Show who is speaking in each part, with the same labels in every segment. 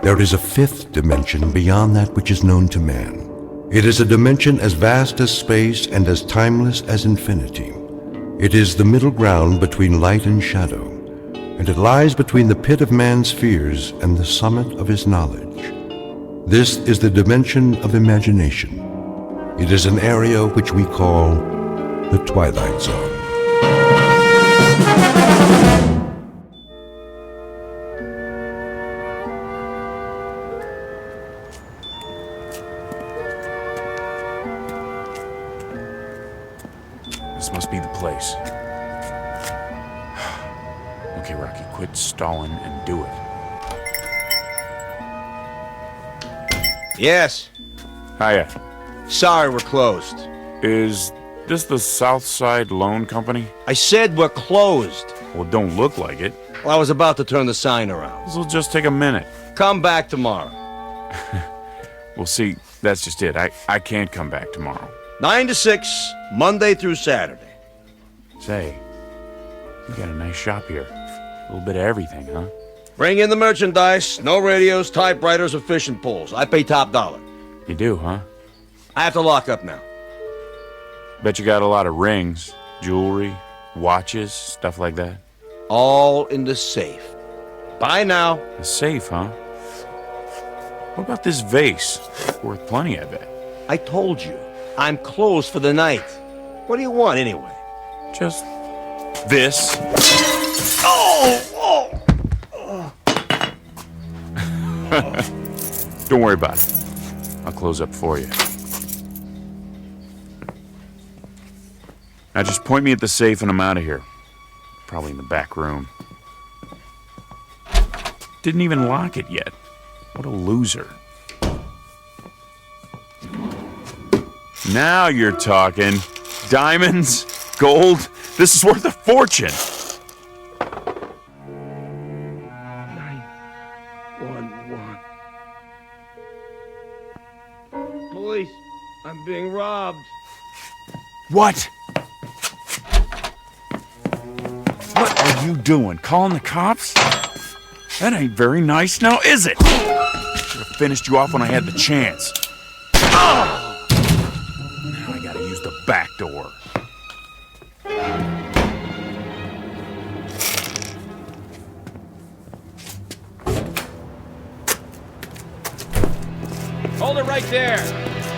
Speaker 1: There is a fifth dimension beyond that which is known to man. It is a dimension as vast as space and as timeless as infinity. It is the middle ground between light and shadow, and it lies between the pit of man's fears and the summit of his knowledge. This is the dimension of imagination. It is an area which we call the Twilight Zone.
Speaker 2: This must be the place. Okay, Rocky, quit stalling and do it.
Speaker 3: Yes.
Speaker 2: Hiya.
Speaker 3: Sorry, we're closed.
Speaker 2: Is this the Southside Loan Company?
Speaker 3: I said we're closed.
Speaker 2: Well, it don't look like it.
Speaker 3: Well, I was about to turn the sign around.
Speaker 2: This'll just take a minute.
Speaker 3: Come back tomorrow.
Speaker 2: Well, see, that's just it. I can't come back tomorrow.
Speaker 3: 9 to 6, Monday through Saturday.
Speaker 2: Say, you got a nice shop here. A little bit of everything, huh?
Speaker 3: Bring in the merchandise. No radios, typewriters, or fishing poles. I pay top dollar.
Speaker 2: You do, huh?
Speaker 3: I have to lock up now.
Speaker 2: Bet you got a lot of rings, jewelry, watches, stuff like that.
Speaker 3: All in the safe. Bye now.
Speaker 2: A safe, huh? What about this vase? Worth plenty, I bet.
Speaker 3: I told you, I'm closed for the night. What do you want anyway?
Speaker 2: Just this. Don't worry about it. I'll close up for you. Now just point me at the safe and I'm out of here. Probably in the back room. Didn't even lock it yet. What a loser. Now you're talking. Diamonds, gold, this is worth a fortune.
Speaker 3: 911. Police, I'm being robbed.
Speaker 2: What? What are you doing? Calling the cops? That ain't very nice now, is it? Should have finished you off when I had the chance. Now I gotta use the back door.
Speaker 3: Hold it right there.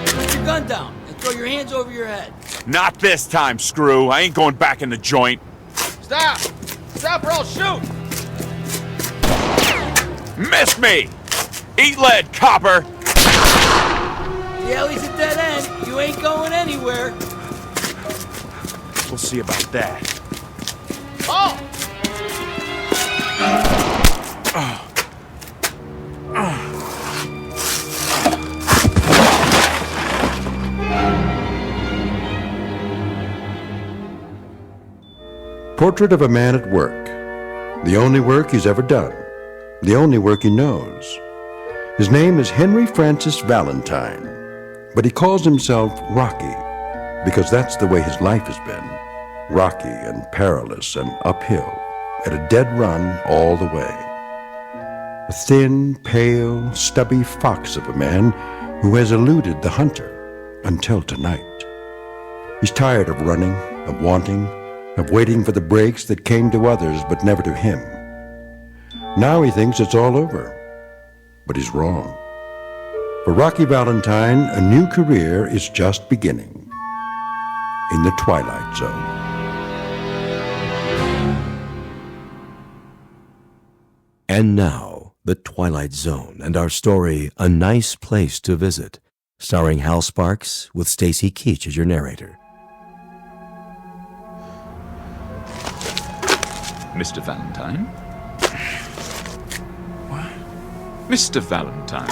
Speaker 4: Put your gun down and throw your hands over your head.
Speaker 2: Not this time, screw. I ain't going back in the joint.
Speaker 3: Stop! Stop or I'll shoot!
Speaker 2: Miss me! Eat lead, copper!
Speaker 4: The alley's a dead end. You ain't going anywhere.
Speaker 2: We'll see about that.
Speaker 3: Oh!
Speaker 1: Portrait of a man at work. The only work he's ever done. The only work he knows. His name is Henry Francis Valentine, but he calls himself Rocky because that's the way his life has been. Rocky and perilous and uphill, at a dead run all the way. A thin, pale, stubby fox of a man who has eluded the hunter until tonight. He's tired of running, of wanting, of waiting for the breaks that came to others but never to him. Now he thinks it's all over, but he's wrong. For Rocky Valentine, a new career is just beginning in the Twilight Zone.
Speaker 5: And now, The Twilight Zone and our story, A Nice Place to Visit, starring Hal Sparks with Stacy Keach as your narrator.
Speaker 6: Mr. Valentine? What? Mr. Valentine.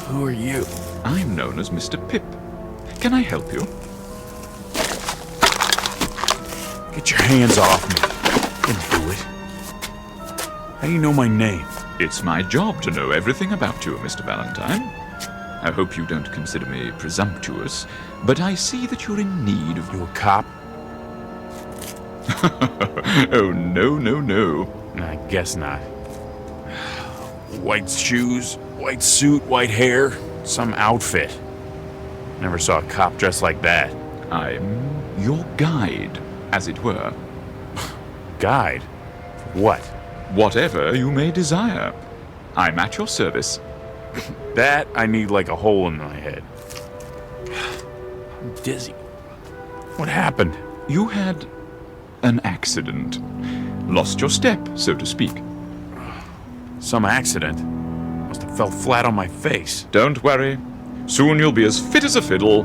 Speaker 2: Who are you?
Speaker 6: I'm known as Mr. Pip. Can I help you?
Speaker 2: Get your hands off me. Didn't do it. How do you know my name?
Speaker 6: It's my job to know everything about you, Mr. Valentine. I hope you don't consider me presumptuous, but I see that you're in need of...
Speaker 2: You a cop?
Speaker 6: Oh, no, no, no.
Speaker 2: I guess not. White shoes, white suit, white hair, some outfit. Never saw a cop dressed like that.
Speaker 6: I'm your guide, as it were.
Speaker 2: Guide? What?
Speaker 6: Whatever you may desire. I'm at your service.
Speaker 2: That I need like a hole in my head. I'm dizzy. What happened?
Speaker 6: You had an accident. Lost your step, so to speak.
Speaker 2: Some accident. Must have fell flat on my face.
Speaker 6: Don't worry. Soon you'll be as fit as a fiddle.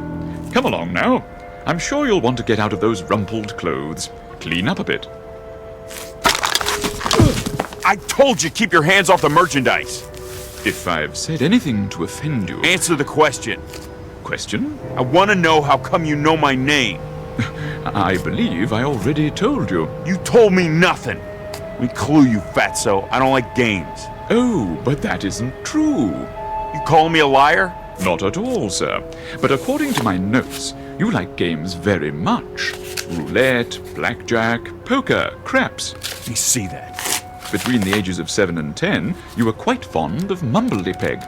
Speaker 6: Come along now. I'm sure you'll want to get out of those rumpled clothes. Clean up a bit.
Speaker 2: I told you, keep your hands off the merchandise.
Speaker 6: If I've said anything to offend you...
Speaker 2: Answer the question.
Speaker 6: Question?
Speaker 2: I want to know how come you know my name.
Speaker 6: I believe I already told you.
Speaker 2: You told me nothing. Let me clue you, fatso. I don't like games.
Speaker 6: Oh, but that isn't true.
Speaker 2: You calling me a liar?
Speaker 6: Not at all, sir. But according to my notes, you like games very much. Roulette, blackjack, poker, craps.
Speaker 2: Let me see that.
Speaker 6: Between the ages of 7 and 10, you were quite fond of Mumbledy-Peg.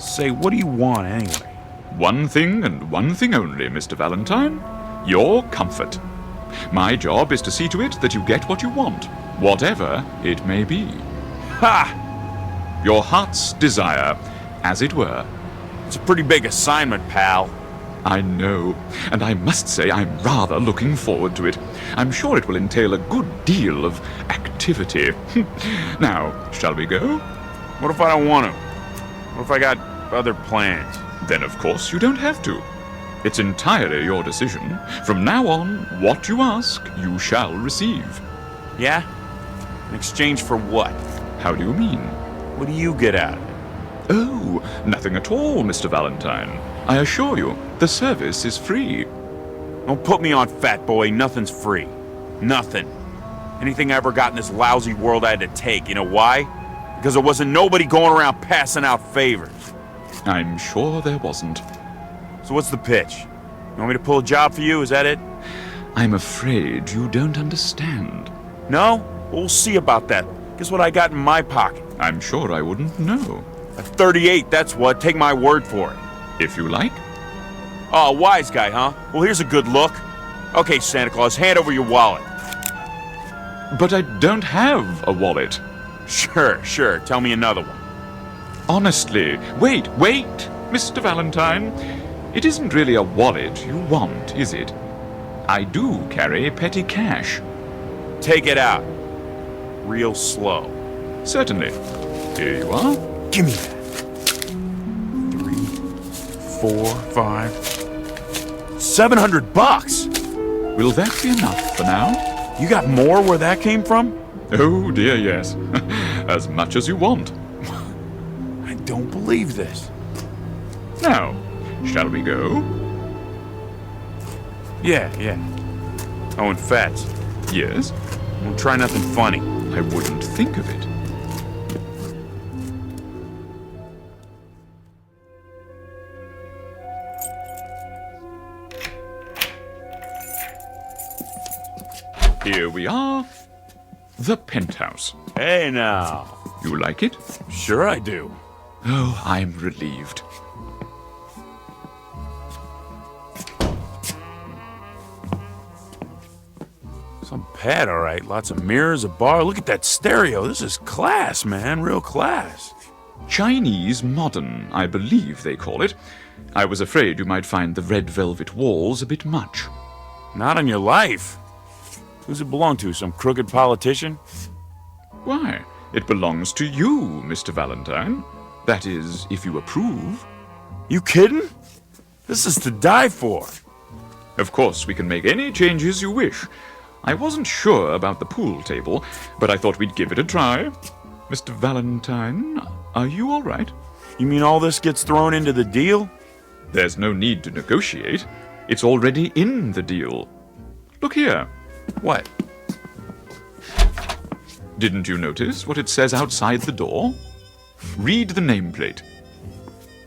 Speaker 2: Say, what do you want anyway?
Speaker 6: One thing and one thing only, Mr. Valentine. Your comfort. My job is to see to it that you get what you want, whatever it may be.
Speaker 2: Ha!
Speaker 6: Your heart's desire, as it were.
Speaker 2: It's a pretty big assignment, pal.
Speaker 6: I know, and I must say I'm rather looking forward to it. I'm sure it will entail a good deal of activity. Now, shall we go?
Speaker 2: What if I don't want to? What if I got other plans?
Speaker 6: Then of course you don't have to. It's entirely your decision. From now on, what you ask, you shall receive.
Speaker 2: Yeah? In exchange for what?
Speaker 6: How do you mean?
Speaker 2: What do you get out of it?
Speaker 6: Oh, nothing at all, Mr. Valentine. I assure you, the service is free.
Speaker 2: Don't put me on, fat boy. Nothing's free. Nothing. Anything I ever got in this lousy world I had to take. You know why? Because there wasn't nobody going around passing out favors.
Speaker 6: I'm sure there wasn't.
Speaker 2: So what's the pitch? You want me to pull a job for you? Is that it?
Speaker 6: I'm afraid you don't understand.
Speaker 2: No? Well, we'll see about that. Guess what I got in my pocket?
Speaker 6: I'm sure I wouldn't know.
Speaker 2: A 38, that's what. Take my word for it.
Speaker 6: If you like.
Speaker 2: Oh, a wise guy, huh? Well, here's a good look. Okay, Santa Claus, hand over your wallet.
Speaker 6: But I don't have a wallet.
Speaker 2: Sure. Tell me another one.
Speaker 6: Honestly, wait, Mr. Valentine. It isn't really a wallet you want, is it? I do carry petty cash.
Speaker 2: Take it out. Real slow.
Speaker 6: Certainly. Here you are.
Speaker 2: Give me that. 3, 4, 5, $700.
Speaker 6: Will that be enough for now?
Speaker 2: You got more where that came from?
Speaker 6: Oh, dear, yes. As much as you want.
Speaker 2: I don't believe this.
Speaker 6: Now, shall we go?
Speaker 2: Yeah. Oh, and Fats,
Speaker 6: Yes?
Speaker 2: don't try nothing funny.
Speaker 6: I wouldn't think of it. Here we are. The penthouse.
Speaker 2: Hey, now.
Speaker 6: You like it?
Speaker 2: Sure I do.
Speaker 6: Oh, I'm relieved.
Speaker 2: Some pad, all right. Lots of mirrors, a bar. Look at that stereo. This is class, man. Real class.
Speaker 6: Chinese modern, I believe they call it. I was afraid you might find the red velvet walls a bit much.
Speaker 2: Not on your life. Who's it belong to? Some crooked politician?
Speaker 6: Why, it belongs to you, Mr. Valentine. That is, if you approve.
Speaker 2: You kidding? This is to die for.
Speaker 6: Of course, we can make any changes you wish. I wasn't sure about the pool table, but I thought we'd give it a try. Mr. Valentine, are you all right?
Speaker 2: You mean all this gets thrown into the deal?
Speaker 6: There's no need to negotiate. It's already in the deal. Look here.
Speaker 2: What?
Speaker 6: Didn't you notice what it says outside the door? Read the nameplate.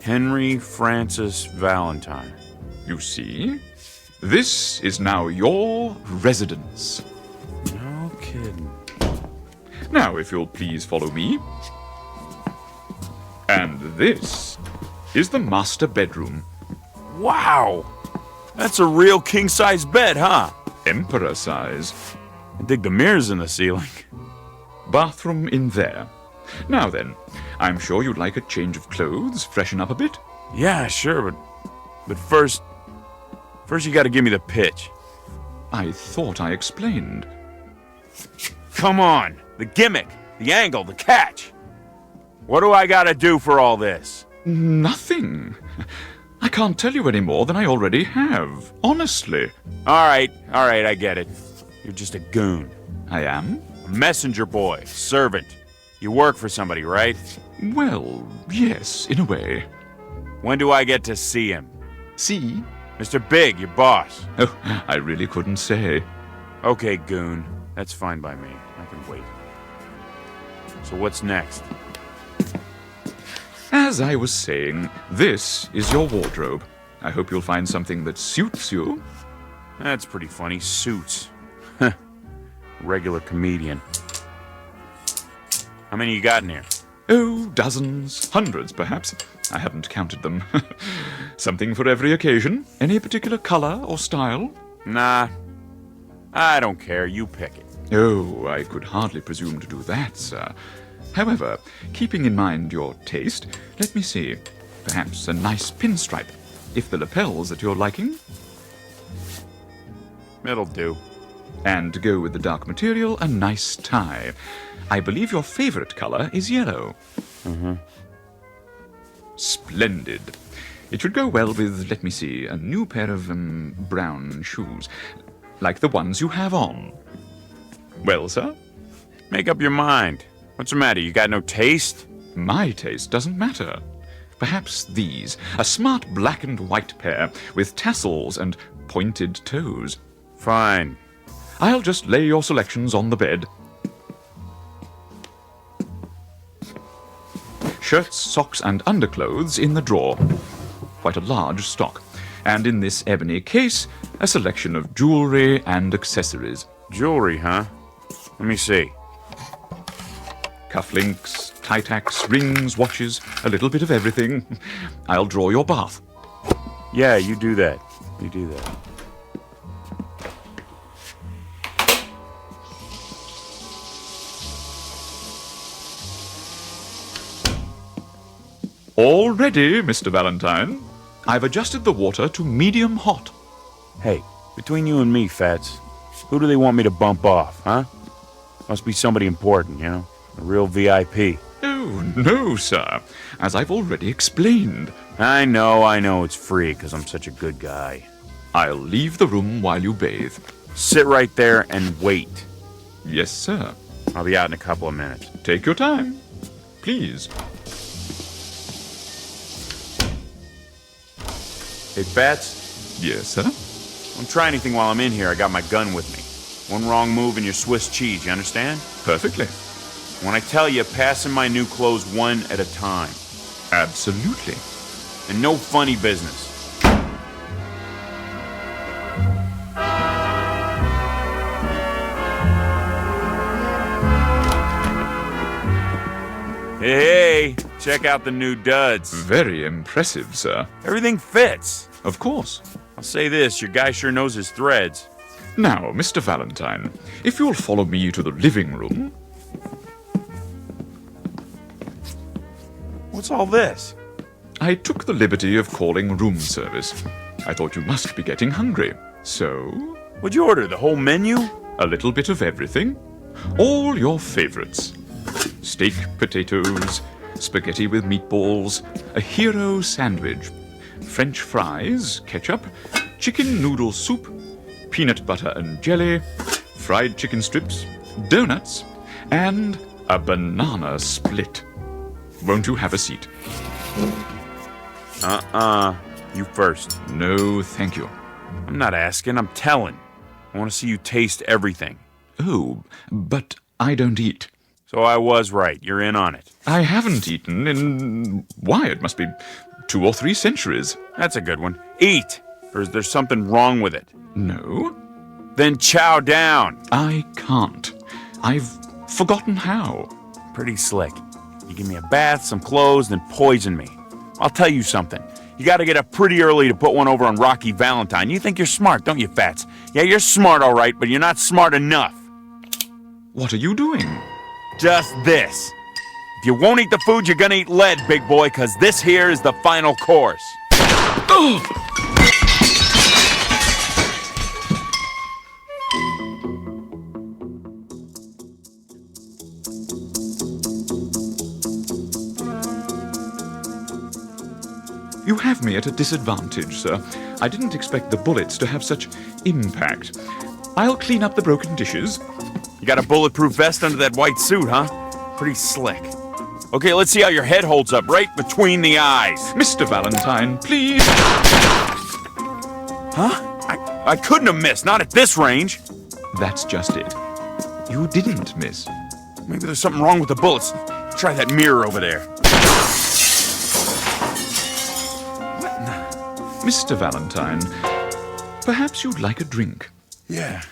Speaker 2: Henry Francis Valentine.
Speaker 6: You see? This is now your residence.
Speaker 2: No kidding.
Speaker 6: Now, if you'll please follow me. And this is the master bedroom.
Speaker 2: Wow! That's a real king-size bed, huh?
Speaker 6: Emperor size.
Speaker 2: I dig the mirrors in the ceiling.
Speaker 6: Bathroom in there. Now then, I'm sure you'd like a change of clothes, freshen up a bit.
Speaker 2: Yeah, sure, but first you gotta give me the pitch.
Speaker 6: I thought I explained.
Speaker 2: Come on! The gimmick, the angle, the catch! What do I gotta do for all this?
Speaker 6: Nothing. I can't tell you any more than I already have, honestly.
Speaker 2: Alright, I get it. You're just a goon.
Speaker 6: I am?
Speaker 2: A messenger boy, servant. You work for somebody, right?
Speaker 6: Well, yes, in a way.
Speaker 2: When do I get to see him?
Speaker 6: See?
Speaker 2: Mr. Big, your boss.
Speaker 6: Oh, I really couldn't say.
Speaker 2: Okay, goon. That's fine by me. I can wait. So what's next?
Speaker 6: As I was saying, this is your wardrobe. I hope you'll find something that suits you.
Speaker 2: That's pretty funny. Suits. Regular comedian. How many you got in here?
Speaker 6: Oh, dozens, hundreds perhaps. I haven't counted them. Something for every occasion. Any particular color or style?
Speaker 2: Nah. I don't care. You pick it.
Speaker 6: Oh, I could hardly presume to do that, sir. However, keeping in mind your taste, let me see. Perhaps a nice pinstripe, if the lapel's at your liking.
Speaker 2: It'll do.
Speaker 6: And to go with the dark material, a nice tie. I believe your favorite color is yellow.
Speaker 2: Mm-hmm.
Speaker 6: Splendid. It should go well with, let me see, a new pair of brown shoes, like the ones you have on. Well, sir?
Speaker 2: Make up your mind. What's the matter? You got no taste?
Speaker 6: My taste doesn't matter. Perhaps these, a smart black and white pair with tassels and pointed toes.
Speaker 2: Fine.
Speaker 6: I'll just lay your selections on the bed. Shirts, socks, and underclothes in the drawer. Quite a large stock. And in this ebony case, a selection of jewelry and accessories.
Speaker 2: Jewelry, huh? Let me see.
Speaker 6: Cufflinks, tie tacks, rings, watches, a little bit of everything. I'll draw your bath.
Speaker 2: Yeah, you do that. You do that.
Speaker 6: All ready, Mr. Valentine. I've adjusted the water to medium hot.
Speaker 2: Hey, between you and me, Fats, who do they want me to bump off, huh? Must be somebody important, you know? A real VIP.
Speaker 6: Oh, no, sir. As I've already explained.
Speaker 2: I know it's free because I'm such a good guy.
Speaker 6: I'll leave the room while you bathe.
Speaker 2: Sit right there and wait.
Speaker 6: Yes, sir.
Speaker 2: I'll be out in a couple of minutes.
Speaker 6: Take your time. Please.
Speaker 2: Hey, Fats,
Speaker 6: Yes, sir.
Speaker 2: don't try anything while I'm in here. I got my gun with me. One wrong move and you're Swiss cheese, you understand?
Speaker 6: Perfectly.
Speaker 2: When I tell you, pass in my new clothes one at a time.
Speaker 6: Absolutely.
Speaker 2: And no funny business. Hey, check out the new duds.
Speaker 6: Very impressive, sir.
Speaker 2: Everything fits.
Speaker 6: Of course.
Speaker 2: I'll say this, your guy sure knows his threads.
Speaker 6: Now, Mr. Valentine, if you'll follow me to the living room.
Speaker 2: What's all this?
Speaker 6: I took the liberty of calling room service. I thought you must be getting hungry. So,
Speaker 2: What'd you order, the whole menu?
Speaker 6: a little bit of everything. All your favorites. Steak, potatoes, spaghetti with meatballs, a hero sandwich, French fries, ketchup, chicken noodle soup, peanut butter and jelly, fried chicken strips, donuts, and a banana split. Won't you have a seat?
Speaker 2: You first.
Speaker 6: No, thank you.
Speaker 2: I'm not asking, I'm telling. I want to see you taste everything.
Speaker 6: Oh, but I don't eat.
Speaker 2: So I was right, you're in on it.
Speaker 6: I haven't eaten in, why, it must be 2 or 3 centuries.
Speaker 2: That's a good one. Eat! Or is there something wrong with it?
Speaker 6: No,
Speaker 2: Then chow down.
Speaker 6: I can't. I've forgotten how.
Speaker 2: Pretty slick. You give me a bath, some clothes, then poison me. I'll tell you something. You gotta get up pretty early to put one over on Rocky Valentine. You think you're smart, don't you, Fats? Yeah, you're smart, all right, but you're not smart enough.
Speaker 6: What are you doing?
Speaker 2: Just this. If you won't eat the food, you're gonna eat lead, big boy, because this here is the final course.
Speaker 6: You have me at a disadvantage, sir. I didn't expect the bullets to have such impact. I'll clean up the broken dishes.
Speaker 2: You got a bulletproof vest under that white suit, huh? Pretty slick. Okay, let's see how your head holds up right between the eyes.
Speaker 6: Mr. Valentine, please.
Speaker 2: Huh? I couldn't have missed, not at this range.
Speaker 6: That's just it. You didn't miss.
Speaker 2: Maybe there's something wrong with the bullets. Try that mirror over there.
Speaker 6: Mr. Valentine, perhaps you'd like a drink.
Speaker 2: Yeah,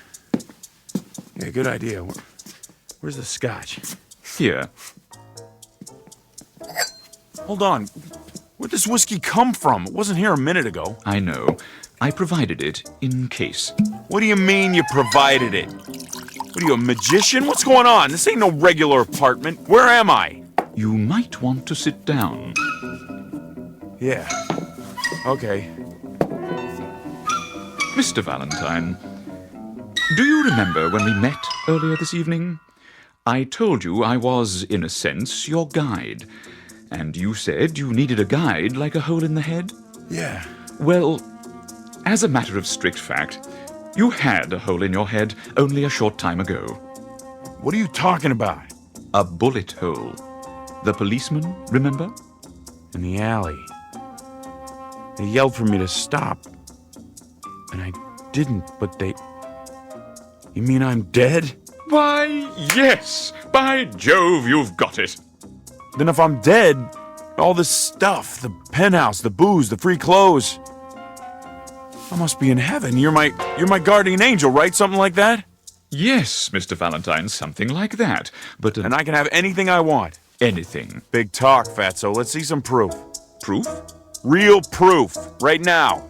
Speaker 2: good idea. Where's the scotch?
Speaker 6: Here.
Speaker 2: Hold on. Where'd this whiskey come from? It wasn't here a minute ago.
Speaker 6: I know. I provided it in case.
Speaker 2: What do you mean you provided it? What are you, a magician? What's going on? This ain't no regular apartment. Where am I?
Speaker 6: You might want to sit down.
Speaker 2: Yeah. Okay.
Speaker 6: Mr. Valentine, do you remember when we met earlier this evening? I told you I was, in a sense, your guide. And you said you needed a guide like a hole in the head?
Speaker 2: Yeah.
Speaker 6: Well, as a matter of strict fact, you had a hole in your head only a short time ago.
Speaker 2: What are you talking about?
Speaker 6: A bullet hole. The policeman, remember?
Speaker 2: In the alley. They yelled for me to stop. And I didn't, but they... You mean I'm dead?
Speaker 6: Why, yes! By Jove, you've got it!
Speaker 2: Then if I'm dead, all this stuff, the penthouse, the booze, the free clothes... I must be in heaven. You're my guardian angel, right? Something like that?
Speaker 6: Yes, Mr. Valentine, something like that. But...
Speaker 2: And I can have anything I want.
Speaker 6: Anything.
Speaker 2: Big talk, Fatso. Let's see some proof.
Speaker 6: Proof?
Speaker 2: Real proof. Right now.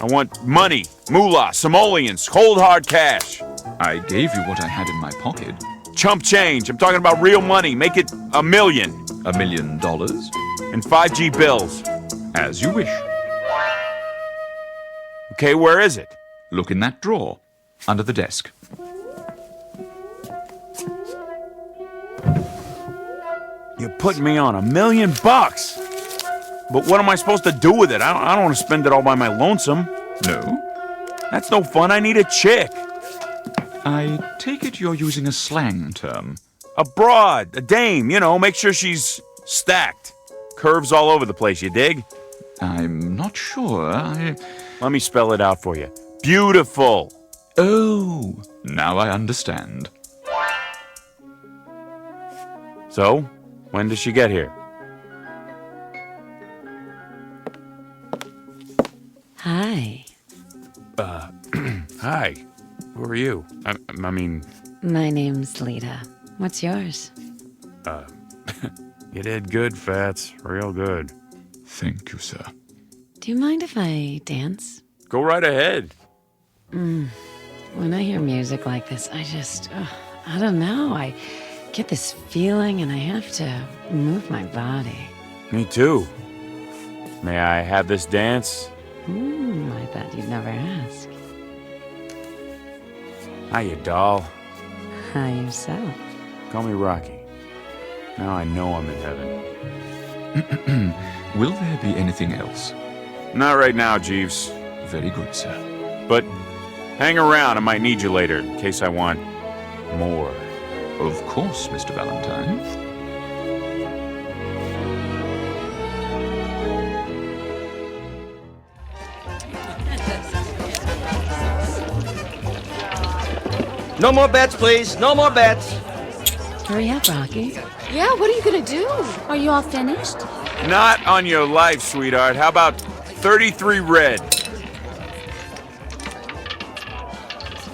Speaker 2: I want money, moolah, simoleons, cold hard cash.
Speaker 6: I gave you what I had in my pocket.
Speaker 2: Chump change. I'm talking about real money. Make it $1 million.
Speaker 6: $1 million?
Speaker 2: And 5G bills.
Speaker 6: As you wish.
Speaker 2: Okay, where is it?
Speaker 6: Look in that drawer, under the desk.
Speaker 2: You're putting me on $1 million. But what am I supposed to do with it? I don't want to spend it all by my lonesome.
Speaker 6: No?
Speaker 2: That's no fun. I need a chick.
Speaker 6: I take it you're using a slang term.
Speaker 2: A broad, a dame, make sure she's stacked. Curves all over the place, you dig?
Speaker 6: I'm not sure.
Speaker 2: Let me spell it out for you. Beautiful.
Speaker 6: Oh, now I understand.
Speaker 2: So, when does she get here?
Speaker 7: Hi.
Speaker 2: Hi. Who are you? I mean...
Speaker 7: My name's Lita. What's yours?
Speaker 2: You did good, Fats. Real good.
Speaker 6: Thank you, sir.
Speaker 7: Do you mind if I dance?
Speaker 2: Go right ahead.
Speaker 7: When I hear music like this, I don't know. I get this feeling and I have to move my body.
Speaker 2: Me too. May I have this dance?
Speaker 7: I thought you'd never ask.
Speaker 2: Hiya, doll.
Speaker 7: Hi, yourself.
Speaker 2: Call me Rocky. Now I know I'm in heaven.
Speaker 6: Will there be anything else?
Speaker 2: Not right now, Jeeves.
Speaker 6: Very good, sir.
Speaker 2: But hang around. I might need you later in case I want more.
Speaker 6: Of course, Mr. Valentine.
Speaker 3: No more bets, please. No more bets.
Speaker 7: Hurry up, Rocky.
Speaker 8: Yeah, what are you gonna do? Are you all finished?
Speaker 2: Not on your life, sweetheart. How about 33 red?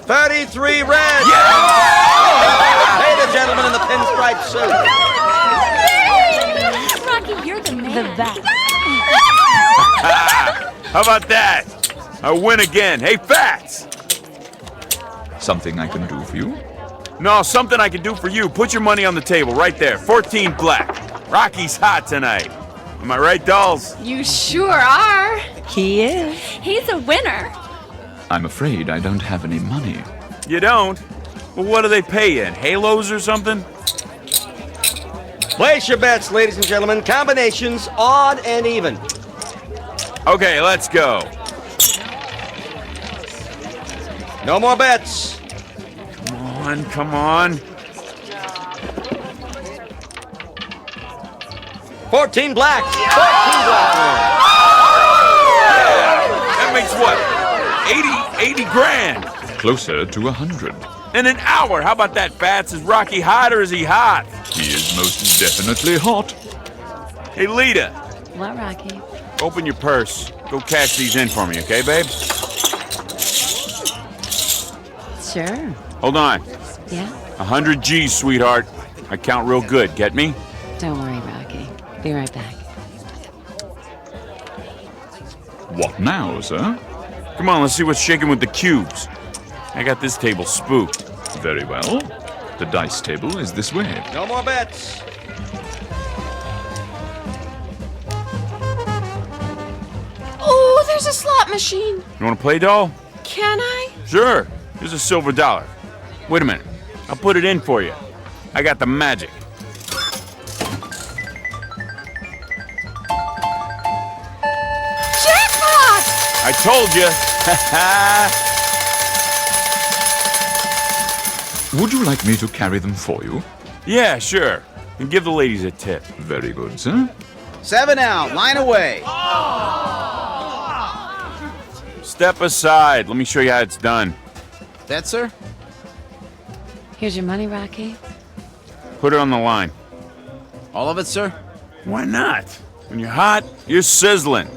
Speaker 3: 33 red!
Speaker 2: Yeah!
Speaker 3: Hey, the gentleman in the pinstripe suit.
Speaker 8: You're the man.
Speaker 7: The best.
Speaker 2: How about that? I win again. Hey, Fats!
Speaker 6: Something I can do for you?
Speaker 2: No, something I can do for you. Put your money on the table right there. 14 black. Rocky's hot tonight. Am I right, dolls?
Speaker 8: You sure are.
Speaker 7: He is.
Speaker 8: He's a winner.
Speaker 6: I'm afraid I don't have any money.
Speaker 2: You don't? Well, what do they pay you in? Halos or something?
Speaker 3: Place your bets, ladies and gentlemen. Combinations, odd and even.
Speaker 2: Okay, let's go.
Speaker 3: No more bets.
Speaker 2: Come on.
Speaker 3: 14 black. 14 black.
Speaker 2: That makes what? 80 grand.
Speaker 6: Closer to 100.
Speaker 2: In an hour. How about that, Fats? Is Rocky hot or is he hot?
Speaker 6: He is most definitely hot.
Speaker 2: Hey, Lita,
Speaker 7: What, Rocky?
Speaker 2: open your purse. Go cash these in for me, okay, babe?
Speaker 7: Sure.
Speaker 2: Hold on.
Speaker 7: Yeah?
Speaker 2: 100 G's, sweetheart. I count real good. Get me?
Speaker 7: Don't worry, Rocky. Be right back.
Speaker 6: What now, sir?
Speaker 2: Come on, let's see what's shaking with the cubes. I got this table spooked.
Speaker 6: Very well. The dice table is this way.
Speaker 3: No more bets.
Speaker 8: Oh, there's a slot machine.
Speaker 2: You want to play, doll?
Speaker 8: Can I?
Speaker 2: Sure. Here's a silver dollar. Wait a minute. I'll put it in for you. I got the magic.
Speaker 8: Jackpot!
Speaker 2: I told you.
Speaker 6: Would you like me to carry them for you?
Speaker 2: Yeah, sure. And give the ladies a tip.
Speaker 6: Very good, sir.
Speaker 9: 7 out, line away.
Speaker 2: Step aside. Let me show you how it's done.
Speaker 9: That, sir?
Speaker 7: Here's your money, Rocky.
Speaker 2: Put it on the line.
Speaker 9: All of it, sir?
Speaker 2: Why not? When you're hot, you're sizzling.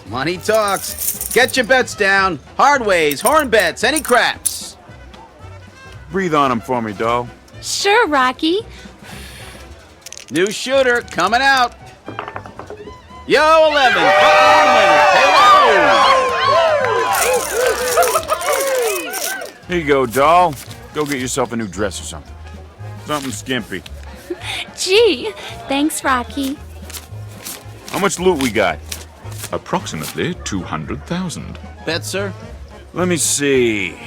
Speaker 9: Money talks. Get your bets down. Hard ways, horn bets, any craps.
Speaker 2: Breathe on them for me, doll.
Speaker 8: Sure, Rocky.
Speaker 9: New shooter coming out. Yo, 11. Frontline winner.
Speaker 2: Here you go, doll. Go get yourself a new dress or something. Something skimpy.
Speaker 8: Gee, thanks, Rocky.
Speaker 2: How much loot we got?
Speaker 6: Approximately 200,000.
Speaker 9: Bet, sir?
Speaker 2: Let me see.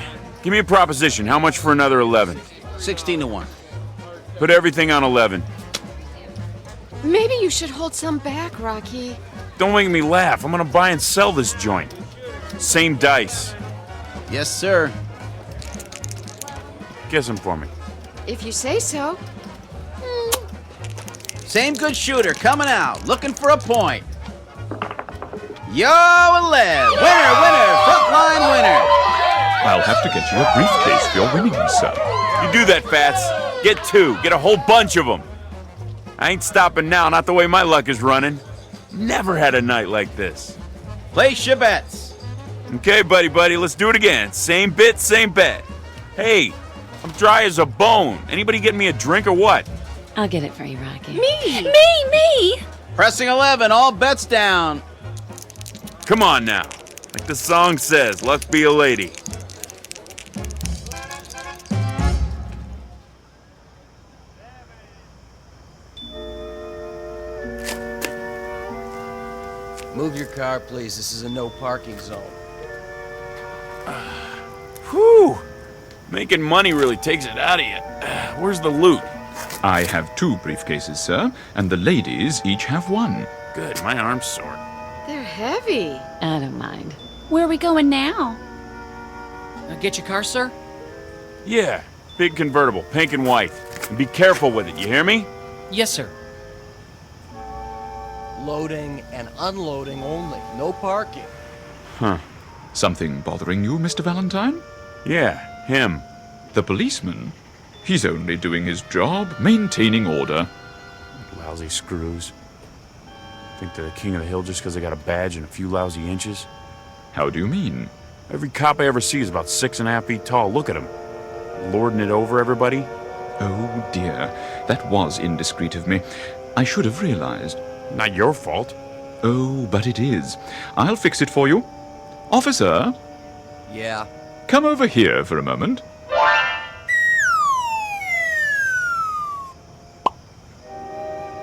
Speaker 2: Give me a proposition. How much for another 11?
Speaker 9: 16 to 1.
Speaker 2: Put everything on 11.
Speaker 8: Maybe you should hold some back, Rocky.
Speaker 2: Don't make me laugh. I'm gonna buy and sell this joint. Same dice.
Speaker 9: Yes, sir.
Speaker 2: Guess them for me.
Speaker 8: If you say so.
Speaker 9: Same good shooter coming out. Looking for a point. Yo, 11. Winner, frontline winner.
Speaker 6: I'll have to get you a briefcase for your winnings, sir.
Speaker 2: You do that, Fats. Get 2. Get a whole bunch of them. I ain't stopping now. Not the way my luck is running. Never had a night like this.
Speaker 9: Place your bets.
Speaker 2: Okay, buddy, let's do it again. Same bit, same bet. Hey, I'm dry as a bone. Anybody get me a drink or what?
Speaker 7: I'll get it for you, Rocky.
Speaker 8: Me!
Speaker 9: Pressing 11, all bets down.
Speaker 2: Come on now. Like the song says, luck be a lady.
Speaker 4: Move your car, please. This is a no parking zone.
Speaker 2: Whew. Making money really takes it out of you. Where's the loot?
Speaker 6: I have 2 briefcases, sir, and the ladies each have 1.
Speaker 2: Good, my arm's sore.
Speaker 8: They're heavy.
Speaker 7: I don't mind.
Speaker 8: Where are we going now?
Speaker 4: Get your car, sir?
Speaker 2: Yeah, big convertible, pink and white. And be careful with it, you hear me?
Speaker 4: Yes, sir. Loading and unloading only. No parking.
Speaker 2: Huh.
Speaker 6: Something bothering you, Mr. Valentine?
Speaker 2: Yeah, him.
Speaker 6: The policeman? He's only doing his job, maintaining order.
Speaker 2: Lousy screws. Think they're the king of the hill just because they got a badge and a few lousy inches?
Speaker 6: How do you mean?
Speaker 2: Every cop I ever see is about 6.5 feet tall. Look at him. Lording it over everybody.
Speaker 6: Oh dear, that was indiscreet of me. I should have realized.
Speaker 2: Not your fault.
Speaker 6: Oh, but it is. I'll fix it for you. Officer,
Speaker 9: Yeah.
Speaker 6: come over here for a moment.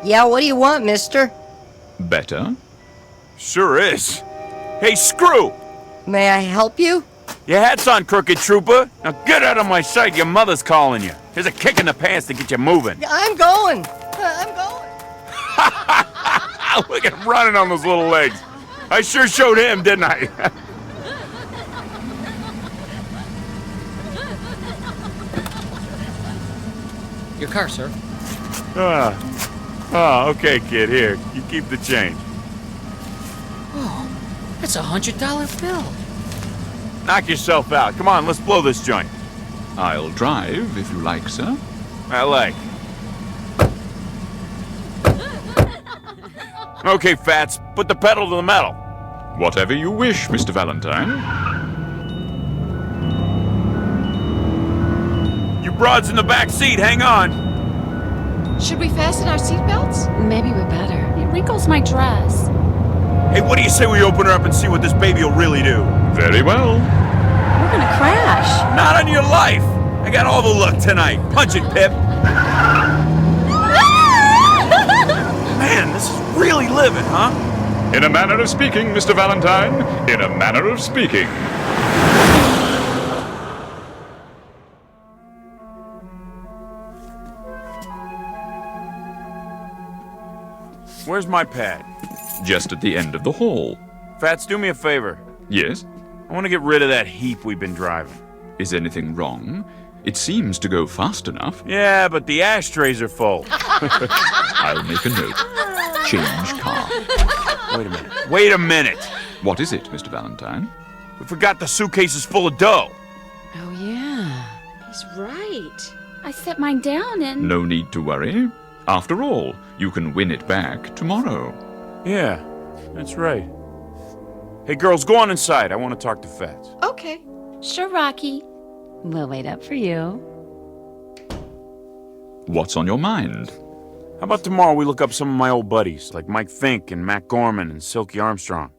Speaker 10: Yeah, what do you want, mister?
Speaker 6: Better?
Speaker 2: Sure is. Hey, screw!
Speaker 10: May I help you?
Speaker 2: Your hat's on, crooked trooper. Now get out of my sight. Your mother's calling you. Here's a kick in the pants to get you moving.
Speaker 10: I'm going. I'm going.
Speaker 2: Look at him running on those little legs. I sure showed him, didn't I?
Speaker 4: Your car, sir.
Speaker 2: Okay, kid. Here, you keep the change.
Speaker 4: Oh, that's $100 bill.
Speaker 2: Knock yourself out. Come on, let's blow this joint.
Speaker 6: I'll drive if you like, sir.
Speaker 2: I like. Okay, Fats, put the pedal to the metal.
Speaker 6: Whatever you wish, Mr. Valentine.
Speaker 2: You broads in the back seat, hang on.
Speaker 8: Should we fasten our seatbelts?
Speaker 7: Maybe we better.
Speaker 8: It wrinkles my dress.
Speaker 2: Hey, what do you say we open her up and see what this baby will really do?
Speaker 6: Very well.
Speaker 7: We're gonna crash.
Speaker 2: Not on your life. I got all the luck tonight. Punch it, Pip. Man, this is really living, huh?
Speaker 6: In a manner of speaking, Mr. Valentine. In a manner of speaking.
Speaker 2: Where's my pad?
Speaker 6: Just at the end of the hall.
Speaker 2: Fats, do me a favor.
Speaker 6: Yes?
Speaker 2: I want to get rid of that heap we've been driving.
Speaker 6: Is anything wrong? It seems to go fast enough.
Speaker 2: Yeah, but the ashtrays are full.
Speaker 6: I'll make a note. Change car.
Speaker 2: Wait a minute. Wait a minute.
Speaker 6: What is it, Mr. Valentine?
Speaker 2: We forgot the suitcases full of dough.
Speaker 7: Oh, yeah.
Speaker 8: He's right. I set mine down and...
Speaker 6: No need to worry. After all, you can win it back tomorrow.
Speaker 2: Yeah, that's right. Hey, girls, go on inside. I want to talk to Fats.
Speaker 8: Okay. Sure, Rocky.
Speaker 7: We'll wait up for you.
Speaker 6: What's on your mind?
Speaker 2: How about tomorrow we look up some of my old buddies, like Mike Fink and Matt Gorman and Silky Armstrong?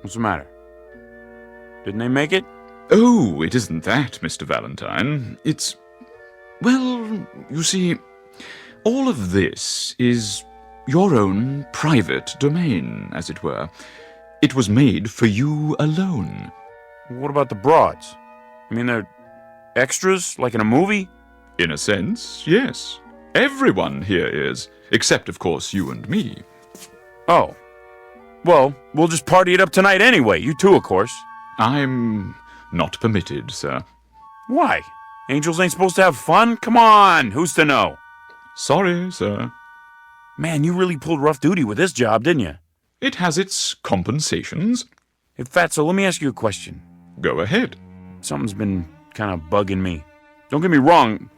Speaker 2: What's the matter? Didn't they make it?
Speaker 6: Oh, it isn't that, Mr. Valentine. It's... well, you see, all of this is your own private domain, as it were. It was made for you alone.
Speaker 2: What about the broads? I mean, they're extras, like in a movie?
Speaker 6: In a sense, yes. Everyone here is, except, of course, you and me.
Speaker 2: Oh. Well, we'll just party it up tonight anyway. You too, of course.
Speaker 6: I'm not permitted, sir.
Speaker 2: Why? Angels ain't supposed to have fun? Come on, who's to know?
Speaker 6: Sorry, sir.
Speaker 2: Man, you really pulled rough duty with this job, didn't you?
Speaker 6: It has its compensations.
Speaker 2: Hey, Fatso, let me ask you a question.
Speaker 6: Go ahead.
Speaker 2: Something's been kind of bugging me. Don't get me wrong.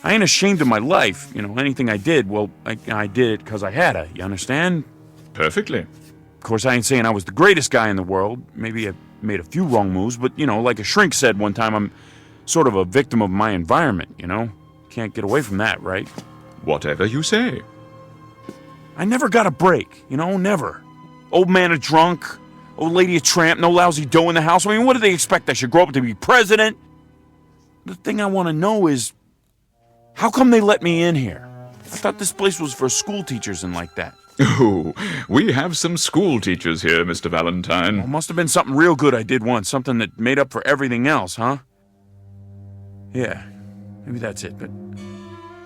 Speaker 2: I ain't ashamed of my life. You know, anything I did, well, I did it because I had to. You understand?
Speaker 6: Perfectly.
Speaker 2: Of course, I ain't saying I was the greatest guy in the world. Maybe I made a few wrong moves, but, you know, like a shrink said one time, I'm sort of a victim of my environment, you know? Can't get away from that, right?
Speaker 6: Whatever you say.
Speaker 2: I never got a break, you know, never. Old man a drunk, old lady a tramp, no lousy dough in the house. I mean, what do they expect? I should grow up to be president? The thing I want to know is, how come they let me in here? I thought this place was for school teachers and like that.
Speaker 6: Oh, we have some school teachers here, Mr. Valentine.
Speaker 2: Well, must have been something real good I did once, something that made up for everything else, huh? Yeah, maybe that's it, but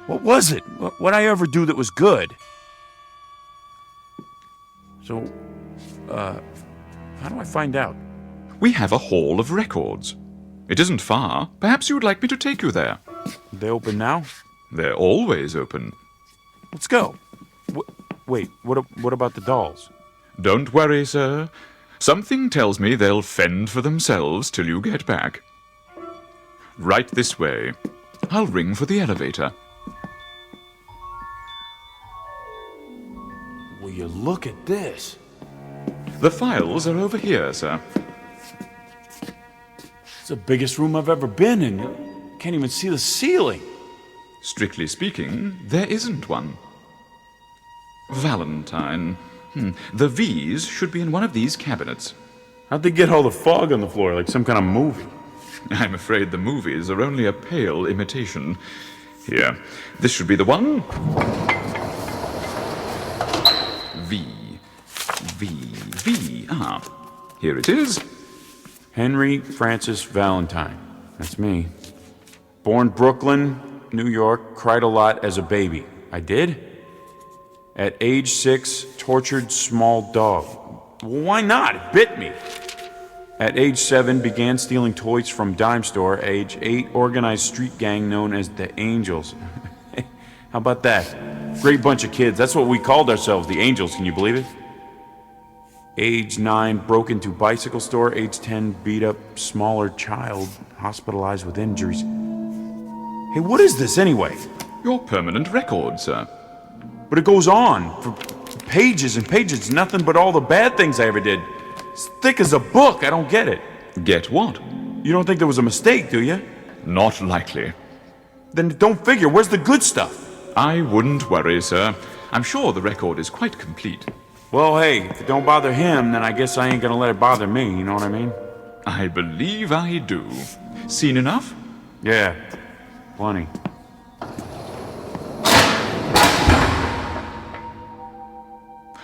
Speaker 2: what was it? What'd I ever do that was good? So, how do I find out?
Speaker 6: We have a hall of records. It isn't far. Perhaps you would like me to take you there.
Speaker 2: They open now?
Speaker 6: They're always open.
Speaker 2: Let's go. Wait, what about the dolls?
Speaker 6: Don't worry, sir. Something tells me they'll fend for themselves till you get back. Right this way. I'll ring for the elevator.
Speaker 2: Will you look at this?
Speaker 6: The files are over here, sir.
Speaker 2: It's the biggest room I've ever been in. Can't even see the ceiling.
Speaker 6: Strictly speaking, there isn't one. Valentine. The V's should be in one of these cabinets.
Speaker 2: How'd they get all the fog on the floor, like some kind of movie?
Speaker 6: I'm afraid the movies are only a pale imitation. Here, this should be the one. V. Ah, here it is.
Speaker 2: Henry Francis Valentine. That's me. Born Brooklyn, New York, cried a lot as a baby. I did? At age 6, tortured small dog. Well, why not? It bit me. At age 7, began stealing toys from dime store. Age 8, organized street gang known as the Angels. How about that? Great bunch of kids. That's what we called ourselves, the Angels. Can you believe it? Age 9, broke into bicycle store. Age 10, beat up smaller child, hospitalized with injuries. Hey, what is this anyway?
Speaker 6: Your permanent record, sir.
Speaker 2: But it goes on for pages and pages. Nothing but all the bad things I ever did. It's thick as a book. I don't get it.
Speaker 6: Get what?
Speaker 2: You don't think there was a mistake, do you?
Speaker 6: Not likely.
Speaker 2: Then don't figure. Where's the good stuff?
Speaker 6: I wouldn't worry, sir. I'm sure the record is quite complete.
Speaker 2: Well, hey, if it don't bother him, then I guess I ain't gonna let it bother me, you know what I mean?
Speaker 6: I believe I do. Seen enough?
Speaker 2: Yeah, plenty.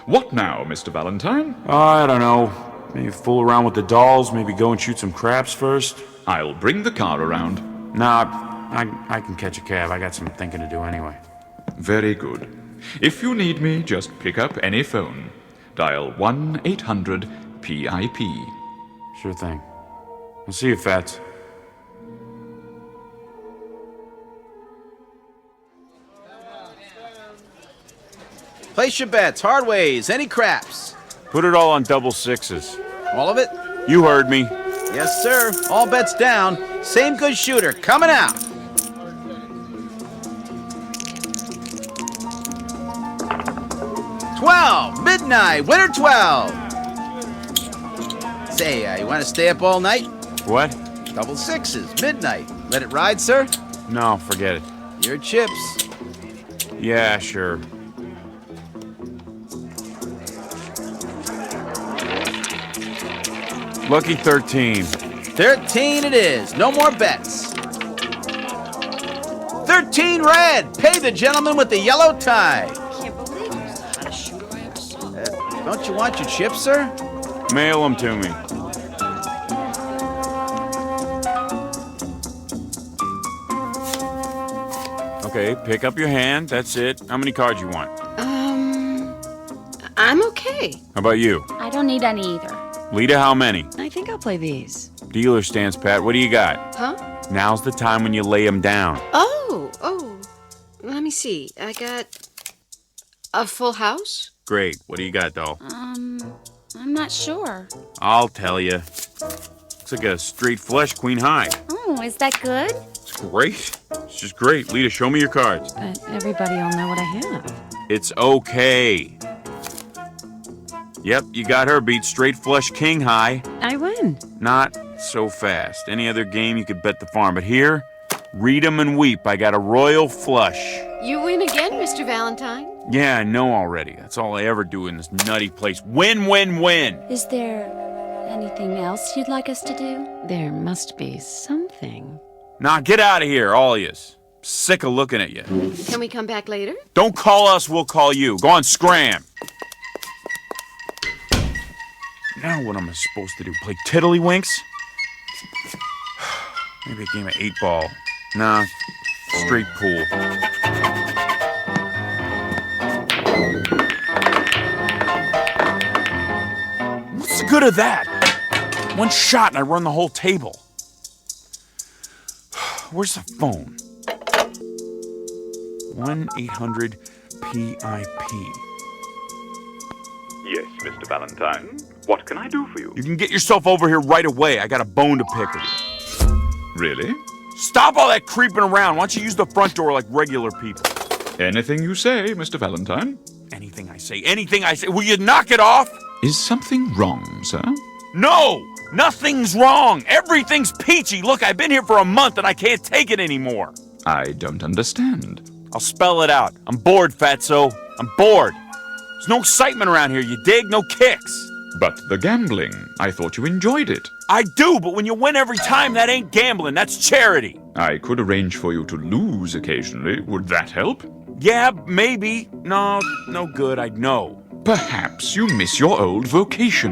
Speaker 6: What now, Mr. Valentine?
Speaker 2: I don't know. Maybe fool around with the dolls, maybe go and shoot some craps first.
Speaker 6: I'll bring the car around.
Speaker 2: Nah, I can catch a cab. I got some thinking to do anyway.
Speaker 6: Very good. If you need me, just pick up any phone. Dial 1-800-PIP.
Speaker 2: Sure thing. I'll see you, Fats.
Speaker 9: Place your bets, hard ways, any craps.
Speaker 2: Put it all on double sixes.
Speaker 9: All of it?
Speaker 2: You heard me.
Speaker 9: Yes, sir. All bets down. Same good shooter coming out. $12, midnight, winner 12. Say, you want to stay up all night?
Speaker 2: What?
Speaker 9: Double sixes, midnight. Let it ride, sir?
Speaker 2: No, forget it.
Speaker 9: Your chips.
Speaker 2: Yeah, sure. Lucky 13.
Speaker 9: 13 it is. No more bets. 13 red. Pay the gentleman with the yellow tie.
Speaker 10: Can't believe it. The hottest shooter I ever saw.
Speaker 9: Don't you want your chips, sir?
Speaker 2: Mail them to me. Okay, pick up your hand. That's it. How many cards you want?
Speaker 8: I'm okay.
Speaker 2: How about you?
Speaker 8: I don't need any either.
Speaker 2: Lita, how many?
Speaker 7: I think I'll play these.
Speaker 2: Dealer stance, Pat. What do you got?
Speaker 8: Huh?
Speaker 2: Now's the time when you lay them down.
Speaker 8: Oh. Let me see. I got a full house.
Speaker 2: Great. What do you got, doll?
Speaker 8: I'm not sure.
Speaker 2: I'll tell you. Looks like a straight flush queen high.
Speaker 8: Oh, is that good?
Speaker 2: It's great. It's just great. Lita, show me your cards.
Speaker 7: But everybody will know what I have.
Speaker 2: It's okay. Yep, you got her beat. Straight flush king high.
Speaker 7: I win.
Speaker 2: Not so fast. Any other game you could bet the farm. But here, read 'em and weep. I got a royal flush.
Speaker 8: You win again, Mr. Valentine.
Speaker 2: Yeah, I know already. That's all I ever do in this nutty place. Win, win, win.
Speaker 8: Is there anything else you'd like us to do?
Speaker 7: There must be something.
Speaker 2: Nah, get out of here, all of yous. Sick of looking at you.
Speaker 8: Can we come back later?
Speaker 2: Don't call us, we'll call you. Go on, scram. Now what am I supposed to do? Play tiddlywinks? Maybe a game of 8-ball. Nah, straight pool. What's the good of that? One shot and I run the whole table. Where's the phone? 1-800-PIP.
Speaker 6: Yes, Mr. Valentine. What can I do for you?
Speaker 2: You can get yourself over here right away. I got a bone to pick with you.
Speaker 6: Really?
Speaker 2: Stop all that creeping around. Why don't you use the front door like regular people?
Speaker 6: Anything you say, Mr. Valentine.
Speaker 2: Anything I say. Will you knock it off?
Speaker 6: Is something wrong, sir?
Speaker 2: No! Nothing's wrong. Everything's peachy. Look, I've been here for a month and I can't take it anymore.
Speaker 6: I don't understand.
Speaker 2: I'll spell it out. I'm bored, Fatso. I'm bored. There's no excitement around here, you dig? No kicks.
Speaker 6: But the gambling, I thought you enjoyed it.
Speaker 2: I do, but when you win every time, that ain't gambling, that's charity.
Speaker 6: I could arrange for you to lose occasionally. Would that help?
Speaker 2: Yeah, maybe. No good, I'd know.
Speaker 6: Perhaps you miss your old vocation.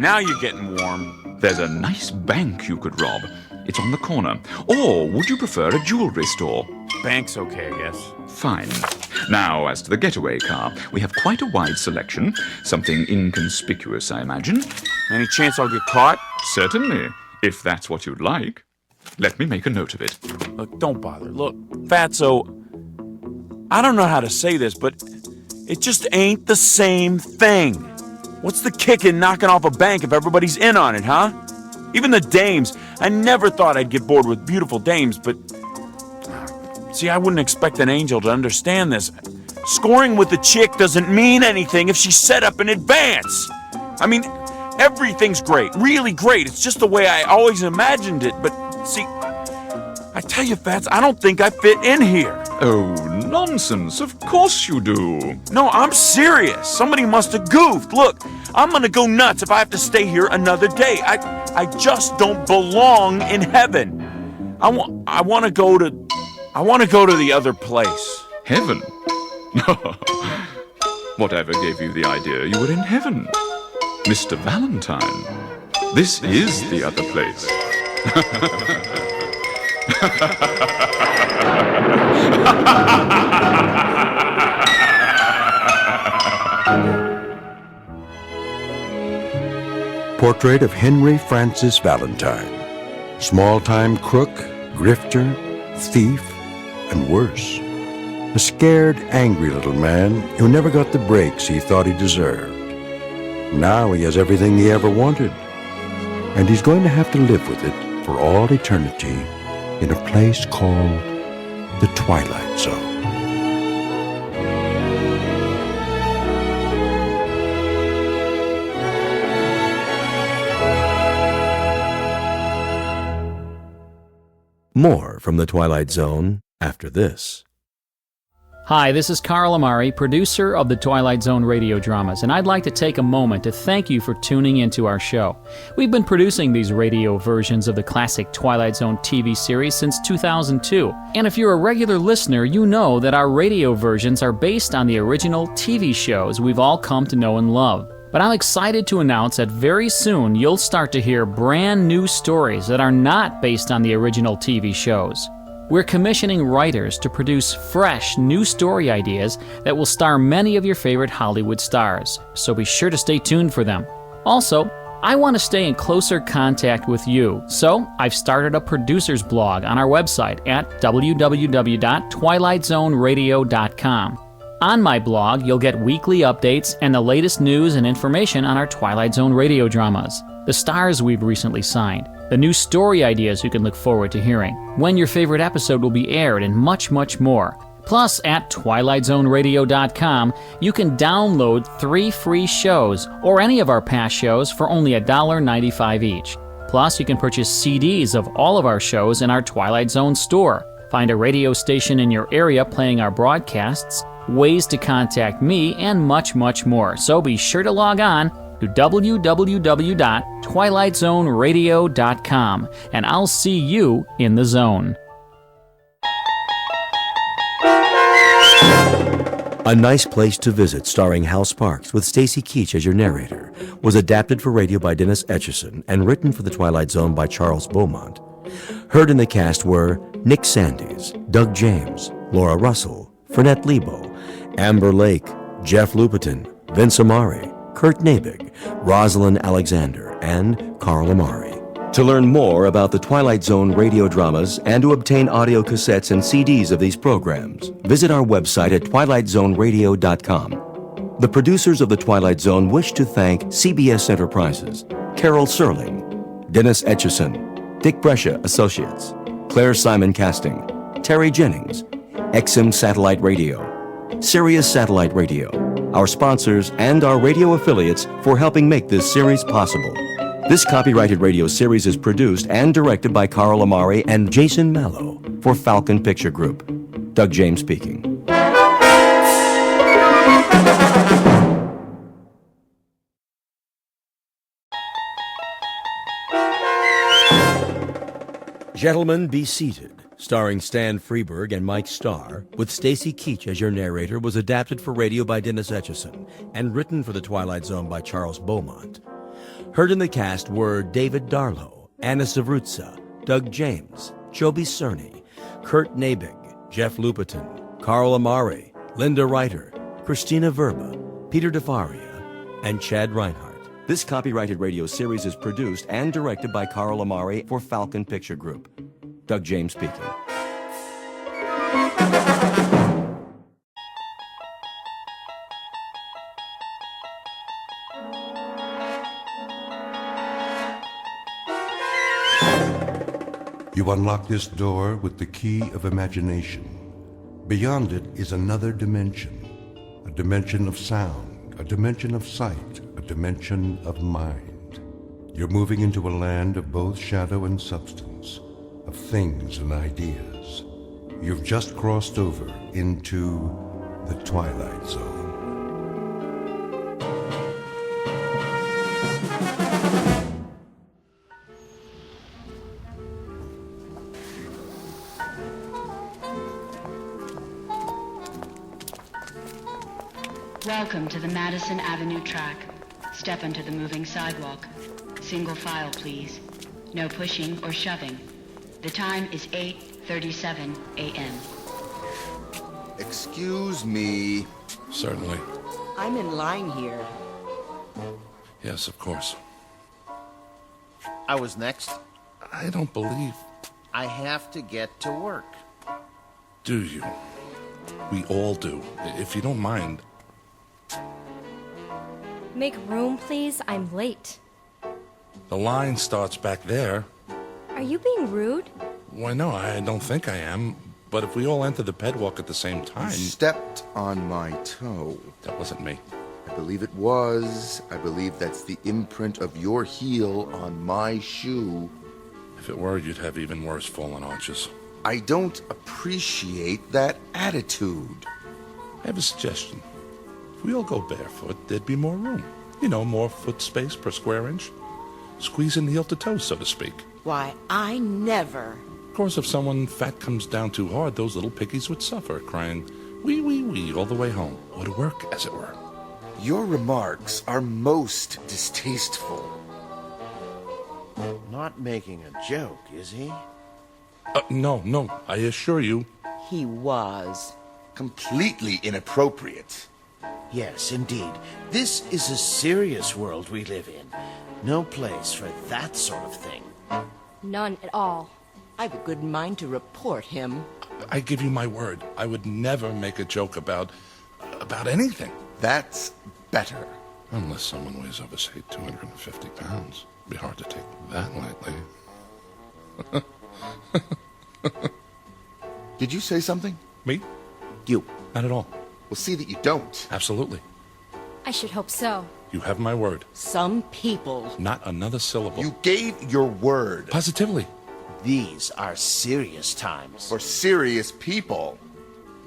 Speaker 2: Now you're getting warm.
Speaker 6: There's a nice bank you could rob. It's on the corner. Or would you prefer a jewelry store?
Speaker 2: Bank's okay, I guess.
Speaker 6: Fine. Now, as to the getaway car, we have quite a wide selection. Something inconspicuous, I imagine.
Speaker 2: Any chance I'll get caught?
Speaker 6: Certainly, if that's what you'd like. Let me make a note of it.
Speaker 2: Look, don't bother. Look, Fatso, I don't know how to say this, but it just ain't the same thing. What's the kick in knocking off a bank if everybody's in on it, huh? Even the dames. I never thought I'd get bored with beautiful dames, but... See, I wouldn't expect an angel to understand this. Scoring with a chick doesn't mean anything if she's set up in advance. I mean, everything's great, really great. It's just the way I always imagined it. But, see, I tell you, Fats, I don't think I fit in here.
Speaker 6: Oh, nonsense. Of course you do.
Speaker 2: No, I'm serious. Somebody must have goofed. Look, I'm gonna go nuts if I have to stay here another day. I just don't belong in heaven. I want to go to the other place.
Speaker 6: Heaven? Whatever gave you the idea you were in heaven? Mr. Valentine, this is the other place.
Speaker 1: Portrait of Henry Francis Valentine. Small-time crook, grifter, thief, and worse. A scared, angry little man who never got the breaks he thought he deserved. Now he has everything he ever wanted, and he's going to have to live with it for all eternity in a place called the Twilight Zone.
Speaker 5: More from the Twilight Zone after this.
Speaker 11: Hi, this is Carl Amari, producer of the Twilight Zone radio dramas, and I'd like to take a moment to thank you for tuning into our show. We've been producing these radio versions of the classic Twilight Zone TV series since 2002, and if you're a regular listener, you know that our radio versions are based on the original TV shows we've all come to know and love. But I'm excited to announce that very soon you'll start to hear brand new stories that are not based on the original TV shows. We're commissioning writers to produce fresh, new story ideas that will star many of your favorite Hollywood stars, so be sure to stay tuned for them. Also, I want to stay in closer contact with you, so I've started a producer's blog on our website at www.twilightzoneradio.com. On my blog, you'll get weekly updates and the latest news and information on our Twilight Zone radio dramas, the stars we've recently signed, the new story ideas you can look forward to hearing, when your favorite episode will be aired, and much, much more. Plus, at twilightzoneradio.com, you can download 3 free shows or any of our past shows for only $1.95 each. Plus, you can purchase CDs of all of our shows in our Twilight Zone store. Find a radio station in your area playing our broadcasts, ways to contact me, and much, much more. So be sure to log on to www.twilightzoneradio.com, and I'll see you in the zone.
Speaker 5: A Nice Place to Visit, starring Hal Sparks with Stacy Keach as your narrator, was adapted for radio by Dennis Etchison and written for the Twilight Zone by Charles Beaumont. Heard in the cast were Nick Sandys, Doug James, Laura Russell, Fernette Lebo, Amber Lake, Jeff Lupetin, Vince Amari, Kurt Nabig, Rosalind Alexander, and Carl Amari. To learn more about the Twilight Zone radio dramas and to obtain audio cassettes and CDs of these programs, visit our website at twilightzoneradio.com. The producers of the Twilight Zone wish to thank CBS Enterprises, Carol Serling, Dennis Etchison, Dick Brescia Associates, Claire Simon Casting, Terry Jennings, XM Satellite Radio, Sirius Satellite Radio, our sponsors, and our radio affiliates for helping make this series possible. This copyrighted radio series is produced and directed by Carl Amari and Jason Mallow for Falcon Picture Group. Doug James speaking. Gentlemen, be seated. Starring Stan Freberg and Mike Starr, with Stacy Keach as your narrator, was adapted for radio by Dennis Etchison and written for The Twilight Zone by Charles Beaumont. Heard in the cast were David Darlow, Anna Savrutsa, Doug James, Joby Cerny, Kurt Nabig, Jeff Lupiton, Carl Amari, Linda Reiter, Christina Verba, Peter DeFaria, and Chad Reinhardt. This copyrighted radio series is produced and directed by Carl Amari for Falcon Picture Group. Doug James speaking.
Speaker 1: You unlock this door with the key of imagination. Beyond it is another dimension, a dimension of sound, a dimension of sight, a dimension of mind. You're moving into a land of both shadow and substance, of things and ideas. You've just crossed over into the Twilight Zone.
Speaker 12: Welcome to the Madison Avenue track. Step onto the moving sidewalk. Single file, please. No pushing or shoving. The time is 8:37 a.m.
Speaker 13: Excuse me.
Speaker 14: Certainly.
Speaker 15: I'm in line here.
Speaker 14: Yes, of course.
Speaker 13: I was next.
Speaker 14: I don't believe...
Speaker 13: I have to get to work.
Speaker 14: Do you? We all do. If you don't mind...
Speaker 16: Make room, please. I'm late.
Speaker 14: The line starts back there.
Speaker 16: Are you being rude?
Speaker 14: Why, no, I don't think I am. But if we all enter the pedwalk at the same time...
Speaker 13: You stepped on my toe.
Speaker 14: That wasn't me.
Speaker 13: I believe it was. I believe that's the imprint of your heel on my shoe.
Speaker 14: If it were, you'd have even worse fallen arches.
Speaker 13: I don't appreciate that attitude.
Speaker 14: I have a suggestion. If we all go barefoot, there'd be more room. You know, more foot space per square inch. Squeeze in heel to toe, so to speak.
Speaker 15: Why, I never.
Speaker 14: Of course, if someone fat comes down too hard, those little piggies would suffer, crying, wee, wee, wee, all the way home. Or to work, as it were.
Speaker 13: Your remarks are most distasteful.
Speaker 3: Not making a joke, is he?
Speaker 14: No, I assure you.
Speaker 15: He was.
Speaker 13: Completely inappropriate.
Speaker 3: Yes, indeed. This is a serious world we live in. No place for that sort of thing.
Speaker 16: None at all.
Speaker 15: I've a good mind to report him.
Speaker 14: I give you my word. I would never make a joke about anything.
Speaker 13: That's better.
Speaker 14: Unless someone weighs over, say, 250 pounds. It'd be hard to take that lightly.
Speaker 13: Did you say something?
Speaker 14: Me?
Speaker 13: You.
Speaker 14: Not at all.
Speaker 13: We'll see that you don't.
Speaker 14: Absolutely.
Speaker 16: I should hope so.
Speaker 14: You have my word.
Speaker 15: Some people.
Speaker 14: Not another syllable.
Speaker 13: You gave your word.
Speaker 14: Positively.
Speaker 3: These are serious times.
Speaker 13: For serious people.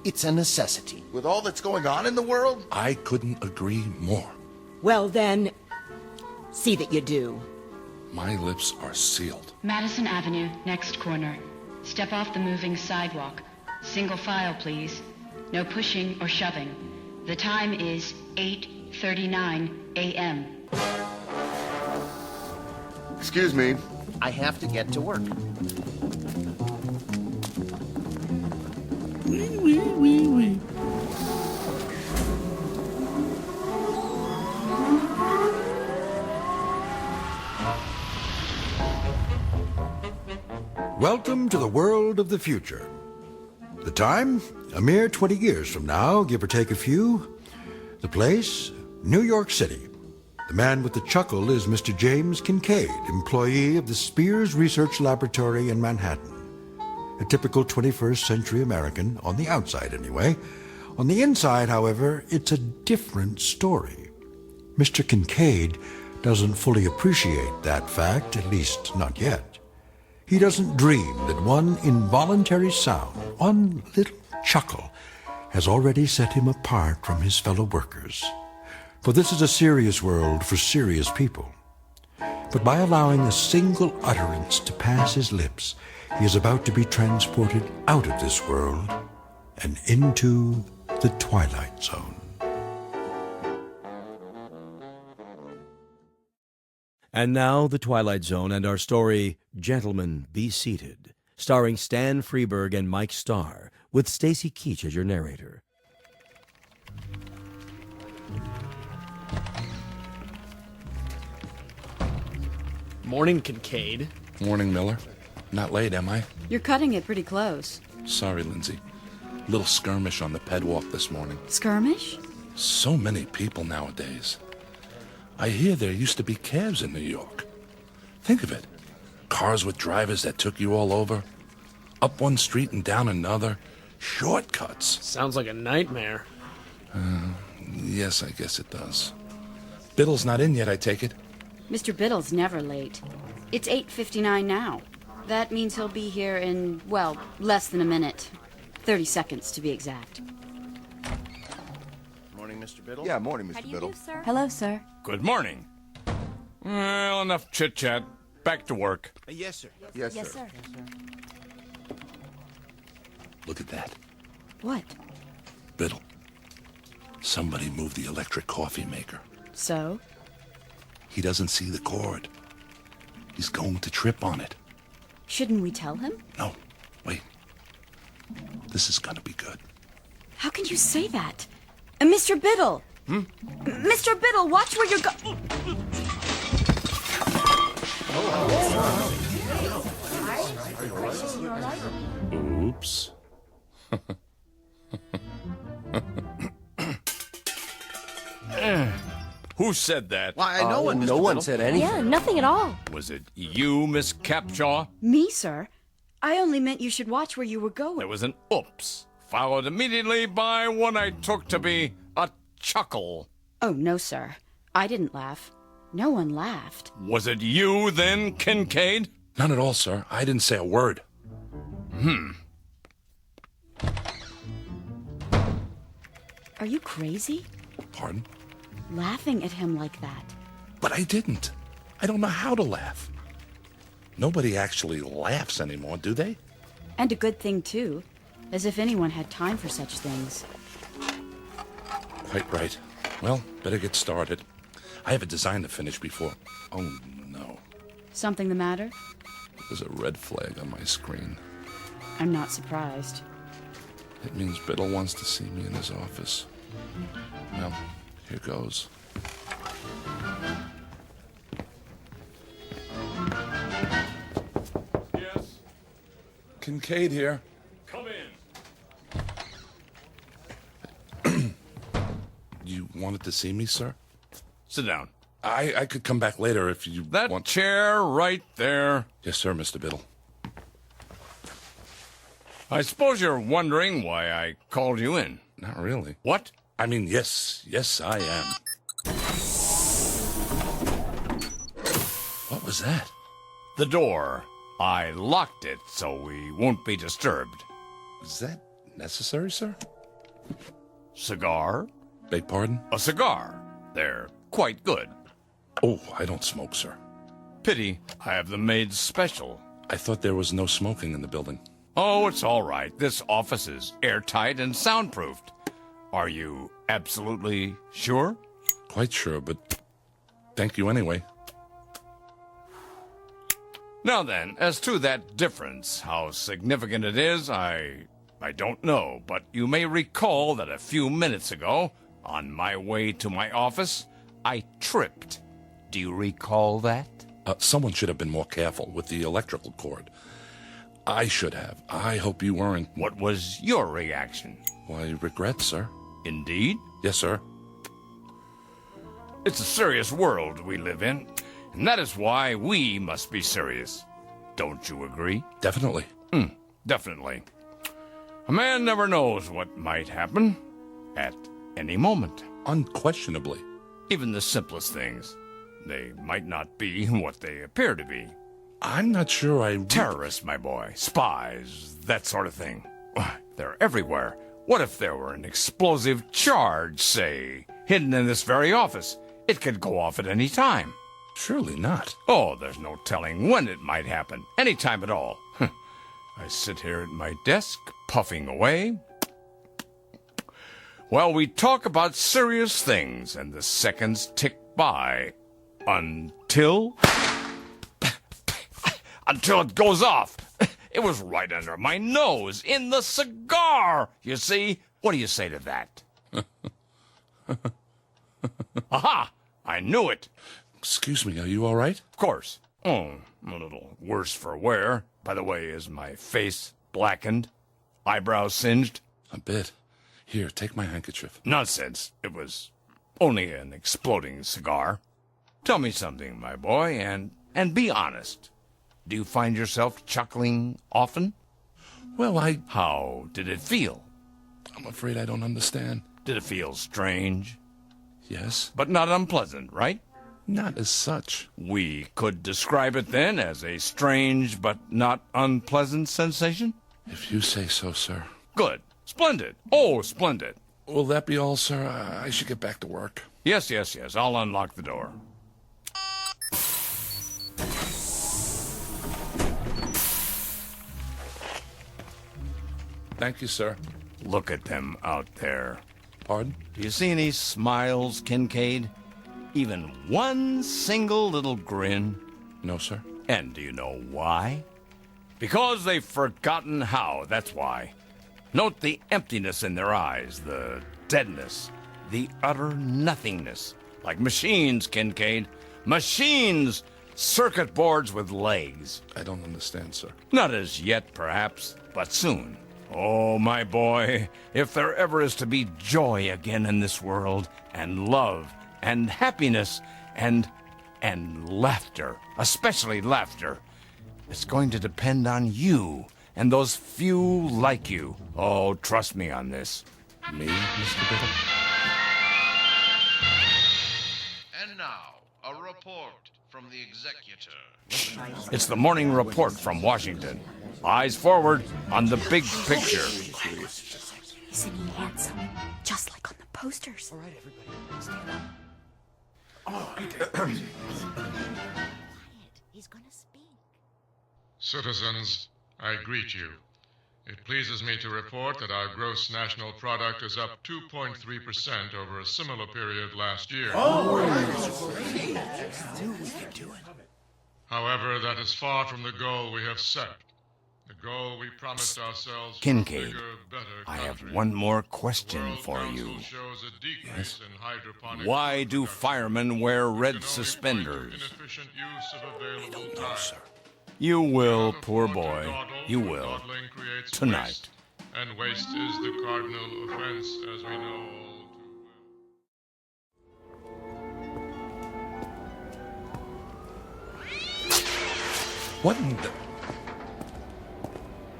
Speaker 3: It's a necessity.
Speaker 13: With all that's going on in the world?
Speaker 14: I couldn't agree more.
Speaker 15: Well then, see that you do.
Speaker 14: My lips are sealed.
Speaker 12: Madison Avenue, next corner. Step off the moving sidewalk. Single file, please. No pushing or shoving. The time is 8:39 a.m.
Speaker 13: Excuse me.
Speaker 3: I have to get to work.
Speaker 14: Wee, wee, wee, wee.
Speaker 1: Welcome to the world of the future. The time? A mere 20 years from now, give or take a few. The place? New York City. The man with the chuckle is Mr. James Kincaid, employee of the Spears Research Laboratory in Manhattan. A typical 21st century American, on the outside anyway. On the inside, however, it's a different story. Mr. Kincaid doesn't fully appreciate that fact, at least not yet. He doesn't dream that one involuntary sound, one little chuckle, has already set him apart from his fellow workers. For this is a serious world for serious people. But by allowing a single utterance to pass his lips, He is about to be transported out of this world and into the Twilight Zone.
Speaker 5: And now, The Twilight Zone and our story, Gentlemen, Be Seated, starring Stan Freberg and Mike Starr, with Stacy Keach as your narrator.
Speaker 17: Morning, Kincaid.
Speaker 14: Morning, Miller. Not late, am I?
Speaker 8: You're cutting it pretty close.
Speaker 14: Sorry, Lindsay. Little skirmish on the pedwalk this morning.
Speaker 8: Skirmish?
Speaker 14: So many people nowadays. I hear there used to be cabs in New York. Think of it. Cars with drivers that took you all over. Up one street and down another. Shortcuts.
Speaker 17: Sounds like a nightmare.
Speaker 14: Yes, I guess it does. Biddle's not in yet, I take it?
Speaker 8: Mr. Biddle's never late. It's 8:59 now. That means he'll be here in, well, less than a minute. 30 seconds, to be exact.
Speaker 3: Morning, Mr. Biddle.
Speaker 13: Yeah, morning, Mr. Biddle.
Speaker 16: Hello, sir.
Speaker 2: Good morning. Well, enough chit-chat. Back to work.
Speaker 3: Yes, sir.
Speaker 13: Yes,
Speaker 16: Yes,
Speaker 13: sir.
Speaker 16: sir.
Speaker 14: Look at that.
Speaker 8: What?
Speaker 14: Biddle. Somebody moved the electric coffee maker.
Speaker 8: So?
Speaker 14: He doesn't see the cord. He's going to trip on it.
Speaker 8: Shouldn't we tell him?
Speaker 14: No, wait. This is gonna be good.
Speaker 8: How can you say that? Mr. Biddle! Mr. Biddle, watch where you're going.
Speaker 2: Oops. Who said that?
Speaker 3: Why, no one, Mr.
Speaker 9: No one
Speaker 3: Biddle.
Speaker 9: said anything.
Speaker 16: Yeah, nothing at all.
Speaker 2: Was it you, Miss Capshaw?
Speaker 8: Me, sir? I only meant you should watch where you were going.
Speaker 2: There was an oops, followed immediately by what I took to be a chuckle.
Speaker 8: Oh, no, sir. I didn't laugh. No one laughed.
Speaker 2: Was it you, then, Kincaid?
Speaker 14: None at all, sir. I didn't say a word.
Speaker 8: Are you crazy?
Speaker 14: Pardon?
Speaker 8: Laughing at him like that.
Speaker 14: But I didn't. I don't know how to laugh. Nobody actually laughs anymore, do they?
Speaker 8: And a good thing, too. As if anyone had time for such things.
Speaker 14: Quite right. Well, better get started. I have a design to finish before... Oh, no.
Speaker 8: Something the matter?
Speaker 14: There's a red flag on my screen.
Speaker 8: I'm not surprised.
Speaker 14: It means Biddle wants to see me in his office. Well, here goes.
Speaker 2: Yes.
Speaker 14: Kincaid here.
Speaker 2: Come in.
Speaker 14: You wanted to see me, sir?
Speaker 2: Sit down.
Speaker 14: I could come back later if you
Speaker 2: That
Speaker 14: want...
Speaker 2: chair right there.
Speaker 14: Yes, sir, Mr. Biddle.
Speaker 2: I suppose you're wondering why I called you in.
Speaker 14: Not really.
Speaker 2: What?
Speaker 14: I mean, yes, I am. What was that?
Speaker 2: The door. I locked it so we won't be disturbed.
Speaker 14: Is that necessary, sir?
Speaker 2: Cigar?
Speaker 14: Beg pardon?
Speaker 2: A cigar. They're quite good.
Speaker 14: Oh, I don't smoke, sir.
Speaker 2: Pity. I have them made special.
Speaker 14: I thought there was no smoking in the building.
Speaker 2: Oh, it's all right. This office is airtight and soundproofed. Are you absolutely sure?
Speaker 14: Quite sure, but thank you anyway.
Speaker 2: Now then, as to that difference, how significant it is, I don't know, but you may recall that a few minutes ago, on my way to my office, I tripped. Do you recall that?
Speaker 14: Someone should have been more careful with the electrical cord. I should have. I hope you weren't...
Speaker 2: What was your reaction?
Speaker 14: Why, regret, sir.
Speaker 2: Indeed?
Speaker 14: Yes, sir.
Speaker 2: It's a serious world we live in, and that is why we must be serious. Don't you agree?
Speaker 14: Definitely.
Speaker 2: Definitely. A man never knows what might happen at any moment.
Speaker 14: Unquestionably.
Speaker 2: Even the simplest things. They might not be what they appear to be.
Speaker 14: I'm not sure I...
Speaker 2: Terrorists, my boy. Spies. That sort of thing. They're everywhere. What if there were an explosive charge, say, hidden in this very office? It could go off at any time.
Speaker 14: Surely not.
Speaker 2: Oh, there's no telling when it might happen. Any time at all.
Speaker 18: I sit here at my desk, puffing away. While we talk about serious things, and the seconds tick by. Until it goes off. It was right under my nose, in the cigar, you see. What do you say to that? Aha! I knew it.
Speaker 14: Excuse me, are you all right?
Speaker 18: Of course. Oh, a little worse for wear. By the way, is my face blackened? Eyebrows singed?
Speaker 14: A bit. Here, take my handkerchief.
Speaker 18: Nonsense. It was only an exploding cigar. Tell me something, my boy, and be honest. Do you find yourself chuckling often?
Speaker 14: Well,
Speaker 18: How did it feel?
Speaker 14: I'm afraid I don't understand.
Speaker 18: Did it feel strange?
Speaker 14: Yes.
Speaker 18: But not unpleasant, right?
Speaker 14: Not as such.
Speaker 18: We could describe it then as a strange but not unpleasant sensation?
Speaker 14: If you say so, sir.
Speaker 18: Good. Splendid. Oh, splendid.
Speaker 14: Will that be all, sir? I should get back to work.
Speaker 18: Yes. I'll unlock the door.
Speaker 14: Thank you, sir.
Speaker 18: Look at them out there.
Speaker 14: Pardon?
Speaker 18: Do you see any smiles, Kincaid? Even one single little grin?
Speaker 14: No, sir.
Speaker 18: And do you know why? Because they've forgotten how, that's why. Note the emptiness in their eyes, the deadness, the utter nothingness. Like machines, Kincaid. Machines! Circuit boards with legs.
Speaker 14: I don't understand, sir.
Speaker 18: Not as yet, perhaps, but soon. Oh, my boy, if there ever is to be joy again in this world, and love, and happiness, and laughter, especially laughter, it's going to depend on you and those few like you. Oh, trust me on this.
Speaker 14: Me, Mr. Biddle?
Speaker 19: And now, a report from the executor.
Speaker 18: It's the morning report from Washington. Eyes forward on the big picture.
Speaker 20: Isn't he handsome? Just like on the posters. All right, everybody, stand up.
Speaker 16: He's gonna speak.
Speaker 21: Citizens, I greet you. It pleases me to report that our gross national product is up 2.3% over a similar period last year. However, that is far from the goal we have set. The goal we promised ourselves.
Speaker 18: Kincaid, I have one more question for you.
Speaker 21: Yes?
Speaker 18: Why do firemen wear red suspenders?
Speaker 21: I don't know, sir.
Speaker 18: You will, poor boy. You will. Tonight.
Speaker 21: And waste is the cardinal offense, as we know all too well.
Speaker 14: What in the...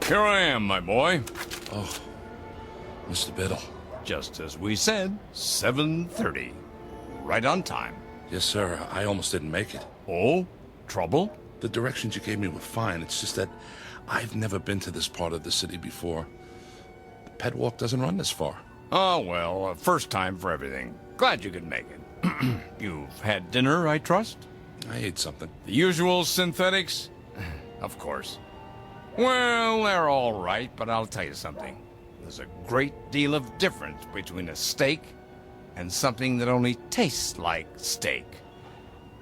Speaker 18: Here I am, my boy.
Speaker 14: Oh, Mr. Biddle.
Speaker 18: Just as we said, 7:30. Right on time.
Speaker 14: Yes, sir. I almost didn't make it.
Speaker 18: Oh? Trouble?
Speaker 14: The directions you gave me were fine. It's just that I've never been to this part of the city before. The pet walk doesn't run this far.
Speaker 18: Oh, well, first time for everything. Glad you could make it. You've had dinner, I trust?
Speaker 14: I ate something.
Speaker 18: The usual synthetics? Of course. Well, they're all right, but I'll tell you something. There's a great deal of difference between a steak and something that only tastes like steak.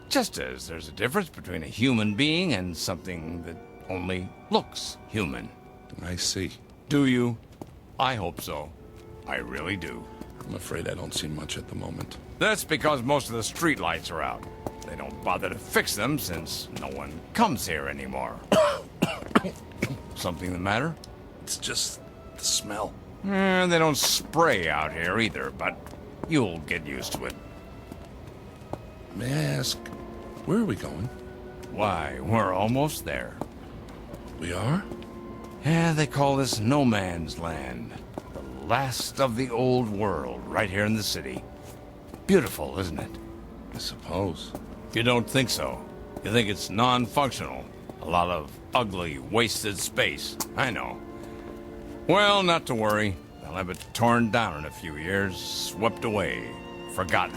Speaker 18: Just as there's a difference between a human being and something that only looks human.
Speaker 14: I see.
Speaker 18: Do you? I hope so. I really do.
Speaker 14: I'm afraid I don't see much at the moment.
Speaker 18: That's because most of the street lights are out. They don't bother to fix them since no one comes here anymore. Something the matter?
Speaker 14: It's just the smell.
Speaker 18: They don't spray out here either, but you'll get used to it.
Speaker 14: May I ask, where are we going?
Speaker 18: Why, we're almost there.
Speaker 14: We are?
Speaker 18: Yeah, they call this no man's land. The last of the old world, right here in the city. Beautiful, isn't it?
Speaker 14: I suppose.
Speaker 18: You don't think so. You think it's non-functional. A lot of ugly, wasted space. I know. Well, not to worry. They'll have it torn down in a few years, swept away, forgotten.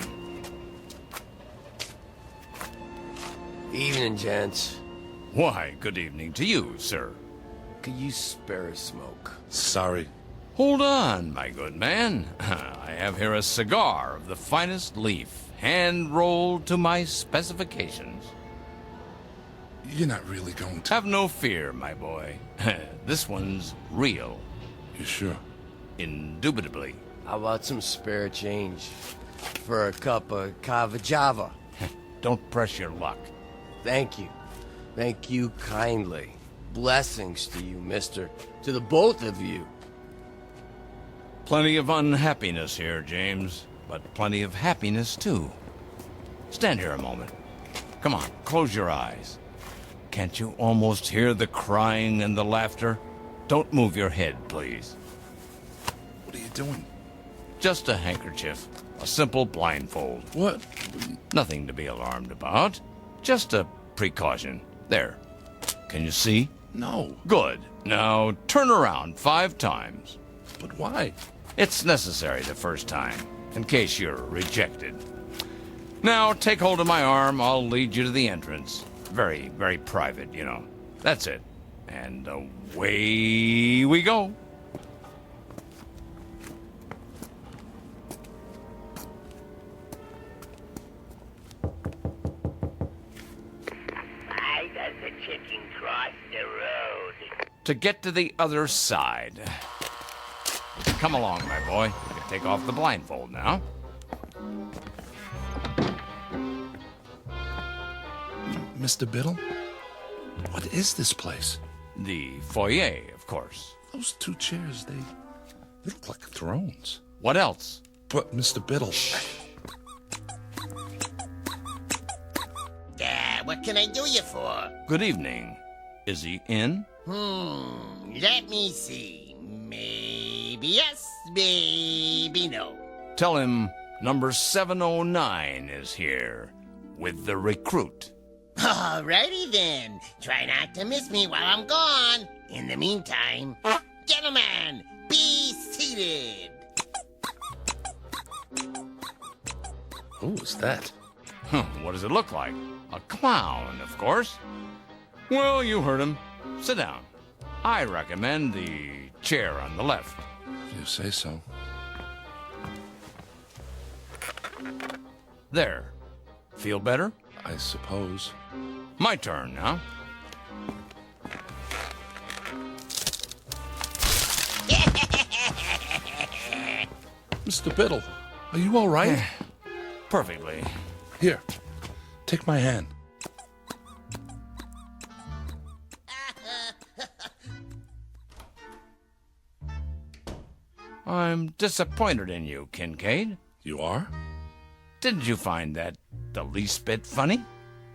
Speaker 4: Evening, gents.
Speaker 18: Why, good evening to you, sir.
Speaker 10: Could you spare a smoke?
Speaker 14: Sorry.
Speaker 18: Hold on, my good man. I have here a cigar of the finest leaf, hand-rolled to my specifications.
Speaker 14: You're not really going to...
Speaker 18: Have no fear, my boy. This one's real.
Speaker 14: You sure?
Speaker 18: Indubitably.
Speaker 10: How about some spare change for a cup of cava java?
Speaker 18: Don't press your luck.
Speaker 10: Thank you. Thank you kindly. Blessings to you, mister. To the both of you.
Speaker 18: Plenty of unhappiness here, James, but plenty of happiness, too. Stand here a moment. Come on, close your eyes. Can't you almost hear the crying and the laughter? Don't move your head, please.
Speaker 14: What are you doing?
Speaker 18: Just a handkerchief. A simple blindfold.
Speaker 14: What?
Speaker 18: Nothing to be alarmed about. Just a precaution. There. Can you see?
Speaker 14: No.
Speaker 18: Good. Now turn around 5 times.
Speaker 14: But why?
Speaker 18: It's necessary the first time, in case you're rejected. Now take hold of my arm. I'll lead you to the entrance. Very, very private, you know. That's it. And away we go.
Speaker 22: Why does the chicken cross the road?
Speaker 18: To get to the other side. Come along, my boy. You can take off the blindfold now.
Speaker 14: Mr. Biddle? What is this place?
Speaker 18: The foyer, of course.
Speaker 14: Those 2 chairs, they look like thrones.
Speaker 18: What else?
Speaker 14: But, Mr. Biddle...
Speaker 22: What can I do you for?
Speaker 18: Good evening. Is he in?
Speaker 22: Let me see. Maybe yes, maybe no.
Speaker 18: Tell him number 709 is here with the recruit.
Speaker 22: Alrighty then. Try not to miss me while I'm gone. In the meantime, gentlemen, be seated.
Speaker 14: Who was that?
Speaker 18: What does it look like? A clown, of course. Well, you heard him. Sit down. I recommend the chair on the left.
Speaker 14: You say so.
Speaker 18: There. Feel better?
Speaker 14: I suppose.
Speaker 18: My turn now.
Speaker 14: Mr. Biddle, are you all right?
Speaker 18: Perfectly.
Speaker 14: Here, take my hand.
Speaker 18: I'm disappointed in you, Kincaid.
Speaker 14: You are?
Speaker 18: Didn't you find that the least bit funny?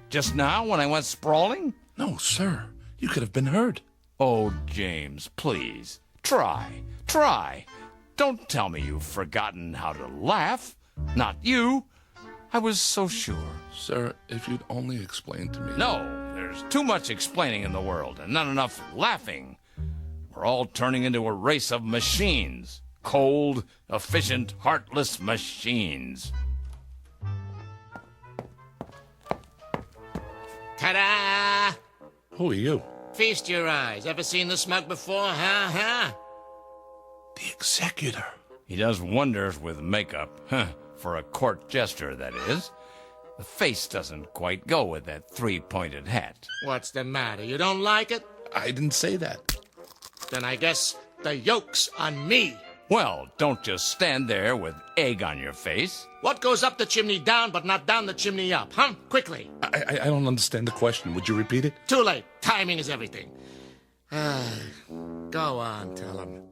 Speaker 18: Just now when I went sprawling?
Speaker 14: No, sir. You could have been hurt.
Speaker 18: Oh, James, please. Try. Try. Don't tell me you've forgotten how to laugh. Not you. I was so sure.
Speaker 14: Sir, if you'd only explain to me...
Speaker 18: No, there's too much explaining in the world and not enough laughing. We're all turning into a race of machines. Cold, efficient, heartless machines.
Speaker 22: Ta-da!
Speaker 14: Who are you?
Speaker 22: Feast your eyes. Ever seen the smug before, huh?
Speaker 14: The executor.
Speaker 18: He does wonders with makeup. For a court jester, that is. The face doesn't quite go with that 3-pointed hat.
Speaker 22: What's the matter? You don't like it?
Speaker 14: I didn't say that.
Speaker 22: Then I guess the yoke's on me.
Speaker 18: Well, don't just stand there with egg on your face.
Speaker 22: What goes up the chimney down, but not down the chimney up, huh? Quickly.
Speaker 14: I don't understand the question. Would you repeat it?
Speaker 22: Too late. Timing is everything. Go on, tell him.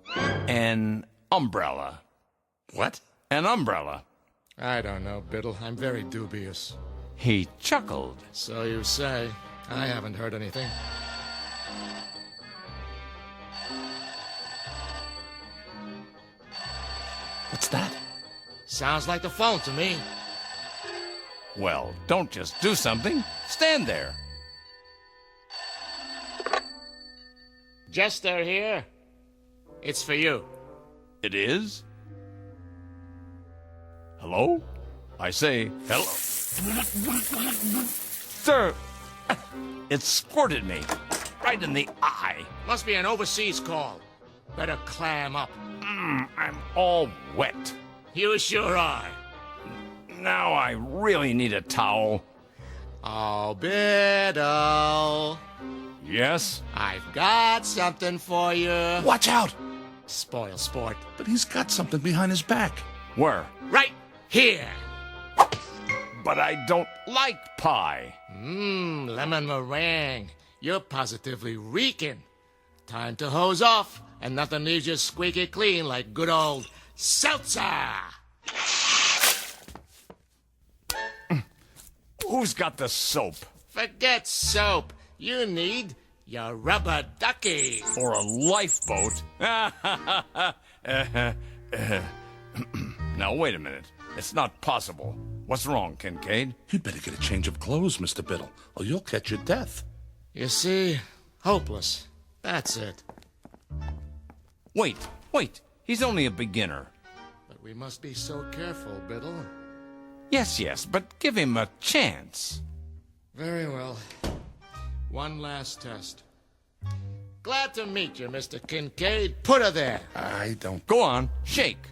Speaker 18: An umbrella.
Speaker 14: What?
Speaker 18: An umbrella.
Speaker 22: I don't know, Biddle. I'm very dubious.
Speaker 18: He chuckled.
Speaker 22: So you say. I haven't heard anything.
Speaker 14: What's that?
Speaker 22: Sounds like the phone to me.
Speaker 18: Well, don't just do something. Stand there.
Speaker 22: Jester here. It's for you.
Speaker 18: It is? Hello? I say, hello. Sir, it squirted me. right in the eye.
Speaker 6: Must be an overseas call. Better clam up.
Speaker 18: I'm all wet.
Speaker 6: You sure are.
Speaker 18: Now I really need a towel.
Speaker 6: Oh, Biddle.
Speaker 18: Yes?
Speaker 6: I've got something for you.
Speaker 14: Watch out!
Speaker 6: Spoil sport.
Speaker 14: But he's got something behind his back.
Speaker 18: Where?
Speaker 6: Right here.
Speaker 18: But I don't like pie.
Speaker 6: Lemon meringue. You're positively reeking. Time to hose off, and nothing leaves you squeaky clean like good old seltzer.
Speaker 18: Who's got the soap?
Speaker 6: Forget soap. You need your rubber ducky.
Speaker 18: Or a lifeboat. Now, wait a minute. It's not possible. What's wrong, Kincaid?
Speaker 14: You'd better get a change of clothes, Mr. Biddle, or you'll catch your death.
Speaker 6: You see? Hopeless. That's it.
Speaker 18: Wait. He's only a beginner.
Speaker 6: But we must be so careful, Biddle.
Speaker 18: Yes, but give him a chance.
Speaker 6: Very well. One last test. Glad to meet you, Mr. Kincaid. Put her there.
Speaker 14: I don't...
Speaker 18: Go on, shake.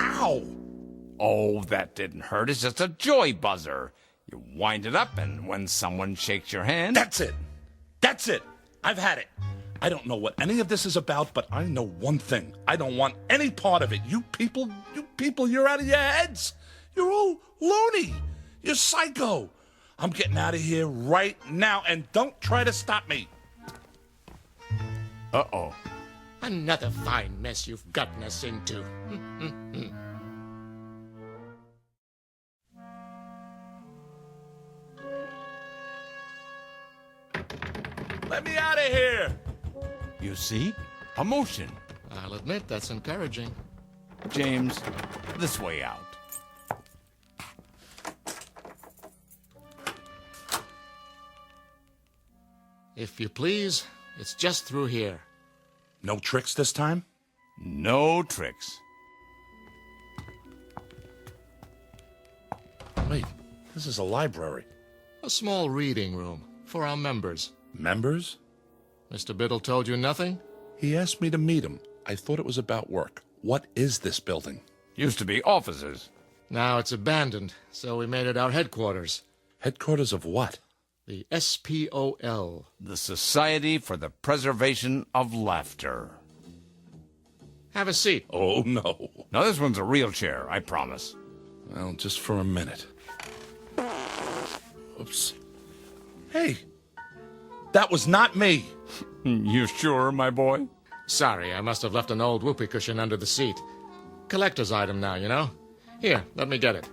Speaker 14: Ow!
Speaker 18: Oh, that didn't hurt. It's just a joy buzzer. You wind it up, and when someone shakes your hand...
Speaker 14: That's it. I've had it. I don't know what any of this is about, but I know one thing. I don't want any part of it. You people, you're out of your heads. You're all loony. You're psycho. I'm getting out of here right now, and don't try to stop me.
Speaker 18: Uh-oh.
Speaker 6: Another fine mess you've gotten us into.
Speaker 14: Let me out of here.
Speaker 18: You see? A motion.
Speaker 6: I'll admit that's encouraging.
Speaker 18: James, this way out.
Speaker 6: If you please, it's just through here.
Speaker 14: No tricks this time?
Speaker 18: No tricks.
Speaker 14: Wait, this is a library.
Speaker 6: A small reading room for our members.
Speaker 14: Members?
Speaker 6: Mr. Biddle told you nothing?
Speaker 14: He asked me to meet him. I thought it was about work. What is this building?
Speaker 18: Used to be offices.
Speaker 6: Now it's abandoned, so we made it our headquarters.
Speaker 14: Headquarters of what?
Speaker 6: The SPOL.
Speaker 18: The Society for the Preservation of Laughter.
Speaker 6: Have a seat.
Speaker 14: Oh, no.
Speaker 18: Now, this one's a real chair, I promise.
Speaker 14: Well, just for a minute. Oops. Hey, that was not me.
Speaker 18: You sure, my boy?
Speaker 6: Sorry, I must have left an old whoopee cushion under the seat. Collector's item now, you know? Here, let me get it.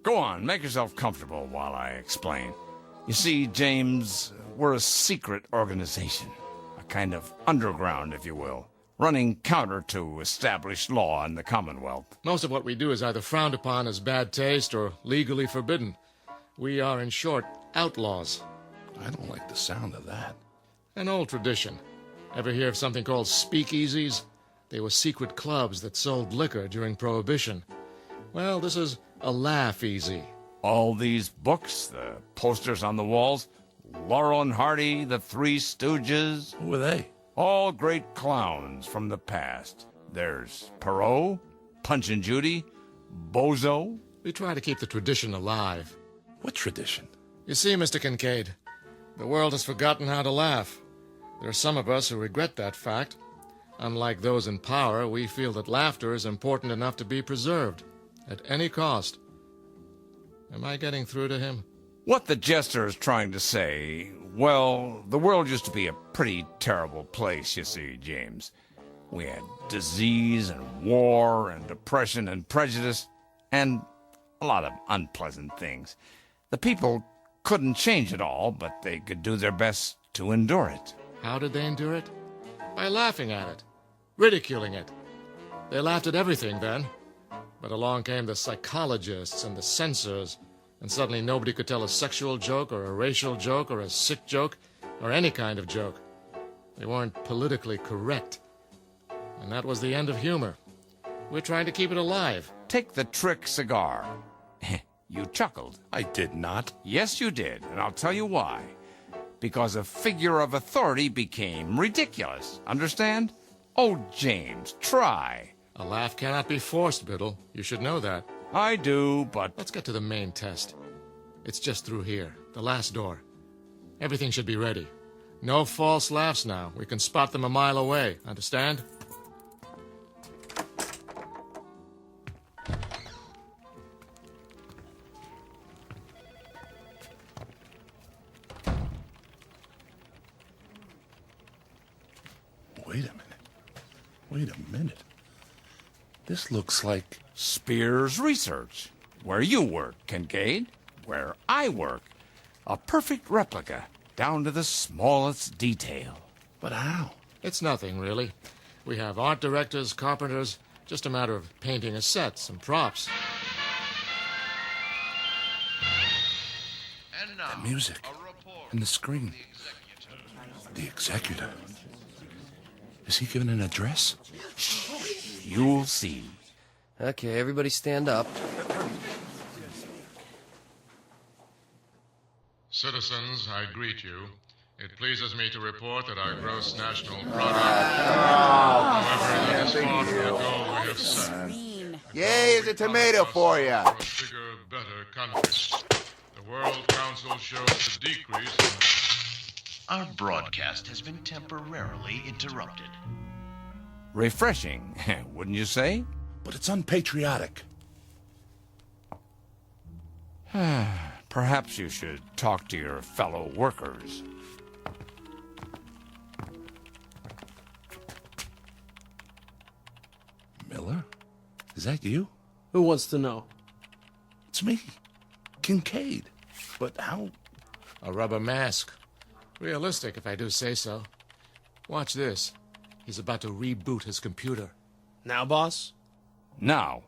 Speaker 18: Go on, make yourself comfortable while I explain. You see, James, we're a secret organization. A kind of underground, if you will. Running counter to established law in the Commonwealth.
Speaker 6: Most of what we do is either frowned upon as bad taste or legally forbidden. We are, in short, outlaws.
Speaker 14: I don't like the sound of that.
Speaker 6: An old tradition. Ever hear of something called speakeasies? They were secret clubs that sold liquor during Prohibition. Well, this is a laugh easy.
Speaker 18: All these books, the posters on the walls, Laurel and Hardy, the Three Stooges.
Speaker 14: Who are they?
Speaker 18: All great clowns from the past. There's Perot, Punch and Judy, Bozo.
Speaker 6: We try to keep the tradition alive.
Speaker 14: What tradition?
Speaker 6: You see, Mr. Kincaid, the world has forgotten how to laugh. There are some of us who regret that fact. Unlike those in power, we feel that laughter is important enough to be preserved, at any cost. Am I getting through to him?
Speaker 18: What the jester is trying to say, well, the world used to be a pretty terrible place, you see, James. We had disease and war and depression and prejudice and a lot of unpleasant things. The people couldn't change it all, but they could do their best to endure it.
Speaker 6: How did they endure it? By laughing at it, ridiculing it. They laughed at everything then. But along came the psychologists and the censors, and suddenly nobody could tell a sexual joke or a racial joke or a sick joke or any kind of joke. They weren't politically correct. And that was the end of humor. We're trying to keep it alive.
Speaker 18: Take the trick cigar. You chuckled.
Speaker 14: I did not.
Speaker 18: Yes, you did, and I'll tell you why. Because a figure of authority became ridiculous. Understand? Oh, James, try.
Speaker 6: A laugh cannot be forced, Biddle. You should know that.
Speaker 18: I do, but...
Speaker 6: Let's get to the main test. It's just through here, the last door. Everything should be ready. No false laughs now. We can spot them a mile away. Understand?
Speaker 14: Wait a minute. This looks like...
Speaker 18: Spears Research. Where you work, Kincaid. Where I work. A perfect replica, down to the smallest detail.
Speaker 14: But how?
Speaker 6: It's nothing, really. We have art directors, carpenters, just a matter of painting a set, some props.
Speaker 19: And now,
Speaker 14: the music, and the screen. The executor. Is he giving an address?
Speaker 18: You'll see.
Speaker 10: Okay, everybody stand up.
Speaker 21: Citizens, I greet you. It pleases me to report that our gross national product, however that is far from the goal we have set.
Speaker 7: Yay is a tomato for you.
Speaker 21: For a bigger, better country. The World Council shows the decrease in...
Speaker 19: Our broadcast has been temporarily interrupted.
Speaker 18: Refreshing, wouldn't you say?
Speaker 14: But it's unpatriotic.
Speaker 18: Perhaps you should talk to your fellow workers.
Speaker 14: Miller? Is that you?
Speaker 17: Who wants to know?
Speaker 14: It's me. Kincaid. But how...
Speaker 6: A rubber mask. Realistic, if I do say so. Watch this. He's about to reboot his computer.
Speaker 17: Now, boss?
Speaker 18: Now.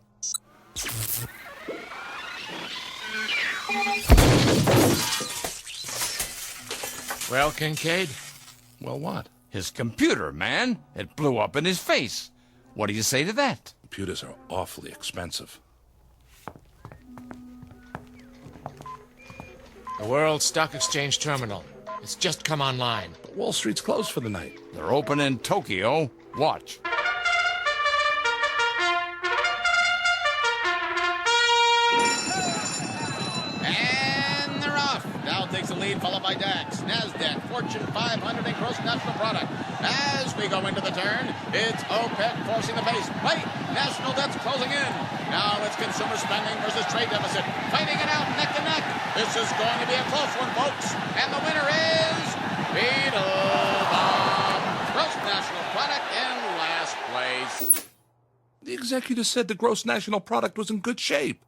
Speaker 6: Well, Kincaid?
Speaker 14: Well, what?
Speaker 18: His computer, man. It blew up in his face. What do you say to that?
Speaker 14: Computers are awfully expensive.
Speaker 6: The World Stock Exchange Terminal. It's just come online.
Speaker 14: But Wall Street's closed for the night.
Speaker 18: They're open in Tokyo. Watch.
Speaker 9: And they're off. Dow takes the lead, followed by DAX, NASDAQ, Fortune 500, and gross national product. As we go into the turn, it's OPEC forcing the pace. Wait, national debt's closing in. Now it's consumer spending versus trade deficit. Fighting it out neck to neck. This is going to be a close one, folks. And the winner is Beetlebomb. Gross national product in last place.
Speaker 14: The executive said the gross national product was in good shape.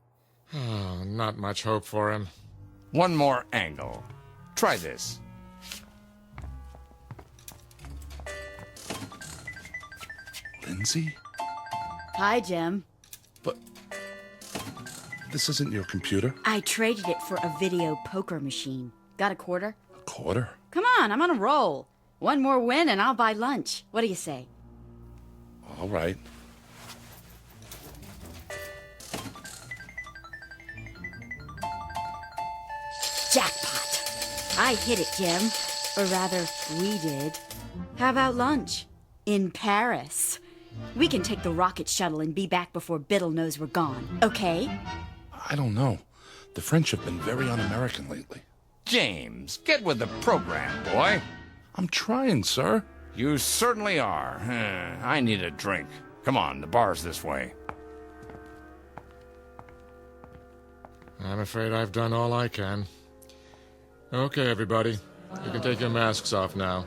Speaker 6: Oh, not much hope for him.
Speaker 18: One more angle. Try this.
Speaker 14: Lindsay?
Speaker 8: Hi, Jim.
Speaker 14: But this isn't your computer.
Speaker 8: I traded it for a video poker machine. Got a quarter?
Speaker 14: A quarter?
Speaker 8: Come on, I'm on a roll. One more win and I'll buy lunch. What do you say?
Speaker 14: All right.
Speaker 8: Jackpot. I hit it, Jim. Or rather, we did. How about lunch? In Paris. We can take the rocket shuttle and be back before Biddle knows we're gone, okay?
Speaker 14: I don't know. The French have been very un-American lately.
Speaker 18: James, get with the program, boy.
Speaker 14: I'm trying, sir.
Speaker 18: You certainly are. I need a drink. Come on, the bar's this way.
Speaker 6: I'm afraid I've done all I can. Okay, everybody. You can take your masks off now.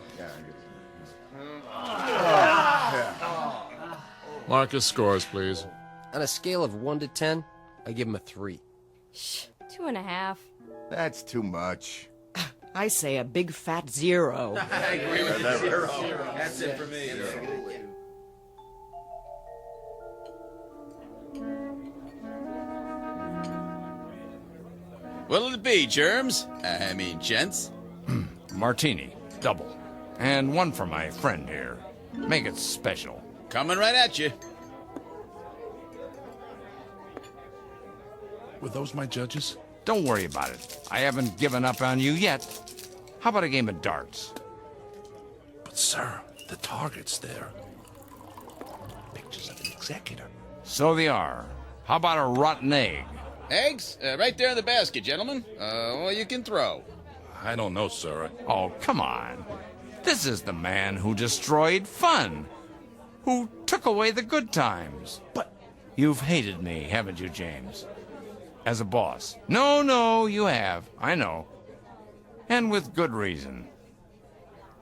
Speaker 6: Mark your scores, please.
Speaker 10: On a scale of 1 to 10, I give him a 3.
Speaker 16: Shh, 2.5.
Speaker 7: That's too much.
Speaker 15: I say a big fat 0.
Speaker 9: I agree with you. 0. That's it for me. What'll it be, germs? I mean, gents?
Speaker 18: Martini, double. And one for my friend here. Make it special.
Speaker 9: Coming right at you.
Speaker 14: Were those my judges?
Speaker 18: Don't worry about it. I haven't given up on you yet. How about a game of darts?
Speaker 14: But, sir, the target's there. Pictures of an executor.
Speaker 18: So they are. How about a rotten egg?
Speaker 9: Eggs? Right there in the basket, gentlemen. Well, you can throw.
Speaker 14: I don't know, sir.
Speaker 18: Oh, come on. This is the man who destroyed fun. Who took away the good times.
Speaker 14: But
Speaker 18: you've hated me, haven't you, James? As a boss. No, you have. I know. And with good reason.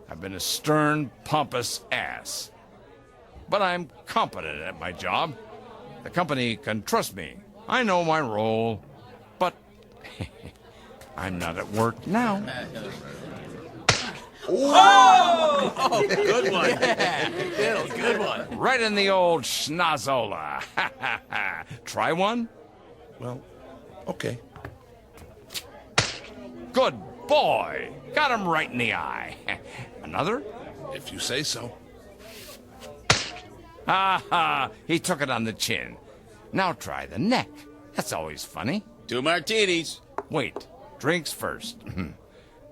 Speaker 18: I've been a stern, pompous ass. But I'm competent at my job. The company can trust me. I know my role. But I'm not at work now.
Speaker 9: Oh, good one. Yeah, good one.
Speaker 18: Right in the old schnozola. Try one?
Speaker 14: Well, okay.
Speaker 18: Good boy. Got him right in the eye. Another?
Speaker 14: If you say so.
Speaker 18: He took it on the chin. Now try the neck. That's always funny.
Speaker 9: 2 martinis.
Speaker 18: Wait, drinks first.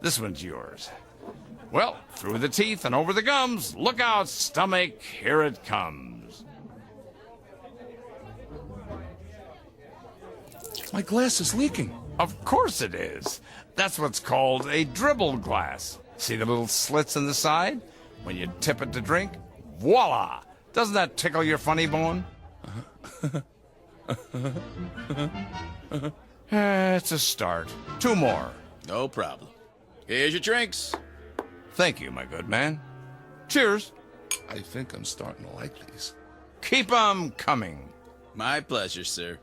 Speaker 18: This one's yours. Well, through the teeth and over the gums. Look out, stomach, here it comes.
Speaker 14: My glass is leaking.
Speaker 18: Of course it is. That's what's called a dribbled glass. See the little slits in the side? When you tip it to drink, voila! Doesn't that tickle your funny bone? It's a start. 2 more.
Speaker 9: No problem. Here's your drinks.
Speaker 18: Thank you, my good man. Cheers.
Speaker 14: I think I'm starting to like these.
Speaker 18: Keep 'em coming.
Speaker 9: My pleasure, sir.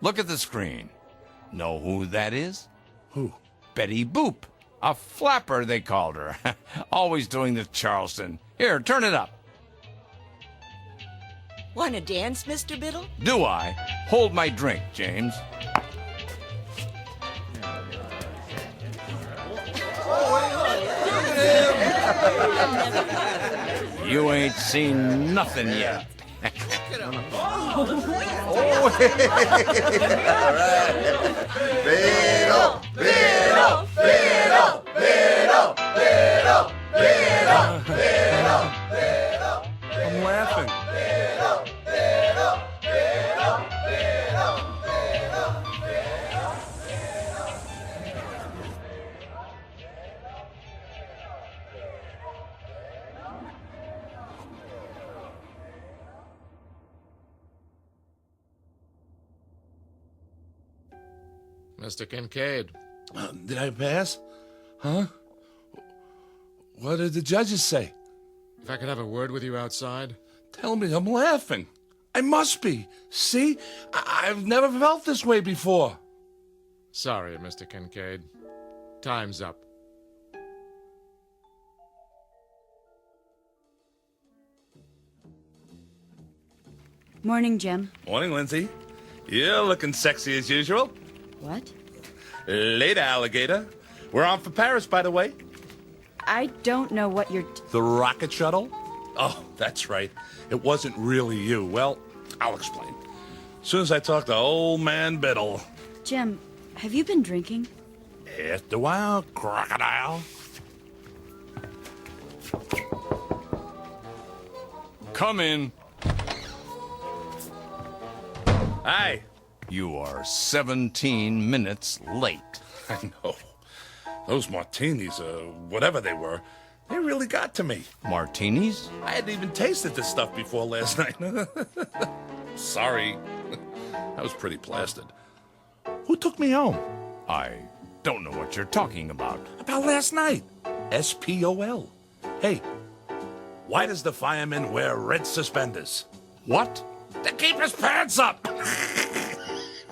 Speaker 18: Look at the screen. Know who that is?
Speaker 14: Who?
Speaker 18: Betty Boop. A flapper, they called her. Always doing the Charleston. Here, turn it up.
Speaker 15: Want to dance, Mr. Biddle?
Speaker 18: Do I? Hold my drink, James. You ain't seen nothing yet.
Speaker 7: Biddle, Biddle, Biddle, Biddle, Biddle, Biddle, Biddle, Biddle.
Speaker 14: I'm laughing.
Speaker 7: Biddle, Biddle, Biddle, Biddle,
Speaker 6: Mr. Kincaid.
Speaker 14: Did I pass? Huh? What did the judges say?
Speaker 6: If I could have a word with you outside?
Speaker 14: Tell me I'm laughing. I must be. See? I've never felt this way before.
Speaker 6: Sorry, Mr. Kincaid. Time's up.
Speaker 8: Morning, Jim.
Speaker 14: Morning, Lindsay. You're looking sexy as usual.
Speaker 8: What?
Speaker 14: Later, alligator. We're on for Paris, by the way.
Speaker 8: I don't know what you're...
Speaker 14: The rocket shuttle? Oh, that's right. It wasn't really you. Well, I'll explain. As soon as I talk to old man Biddle.
Speaker 8: Jim, have you been drinking?
Speaker 14: It's the wild crocodile.
Speaker 18: Come in.
Speaker 14: Hi.
Speaker 18: You are 17 minutes late.
Speaker 14: I know. Those martinis, whatever they were, they really got to me.
Speaker 18: Martinis?
Speaker 14: I hadn't even tasted this stuff before last night. Sorry. I was pretty plastered. Who took me home?
Speaker 18: I don't know what you're talking about.
Speaker 14: About last night. SPOL. Hey, why does the fireman wear red suspenders?
Speaker 18: What?
Speaker 14: To keep his pants up!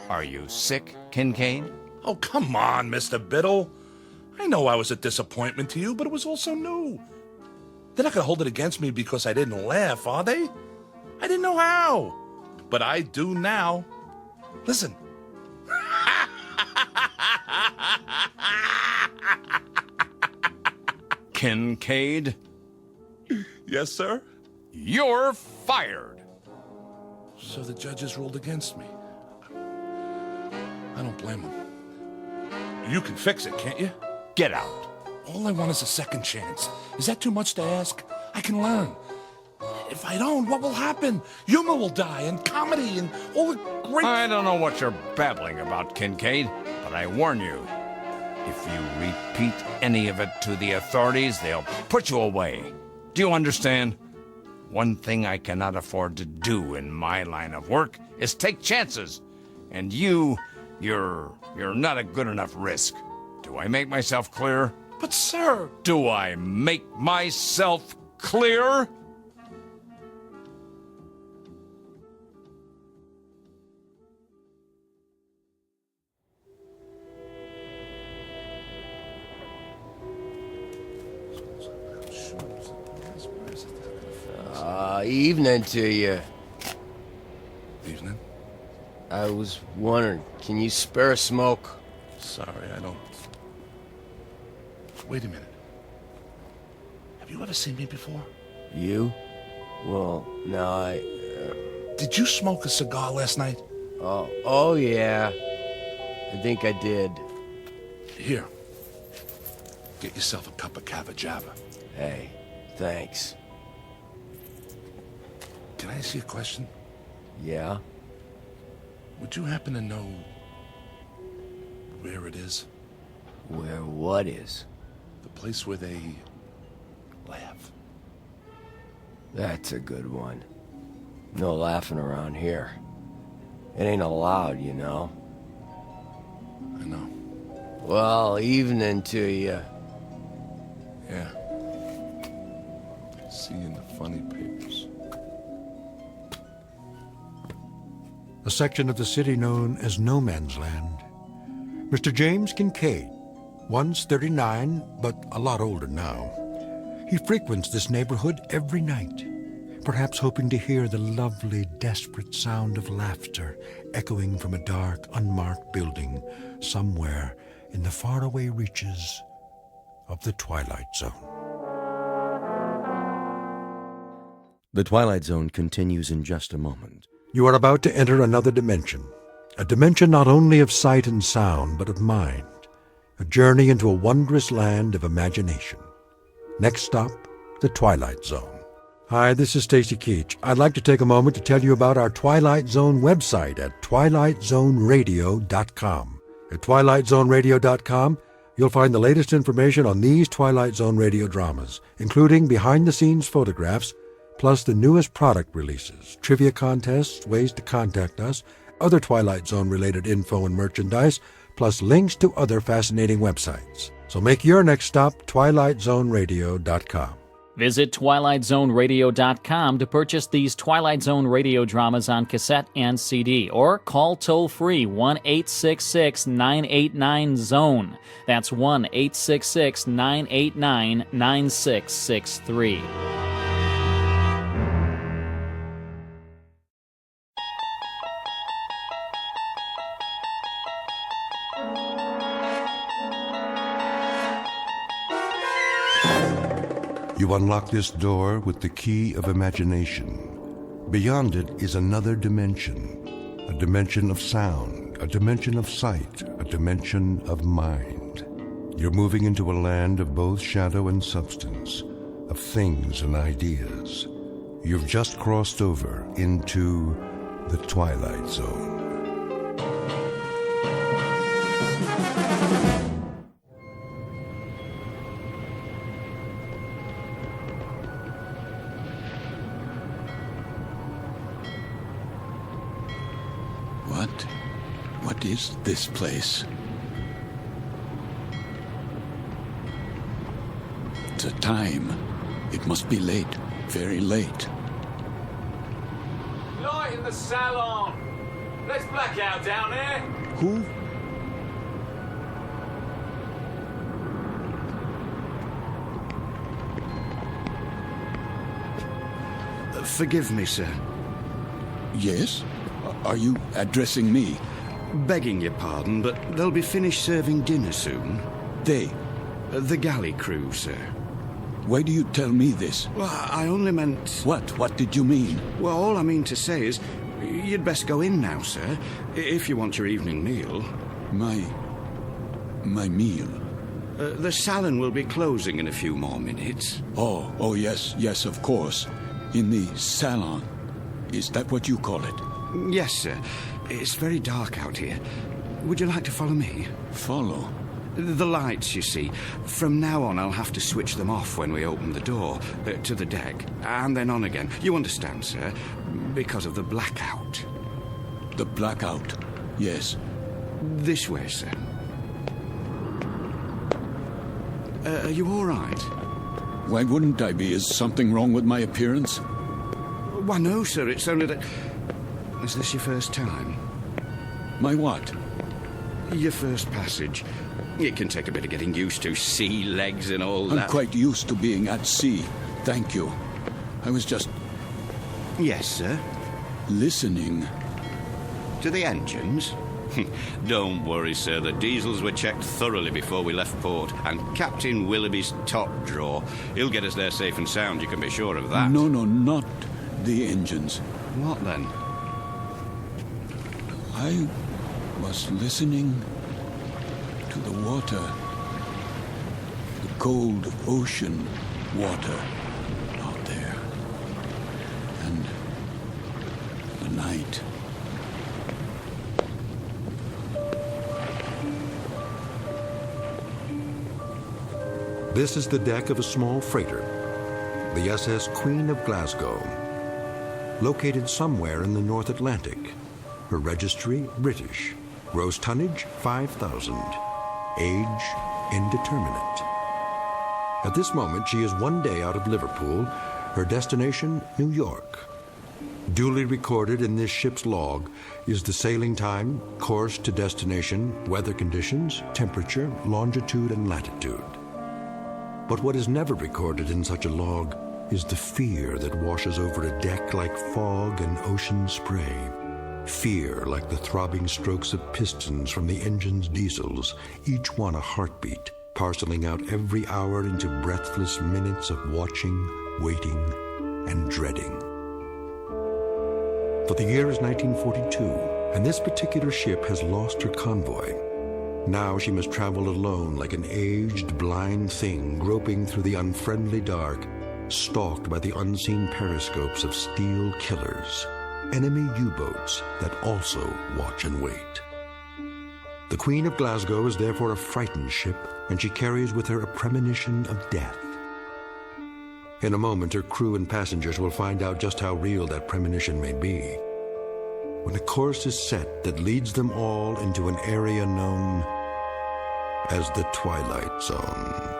Speaker 18: Are you sick, Kincaid?
Speaker 14: Oh, come on, Mr. Biddle. I know I was a disappointment to you, but it was also new. They're not going to hold it against me because I didn't laugh, are they? I didn't know how. But I do now. Listen.
Speaker 18: Kincaid?
Speaker 14: Yes, sir?
Speaker 18: You're fired.
Speaker 14: So the judges ruled against me. I don't blame them. You can fix it, can't you?
Speaker 18: Get out.
Speaker 14: All I want is a second chance. Is that too much to ask? I can learn. If I don't, what will happen? Humor will die, and comedy, and all the great...
Speaker 18: I don't know what you're babbling about, Kincaid, but I warn you, if you repeat any of it to the authorities, they'll put you away. Do you understand? One thing I cannot afford to do in my line of work is take chances. And you're not a good enough risk. Do I make myself clear?
Speaker 14: But, sir...
Speaker 18: Do I make myself clear?
Speaker 10: Evening to you.
Speaker 14: Evening.
Speaker 10: I was wondering, can you spare a smoke?
Speaker 14: Sorry, I don't... Wait a minute. Have you ever seen me before?
Speaker 10: You? Well, no,
Speaker 14: Did you smoke a cigar last night?
Speaker 10: Oh yeah. I think I did.
Speaker 14: Here. Get yourself a cup of Cava Java.
Speaker 10: Hey, thanks.
Speaker 14: Can I ask you a question?
Speaker 10: Yeah?
Speaker 14: Would you happen to know where it is?
Speaker 10: Where what is?
Speaker 14: The place where they laugh.
Speaker 10: That's a good one. No laughing around here. It ain't allowed, you know.
Speaker 14: I know.
Speaker 10: Well, evening to you.
Speaker 14: Yeah. See you in the funny papers.
Speaker 1: A section of the city known as No Man's Land. Mr. James Kincaid, once 39, but a lot older now. He frequents this neighborhood every night, perhaps hoping to hear the lovely, desperate sound of laughter echoing from a dark, unmarked building somewhere in the faraway reaches of the Twilight Zone.
Speaker 5: The Twilight Zone continues in just a moment.
Speaker 1: You are about to enter another dimension, a dimension not only of sight and sound, but of mind, a journey into a wondrous land of imagination. Next stop, the Twilight Zone. Hi, this is Stacy Keach. I'd like to take a moment to tell you about our Twilight Zone website at twilightzoneradio.com. At twilightzoneradio.com, you'll find the latest information on these Twilight Zone radio dramas, including behind-the-scenes photographs, plus the newest product releases, trivia contests, ways to contact us, other Twilight Zone-related info and merchandise, plus links to other fascinating websites. So make your next stop twilightzoneradio.com.
Speaker 11: Visit twilightzoneradio.com to purchase these Twilight Zone radio dramas on cassette and CD, or call toll-free 1-866-989-ZONE. That's 1-866-989-9663.
Speaker 1: You unlock this door with the key of imagination. Beyond it is another dimension, a dimension of sound, a dimension of sight, a dimension of mind. You're moving into a land of both shadow and substance, of things and ideas. You've just crossed over into the Twilight Zone.
Speaker 12: What is this place? The time. It must be late. Very late.
Speaker 23: Light in the salon! Let's black out down there!
Speaker 12: Who?
Speaker 24: Forgive me, sir.
Speaker 12: Yes? Are you addressing me?
Speaker 24: Begging your pardon, but they'll be finished serving dinner soon.
Speaker 12: They?
Speaker 24: The galley crew, sir.
Speaker 12: Why do you tell me this?
Speaker 24: Well, I only meant...
Speaker 12: What? What did you mean?
Speaker 24: Well, all I mean to say is, you'd best go in now, sir, if you want your evening meal.
Speaker 12: My meal?
Speaker 24: The salon will be closing in a few more minutes.
Speaker 12: Oh, yes, of course. In the salon. Is that what you call it?
Speaker 24: Yes, sir. It's very dark out here. Would you like to follow me?
Speaker 12: Follow?
Speaker 24: The lights, you see. From now on, I'll have to switch them off when we open the door to the deck, and then on again. You understand, sir? Because of the blackout.
Speaker 12: The blackout? Yes.
Speaker 24: This way, sir. Are you all right?
Speaker 12: Why wouldn't I be? Is something wrong with my appearance?
Speaker 24: Why, no, sir. It's only that... Is this your first time?
Speaker 12: My what?
Speaker 24: Your first passage. It can take a bit of getting used to. Sea legs and all that.
Speaker 12: I'm quite used to being at sea. Thank you. I was just...
Speaker 24: Yes, sir?
Speaker 12: Listening.
Speaker 24: To the engines? Don't worry, sir. The diesels were checked thoroughly before we left port, and Captain Willoughby's top drawer. He'll get us there safe and sound, you can be sure of that.
Speaker 12: No, not the engines.
Speaker 24: What then?
Speaker 12: I was listening to the water. The cold ocean water out there. And the night.
Speaker 1: This is the deck of a small freighter, the SS Queen of Glasgow, located somewhere in the North Atlantic. Her registry, British. Gross tonnage, 5,000. Age, indeterminate. At this moment, she is one day out of Liverpool, her destination, New York. Duly recorded in this ship's log is the sailing time, course to destination, weather conditions, temperature, longitude, and latitude. But what is never recorded in such a log is the fear that washes over a deck like fog and ocean spray. Fear like the throbbing strokes of pistons from the engine's diesels, each one a heartbeat, parceling out every hour into breathless minutes of watching, waiting, and dreading. For the year is 1942, and this particular ship has lost her convoy. Now she must travel alone like an aged, blind thing groping through the unfriendly dark, stalked by the unseen periscopes of steel killers, enemy U-boats that also watch and wait. The Queen of Glasgow is therefore a frightened ship, and she carries with her a premonition of death. In a moment, her crew and passengers will find out just how real that premonition may be, when a course is set that leads them all into an area known as the Twilight Zone.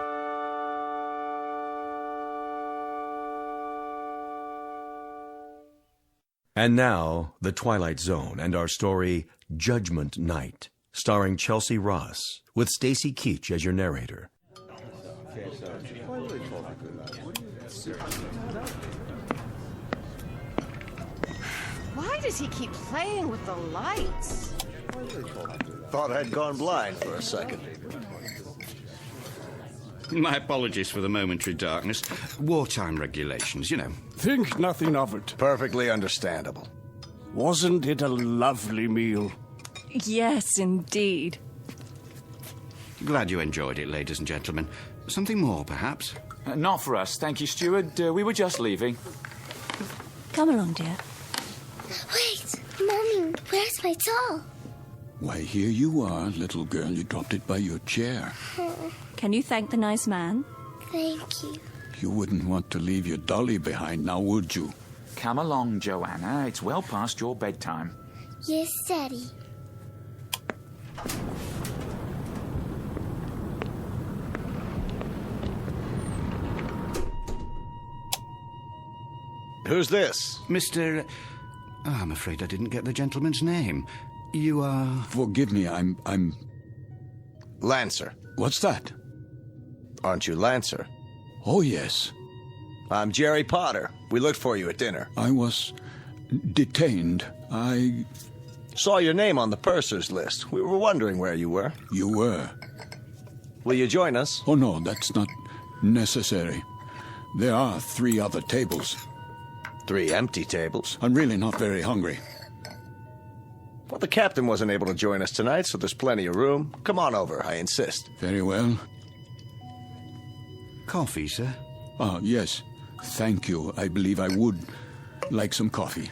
Speaker 5: And now, The Twilight Zone and our story, Judgment Night, starring Chelsea Ross, with Stacy Keach as your narrator.
Speaker 2: Why does he keep playing with the lights?
Speaker 3: Thought I'd gone blind for a second.
Speaker 24: My apologies for the momentary darkness. Wartime regulations, you know.
Speaker 3: Think nothing of it. Perfectly understandable. Wasn't it a lovely meal?
Speaker 13: Yes, indeed.
Speaker 24: Glad you enjoyed it, ladies and gentlemen. Something more, perhaps?
Speaker 20: Not for us, thank you, steward. We were just leaving.
Speaker 13: Come along, dear.
Speaker 25: Wait, Mommy, where's my doll?
Speaker 12: Why, here you are, little girl. You dropped it by your chair.
Speaker 13: Can you thank the nice man?
Speaker 25: Thank you.
Speaker 12: You wouldn't want to leave your dolly behind now, would you?
Speaker 20: Come along, Joanna. It's well past your bedtime.
Speaker 25: Yes, Daddy.
Speaker 3: Who's this?
Speaker 24: Mr... I'm afraid I didn't get the gentleman's name. You are...
Speaker 12: Forgive me, I'm...
Speaker 3: Lancer.
Speaker 12: What's that?
Speaker 3: Aren't you Lancer?
Speaker 12: Oh, yes.
Speaker 3: I'm Jerry Potter. We looked for you at dinner.
Speaker 12: I was detained. I
Speaker 3: saw your name on the purser's list. We were wondering where you were.
Speaker 12: You were?
Speaker 3: Will you join us?
Speaker 12: Oh, no, that's not necessary. There are 3 other tables.
Speaker 3: 3 empty tables?
Speaker 12: I'm really not very hungry.
Speaker 3: Well, the captain wasn't able to join us tonight, so there's plenty of room. Come on over, I insist.
Speaker 12: Very well.
Speaker 24: Coffee, sir?
Speaker 12: Yes. Thank you. I believe I would like some coffee.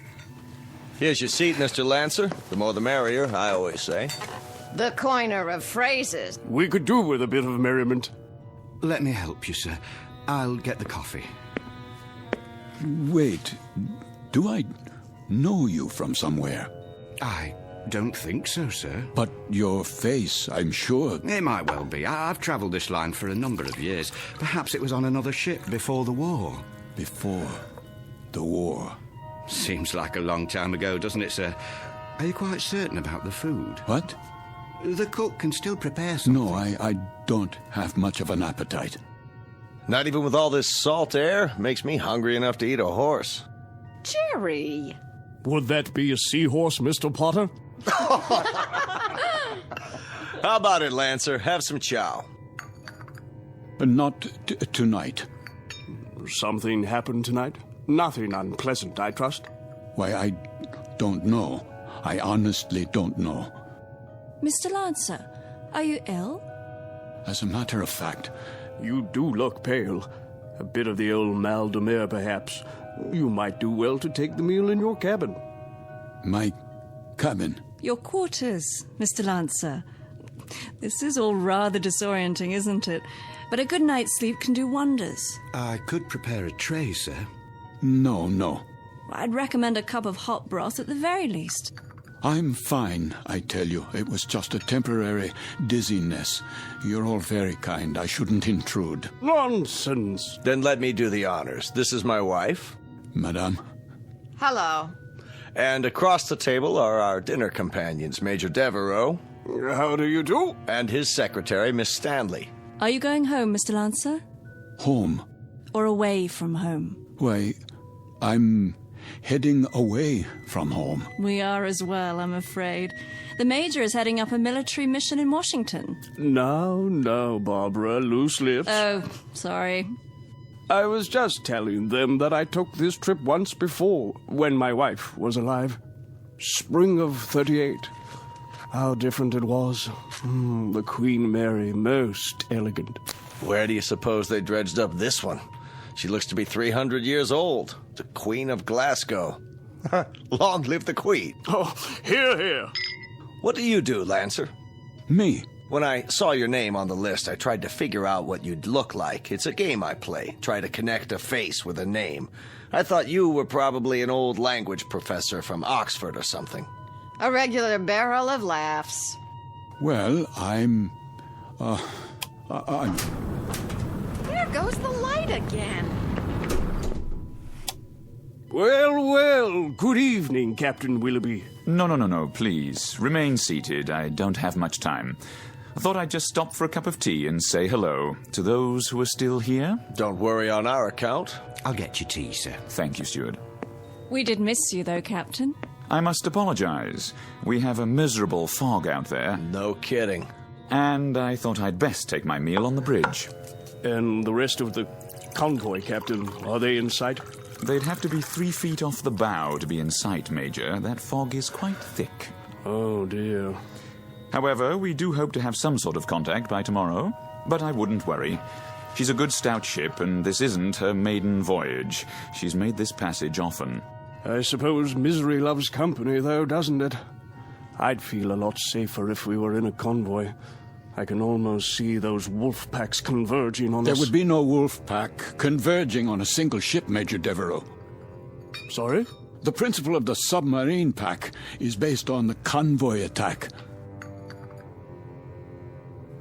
Speaker 3: Here's your seat, Mr. Lancer. The more the merrier, I always say.
Speaker 2: The coiner of phrases.
Speaker 3: We could do with a bit of merriment.
Speaker 24: Let me help you, sir. I'll get the coffee.
Speaker 12: Wait. Do I know you from somewhere?
Speaker 24: I don't think so, sir.
Speaker 12: But your face, I'm sure.
Speaker 24: It might well be. I've travelled this line for a number of years. Perhaps it was on another ship before the war.
Speaker 12: Before the war?
Speaker 24: Seems like a long time ago, doesn't it, sir? Are you quite certain about the food?
Speaker 12: What?
Speaker 24: The cook can still prepare something.
Speaker 12: No, I don't have much of an appetite.
Speaker 3: Not even with all this salt air? Makes me hungry enough to eat a horse.
Speaker 2: Jerry.
Speaker 3: Would that be a seahorse, Mr. Potter? How about it, Lancer? Have some chow.
Speaker 12: Not tonight.
Speaker 3: Something happened tonight? Nothing unpleasant, I trust.
Speaker 12: Why, I don't know. I honestly don't know.
Speaker 13: Mr. Lancer, are you ill?
Speaker 12: As a matter of fact...
Speaker 3: You do look pale. A bit of the old mal de mer, perhaps. You might do well to take the meal in your cabin.
Speaker 12: My cabin?
Speaker 13: Your quarters, Mr. Lancer. This is all rather disorienting, isn't it? But a good night's sleep can do wonders.
Speaker 24: I could prepare a tray, sir.
Speaker 12: No.
Speaker 13: I'd recommend a cup of hot broth at the very least.
Speaker 12: I'm fine, I tell you. It was just a temporary dizziness. You're all very kind. I shouldn't intrude.
Speaker 3: Nonsense. Then let me do the honors. This is my wife.
Speaker 12: Madame.
Speaker 2: Hello.
Speaker 3: And across the table are our dinner companions, Major Devereaux. How do you do? And his secretary, Miss Stanley.
Speaker 13: Are you going home, Mr. Lancer?
Speaker 12: Home?
Speaker 13: Or away from home?
Speaker 12: Why, I'm heading away from home.
Speaker 13: We are as well, I'm afraid. The Major is heading up a military mission in Washington.
Speaker 3: Now, Barbara, loose lips.
Speaker 13: Oh, sorry.
Speaker 3: I was just telling them that I took this trip once before, when my wife was alive. Spring of 38. How different it was. The Queen Mary, most elegant. Where do you suppose they dredged up this one? She looks to be 300 years old. The Queen of Glasgow. Long live the Queen. Oh, hear. What do you do, Lancer?
Speaker 12: Me?
Speaker 3: When I saw your name on the list, I tried to figure out what you'd look like. It's a game I play. Try to connect a face with a name. I thought you were probably an old language professor from Oxford or something.
Speaker 2: A regular barrel of laughs.
Speaker 12: Well, I'm...
Speaker 2: There goes the light again.
Speaker 3: Well, good evening, Captain Willoughby.
Speaker 20: No, please. Remain seated. I don't have much time. I thought I'd just stop for a cup of tea and say hello to those who are still here.
Speaker 3: Don't worry on our account.
Speaker 24: I'll get you tea, sir.
Speaker 20: Thank you, steward.
Speaker 13: We did miss you, though, Captain.
Speaker 20: I must apologize. We have a miserable fog out there.
Speaker 3: No kidding.
Speaker 20: And I thought I'd best take my meal on the bridge.
Speaker 3: And the rest of the convoy, Captain, are they in sight?
Speaker 20: They'd have to be 3 feet off the bow to be in sight, Major. That fog is quite thick.
Speaker 3: Oh, dear.
Speaker 20: However, we do hope to have some sort of contact by tomorrow. But I wouldn't worry. She's a good stout ship, and this isn't her maiden voyage. She's made this passage often.
Speaker 3: I suppose misery loves company, though, doesn't it? I'd feel a lot safer if we were in a convoy. I can almost see those wolf packs converging on us.
Speaker 12: There would be no wolf pack converging on a single ship, Major Devereaux.
Speaker 3: Sorry?
Speaker 12: The principle of the submarine pack is based on the convoy attack.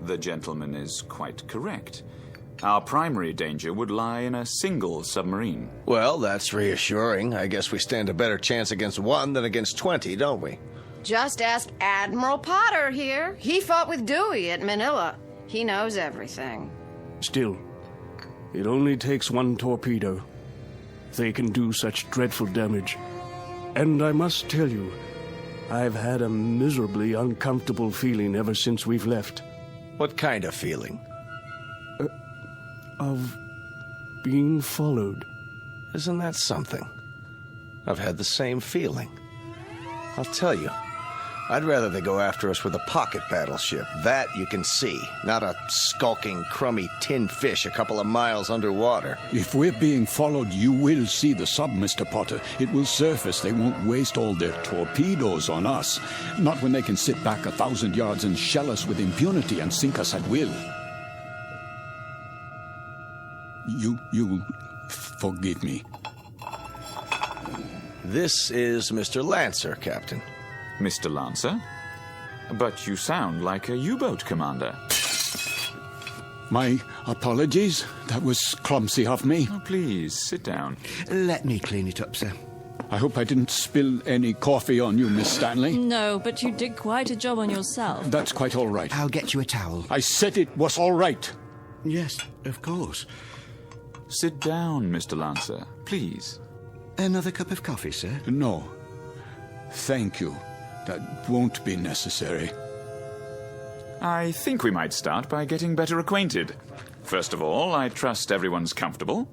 Speaker 20: The gentleman is quite correct. Our primary danger would lie in a single submarine.
Speaker 3: Well, that's reassuring. I guess we stand a better chance against one than against 20, don't we?
Speaker 2: Just ask Admiral Potter here. He fought with Dewey at Manila. He knows everything.
Speaker 3: Still, it only takes one torpedo. They can do such dreadful damage. And I must tell you, I've had a miserably uncomfortable feeling ever since we've left. What kind of feeling? Of being followed.
Speaker 4: Isn't that something? I've had the same feeling. I'll tell you, I'd rather they go after us with a pocket battleship. That you can see, not a skulking, crummy tin fish a couple of miles underwater.
Speaker 12: If we're being followed, you will see the sub, Mr. Potter. It will surface. They won't waste all their torpedoes on us. Not when they can sit back 1,000 yards and shell us with impunity and sink us at will. You'll forgive me.
Speaker 4: This is Mr. Lancer, Captain.
Speaker 20: Mr. Lancer? But you sound like a U-boat commander.
Speaker 12: My apologies. That was clumsy of me.
Speaker 20: Oh, please, sit down.
Speaker 24: Let me clean it up, sir.
Speaker 12: I hope I didn't spill any coffee on you, Miss Stanley.
Speaker 13: No, but you did quite a job on yourself.
Speaker 12: That's quite all right.
Speaker 24: I'll get you a towel.
Speaker 12: I said it was all right.
Speaker 24: Yes, of course.
Speaker 20: Sit down, Mr. Lancer, please.
Speaker 24: Another cup of coffee, sir?
Speaker 12: No. Thank you. That won't be necessary.
Speaker 20: I think we might start by getting better acquainted. First of all, I trust everyone's comfortable.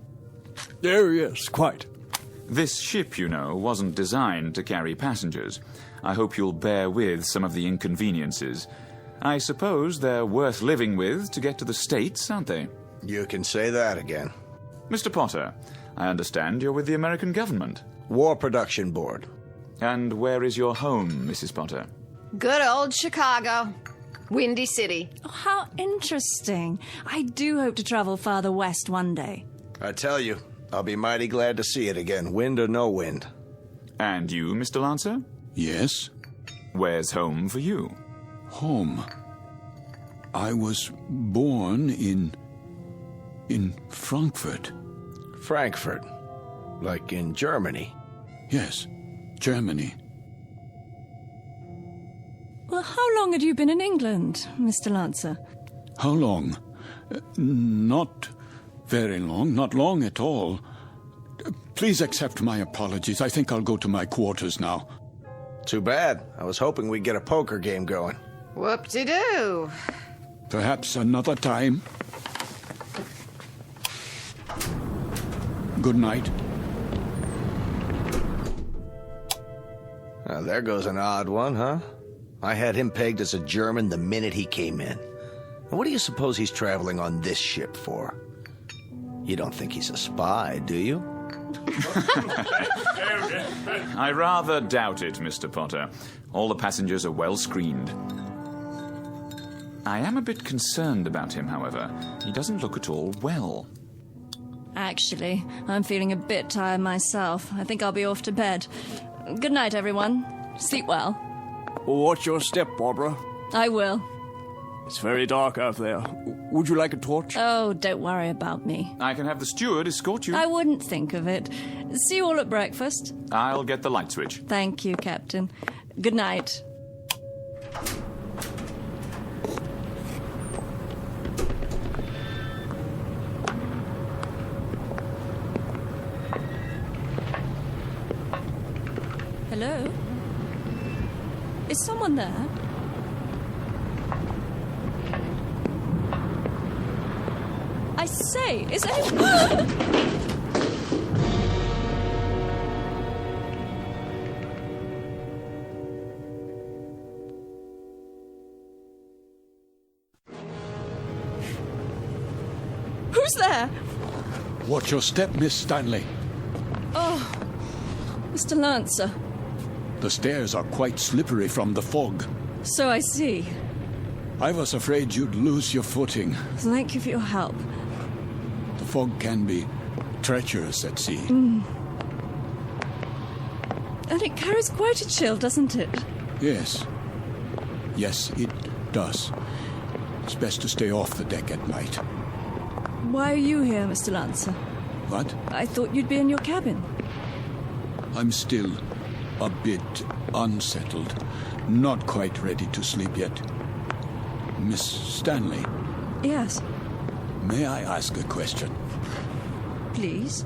Speaker 3: Yes, quite.
Speaker 20: This ship, you know, wasn't designed to carry passengers. I hope you'll bear with some of the inconveniences. I suppose they're worth living with to get to the States, aren't they?
Speaker 4: You can say that again.
Speaker 20: Mr. Potter, I understand you're with the American government.
Speaker 4: War Production Board.
Speaker 20: And where is your home, Mrs. Potter?
Speaker 2: Good old Chicago. Windy City.
Speaker 13: Oh, how interesting. I do hope to travel farther west one day.
Speaker 4: I tell you, I'll be mighty glad to see it again, wind or no wind.
Speaker 20: And you, Mr. Lancer?
Speaker 12: Yes?
Speaker 20: Where's home for you?
Speaker 12: Home? I was born in Frankfurt.
Speaker 4: Frankfurt? Like in Germany?
Speaker 12: Yes, Germany.
Speaker 13: Well, how long had you been in England, Mr. Lancer?
Speaker 12: How long? Not very long, not long at all. Please accept my apologies. I think I'll go to my quarters now.
Speaker 4: Too bad. I was hoping we'd get a poker game going.
Speaker 2: Whoop-de-doo.
Speaker 12: Perhaps another time. Good night.
Speaker 4: There goes an odd one, huh? I had him pegged as a German the minute he came in. And what do you suppose he's traveling on this ship for? You don't think he's a spy, do you?
Speaker 20: I rather doubt it, Mr. Potter. All the passengers are well screened. I am a bit concerned about him, however. He doesn't look at all well.
Speaker 13: Actually, I'm feeling a bit tired myself. I think I'll be off to bed. Good night, everyone. Sleep well.
Speaker 3: Watch your step, Barbara.
Speaker 13: I will.
Speaker 3: It's very dark out there. Would you like a torch?
Speaker 13: Oh, don't worry about me.
Speaker 20: I can have the steward escort you.
Speaker 13: I wouldn't think of it. See you all at breakfast.
Speaker 20: I'll get the light switch.
Speaker 13: Thank you, Captain. Good night. Hello? Is someone there? I say, is anyone... Who's there?
Speaker 12: Watch your step, Miss Stanley.
Speaker 13: Oh, Mr. Lancer.
Speaker 12: The stairs are quite slippery from the fog.
Speaker 13: So I see.
Speaker 12: I was afraid you'd lose your footing.
Speaker 13: Thank you for your help.
Speaker 12: The fog can be treacherous at sea.
Speaker 13: And it carries quite a chill, doesn't it?
Speaker 12: Yes. Yes, it does. It's best to stay off the deck at night.
Speaker 13: Why are you here, Mr. Lancer?
Speaker 12: What?
Speaker 13: I thought you'd be in your cabin.
Speaker 12: I'm still a bit unsettled. Not quite ready to sleep yet. Miss Stanley?
Speaker 13: Yes.
Speaker 12: May I ask a question?
Speaker 13: Please?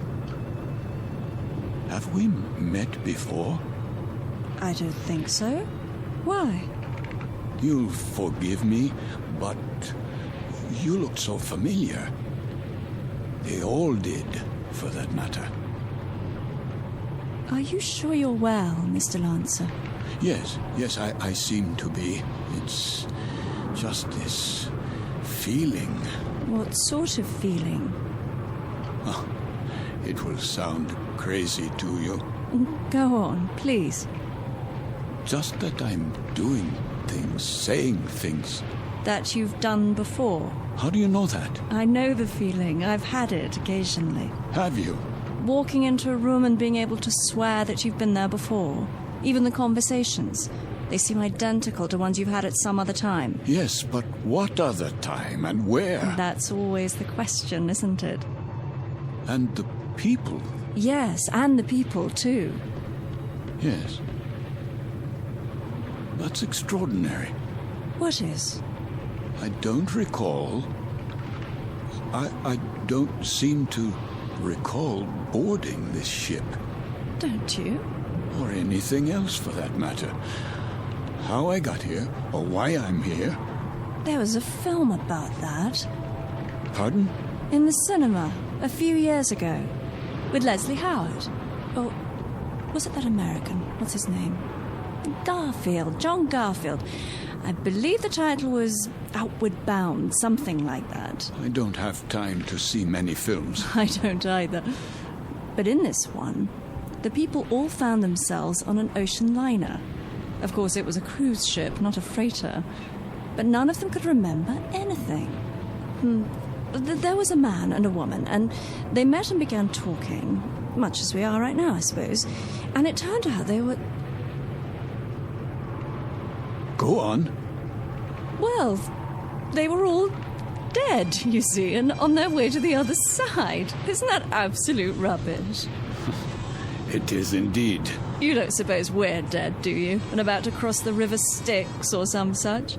Speaker 12: Have we met before?
Speaker 13: I don't think so. Why?
Speaker 12: You'll forgive me, but you look so familiar. They all did, for that matter.
Speaker 13: Are you sure you're well, Mr. Lancer?
Speaker 12: Yes, I seem to be. It's just this feeling.
Speaker 13: What sort of feeling?
Speaker 12: Oh, it will sound crazy to you.
Speaker 13: Go on, please.
Speaker 12: Just that I'm doing things, saying things.
Speaker 13: That you've done before.
Speaker 12: How do you know that?
Speaker 13: I know the feeling. I've had it occasionally.
Speaker 12: Have you?
Speaker 13: Walking into a room and being able to swear that you've been there before. Even the conversations. They seem identical to ones you've had at some other time.
Speaker 12: Yes, but what other time and where?
Speaker 13: That's always the question, isn't it?
Speaker 12: And the people?
Speaker 13: Yes, and the people, too.
Speaker 12: Yes. That's extraordinary.
Speaker 13: What is?
Speaker 12: I don't recall. I don't seem to recall boarding this ship.
Speaker 13: Don't you?
Speaker 12: Or anything else for that matter. How I got here, or why I'm here.
Speaker 13: There was a film about that.
Speaker 12: Pardon?
Speaker 13: In the cinema, a few years ago. With Leslie Howard. Or was it that American? What's his name? Garfield. John Garfield. I believe the title was Outward Bound, something like that.
Speaker 12: I don't have time to see many films.
Speaker 13: I don't either. But in this one, the people all found themselves on an ocean liner. Of course, it was a cruise ship, not a freighter. But none of them could remember anything. There was a man and a woman, and they met and began talking, much as we are right now, I suppose. And it turned out they were...
Speaker 12: Go on.
Speaker 13: Well, they were all dead, you see, and on their way to the other side. Isn't that absolute rubbish?
Speaker 12: It is indeed.
Speaker 13: You don't suppose we're dead, do you? And about to cross the River Styx or some such?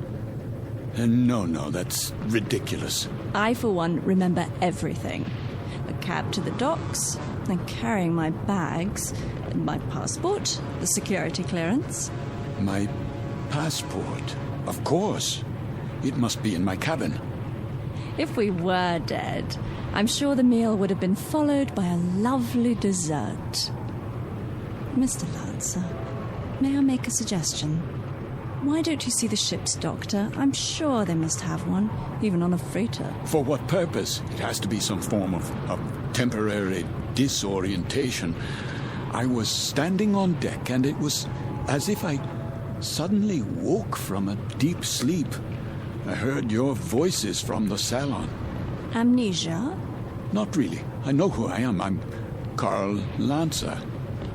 Speaker 12: No, that's ridiculous.
Speaker 13: I, for one, remember everything. The cab to the docks, and carrying my bags, my passport, the security clearance.
Speaker 12: My passport? Of course. It must be in my cabin.
Speaker 13: If we were dead, I'm sure the meal would have been followed by a lovely dessert. Mr. Lancer, may I make a suggestion? Why don't you see the ship's doctor? I'm sure they must have one, even on a freighter.
Speaker 12: For what purpose? It has to be some form of temporary disorientation. I was standing on deck, and it was as if I suddenly woke from a deep sleep. I heard your voices from the salon.
Speaker 13: Amnesia?
Speaker 12: Not really. I know who I am. I'm Karl Lancer.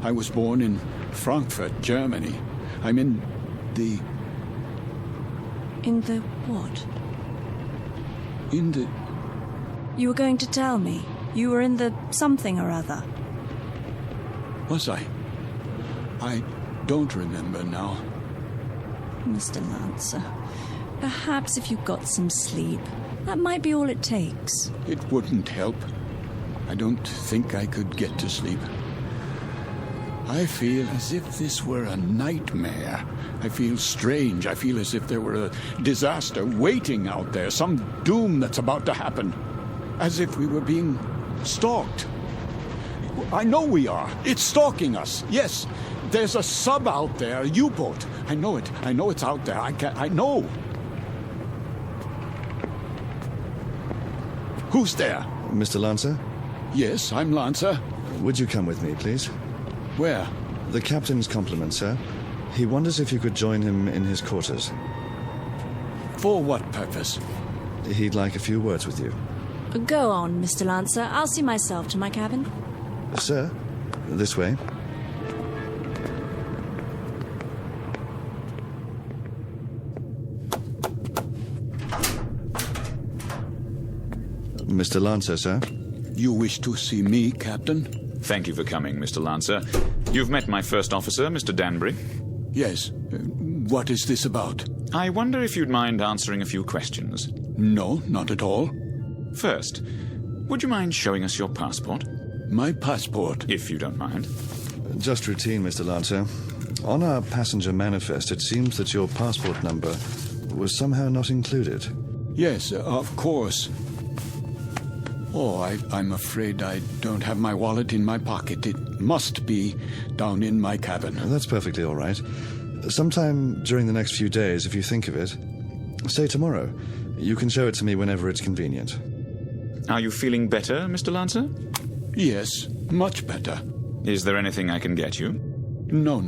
Speaker 12: I was born in Frankfurt, Germany. I'm in the...
Speaker 13: In the what?
Speaker 12: In the...
Speaker 13: You were going to tell me. You were in the something or other.
Speaker 12: Was I? I don't remember now.
Speaker 13: Mr. Lancer, perhaps if you got some sleep, that might be all it takes.
Speaker 12: It wouldn't help. I don't think I could get to sleep. I feel as if this were a nightmare. I feel strange. I feel as if there were a disaster waiting out there, some doom that's about to happen. As if we were being stalked. I know we are. It's stalking us. Yes, there's a sub out there, a U-boat. I know it. I know it's out there. I know. Who's there?
Speaker 16: Mr. Lancer?
Speaker 12: Yes, I'm Lancer.
Speaker 16: Would you come with me, please?
Speaker 12: Where?
Speaker 16: The captain's compliments, sir. He wonders if you could join him in his quarters.
Speaker 12: For what purpose?
Speaker 16: He'd like a few words with you.
Speaker 13: Go on, Mr. Lancer. I'll see myself to my cabin.
Speaker 16: Sir, this way. Mr. Lancer, sir.
Speaker 12: You wish to see me, Captain?
Speaker 20: Thank you for coming, Mr. Lancer. You've met my first officer, Mr. Danbury.
Speaker 12: Yes. What is this about?
Speaker 20: I wonder if you'd mind answering a few questions.
Speaker 12: No, not at all.
Speaker 20: First, would you mind showing us your passport?
Speaker 12: My passport?
Speaker 20: If you don't mind.
Speaker 16: Just routine, Mr. Lancer. On our passenger manifest, it seems that your passport number was somehow not included.
Speaker 12: Yes, of course. Oh, I'm afraid I don't have my wallet in my pocket. It must be down in my cabin.
Speaker 16: That's perfectly all right. Sometime during the next few days, if you think of it, say tomorrow, you can show it to me whenever it's convenient.
Speaker 20: Are you feeling better, Mr. Lancer?
Speaker 12: Yes, much better.
Speaker 20: Is there anything I can get you?
Speaker 12: No.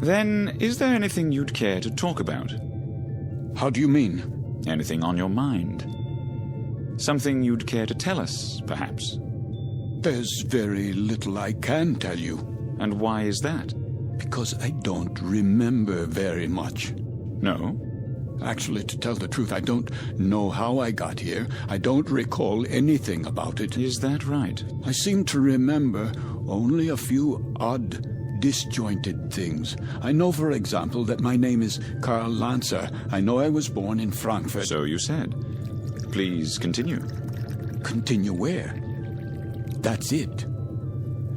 Speaker 20: Then, is there anything you'd care to talk about?
Speaker 12: How do you mean?
Speaker 20: Anything on your mind? Something you'd care to tell us, perhaps?
Speaker 12: There's very little I can tell you.
Speaker 20: And why is that?
Speaker 12: Because I don't remember very much.
Speaker 20: No?
Speaker 12: Actually, to tell the truth, I don't know how I got here. I don't recall anything about it.
Speaker 20: Is that right?
Speaker 12: I seem to remember only a few odd, disjointed things. I know, for example, that my name is Karl Lancer. I know I was born in Frankfurt.
Speaker 20: So you said. Please continue.
Speaker 12: Continue where? That's it.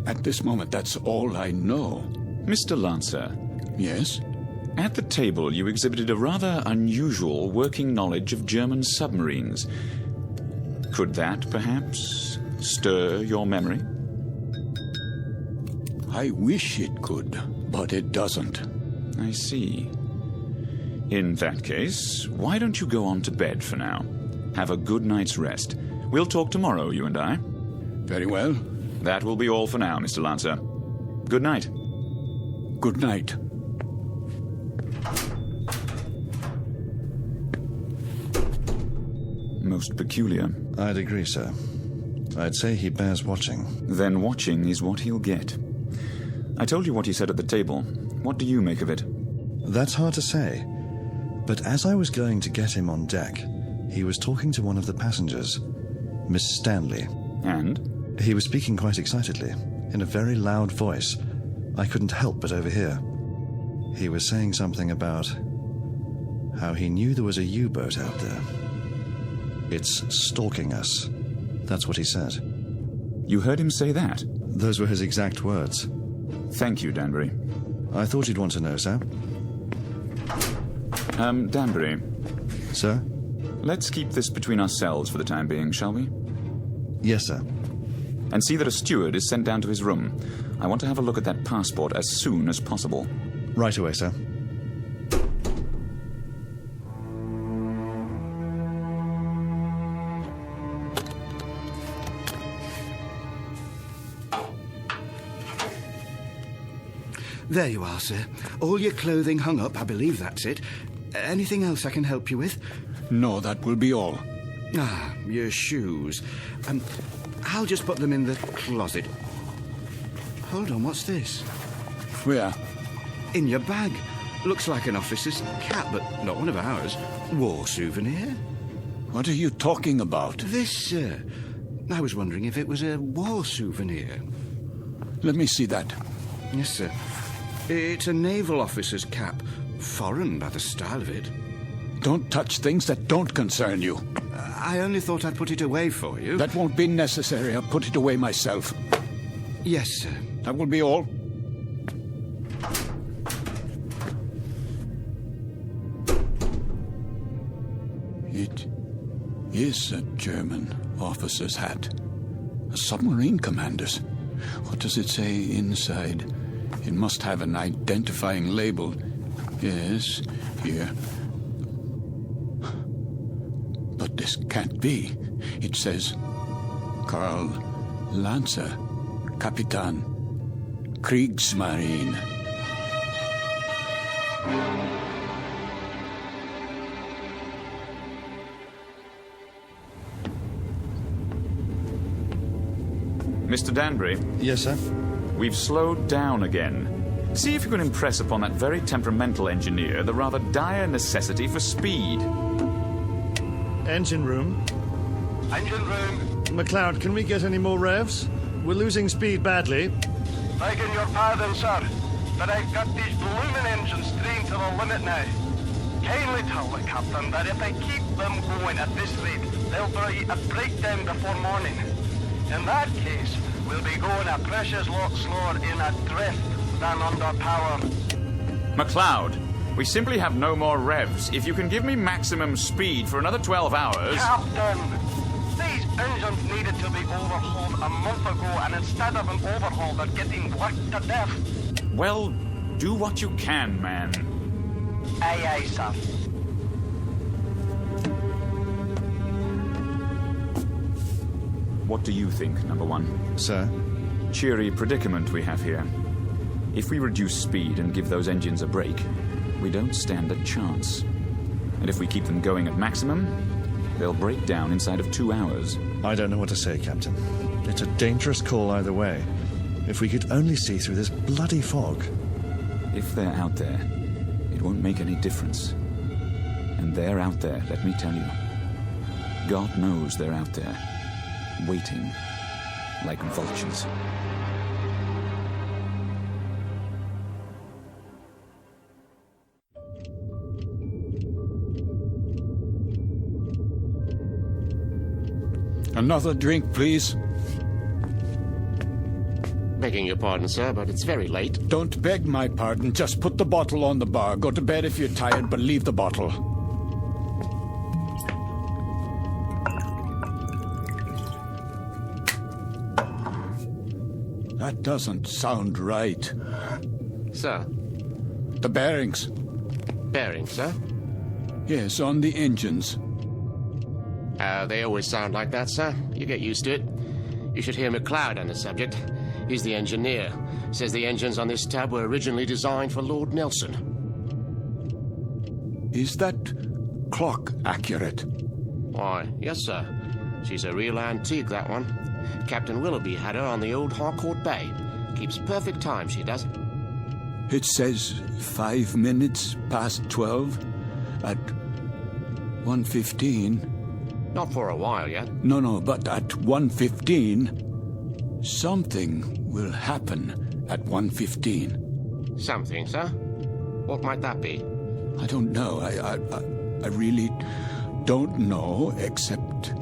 Speaker 12: At this moment, that's all I know.
Speaker 20: Mr. Lancer.
Speaker 12: Yes?
Speaker 20: At the table, you exhibited a rather unusual working knowledge of German submarines. Could that, perhaps, stir your memory?
Speaker 12: I wish it could, but it doesn't.
Speaker 20: I see. In that case, why don't you go on to bed for now? Have a good night's rest. We'll talk tomorrow, you and I.
Speaker 12: Very well.
Speaker 20: That will be all for now, Mr. Lancer. Good night.
Speaker 12: Good night.
Speaker 20: Most peculiar.
Speaker 16: I'd agree, sir. I'd say he bears watching.
Speaker 20: Then watching is what he'll get. I told you what he said at the table. What do you make of it?
Speaker 16: That's hard to say. But as I was going to get him on deck, he was talking to one of the passengers, Miss Stanley.
Speaker 20: And?
Speaker 16: He was speaking quite excitedly, in a very loud voice. I couldn't help but overhear. He was saying something about how he knew there was a U-boat out there. It's stalking us. That's what he said.
Speaker 20: You heard him say that?
Speaker 16: Those were his exact words.
Speaker 20: Thank you, Danbury.
Speaker 16: I thought you'd want to know, sir.
Speaker 20: Danbury.
Speaker 16: Sir?
Speaker 20: Let's keep this between ourselves for the time being, shall we?
Speaker 16: Yes, sir.
Speaker 20: And see that a steward is sent down to his room. I want to have a look at that passport as soon as possible.
Speaker 16: Right away, sir.
Speaker 9: There you are, sir. All your clothing hung up, I believe that's it. Anything else I can help you with?
Speaker 12: No, that will be all.
Speaker 9: Ah, your shoes. I'll just put them in the closet. Hold on, what's this?
Speaker 12: Where?
Speaker 9: In your bag. Looks like an officer's cap, but not one of ours. War souvenir.
Speaker 12: What are you talking about?
Speaker 9: This, sir. I was wondering if it was a war souvenir.
Speaker 12: Let me see that.
Speaker 9: Yes, sir. It's a naval officer's cap. Foreign by the style of it.
Speaker 12: Don't touch things that don't concern you.
Speaker 9: I only thought I'd put it away for you.
Speaker 12: That won't be necessary. I'll put it away myself.
Speaker 9: Yes, sir.
Speaker 12: That will be all. It is a German officer's hat. A submarine commander's. What does it say inside? It must have an identifying label. Yes, here. But this can't be. It says, Karl Lancer, Kapitan, Kriegsmarine.
Speaker 20: Mr. Danbury?
Speaker 16: Yes, sir?
Speaker 20: We've slowed down again. See if you can impress upon that very temperamental engineer the rather dire necessity for speed.
Speaker 17: Engine room.
Speaker 7: Engine room.
Speaker 17: McLeod, can we get any more revs? We're losing speed badly.
Speaker 7: Begging your pardon, sir, but I've got these blooming engines trained to the limit now. Kindly tell the captain that if I keep them going at this rate, they'll be a breakdown before morning. In that case, we'll be going a precious lot slower in a drift than under power.
Speaker 20: McLeod, we simply have no more revs. If you can give me maximum speed for another 12 hours...
Speaker 7: Captain, these engines needed to be overhauled a month ago, and instead of an overhaul, they're getting worked to death.
Speaker 20: Well, do what you can, man.
Speaker 7: Aye, aye, sir.
Speaker 20: What do you think, number one?
Speaker 16: Sir?
Speaker 20: Cheery predicament we have here. If we reduce speed and give those engines a break, we don't stand a chance. And if we keep them going at maximum, they'll break down inside of 2 hours.
Speaker 16: I don't know what to say, Captain. It's a dangerous call either way. If we could only see through this bloody fog.
Speaker 20: If they're out there, it won't make any difference. And they're out there, let me tell you. God knows they're out there, waiting like vultures.
Speaker 12: Another drink, please.
Speaker 6: Begging your pardon, sir, but it's very late.
Speaker 12: Don't beg my pardon. Just put the bottle on the bar. Go to bed if you're tired, but leave the bottle. That doesn't sound right.
Speaker 6: Sir?
Speaker 12: The bearings.
Speaker 6: Bearings, sir?
Speaker 12: Yes, on the engines.
Speaker 6: They always sound like that, sir. You get used to it. You should hear McLeod on the subject. He's the engineer. Says the engines on this tub were originally designed for Lord Nelson.
Speaker 12: Is that clock accurate?
Speaker 6: Why, yes, sir. She's a real antique, that one. Captain Willoughby had her on the old Harcourt Bay. Keeps perfect time, she does.
Speaker 12: It says 5 minutes past 12 at 1:15.
Speaker 6: Not for a while yet.
Speaker 12: No, but at 1:15, something will happen at 1:15.
Speaker 6: Something, sir? What might that be?
Speaker 12: I don't know. I really don't know, except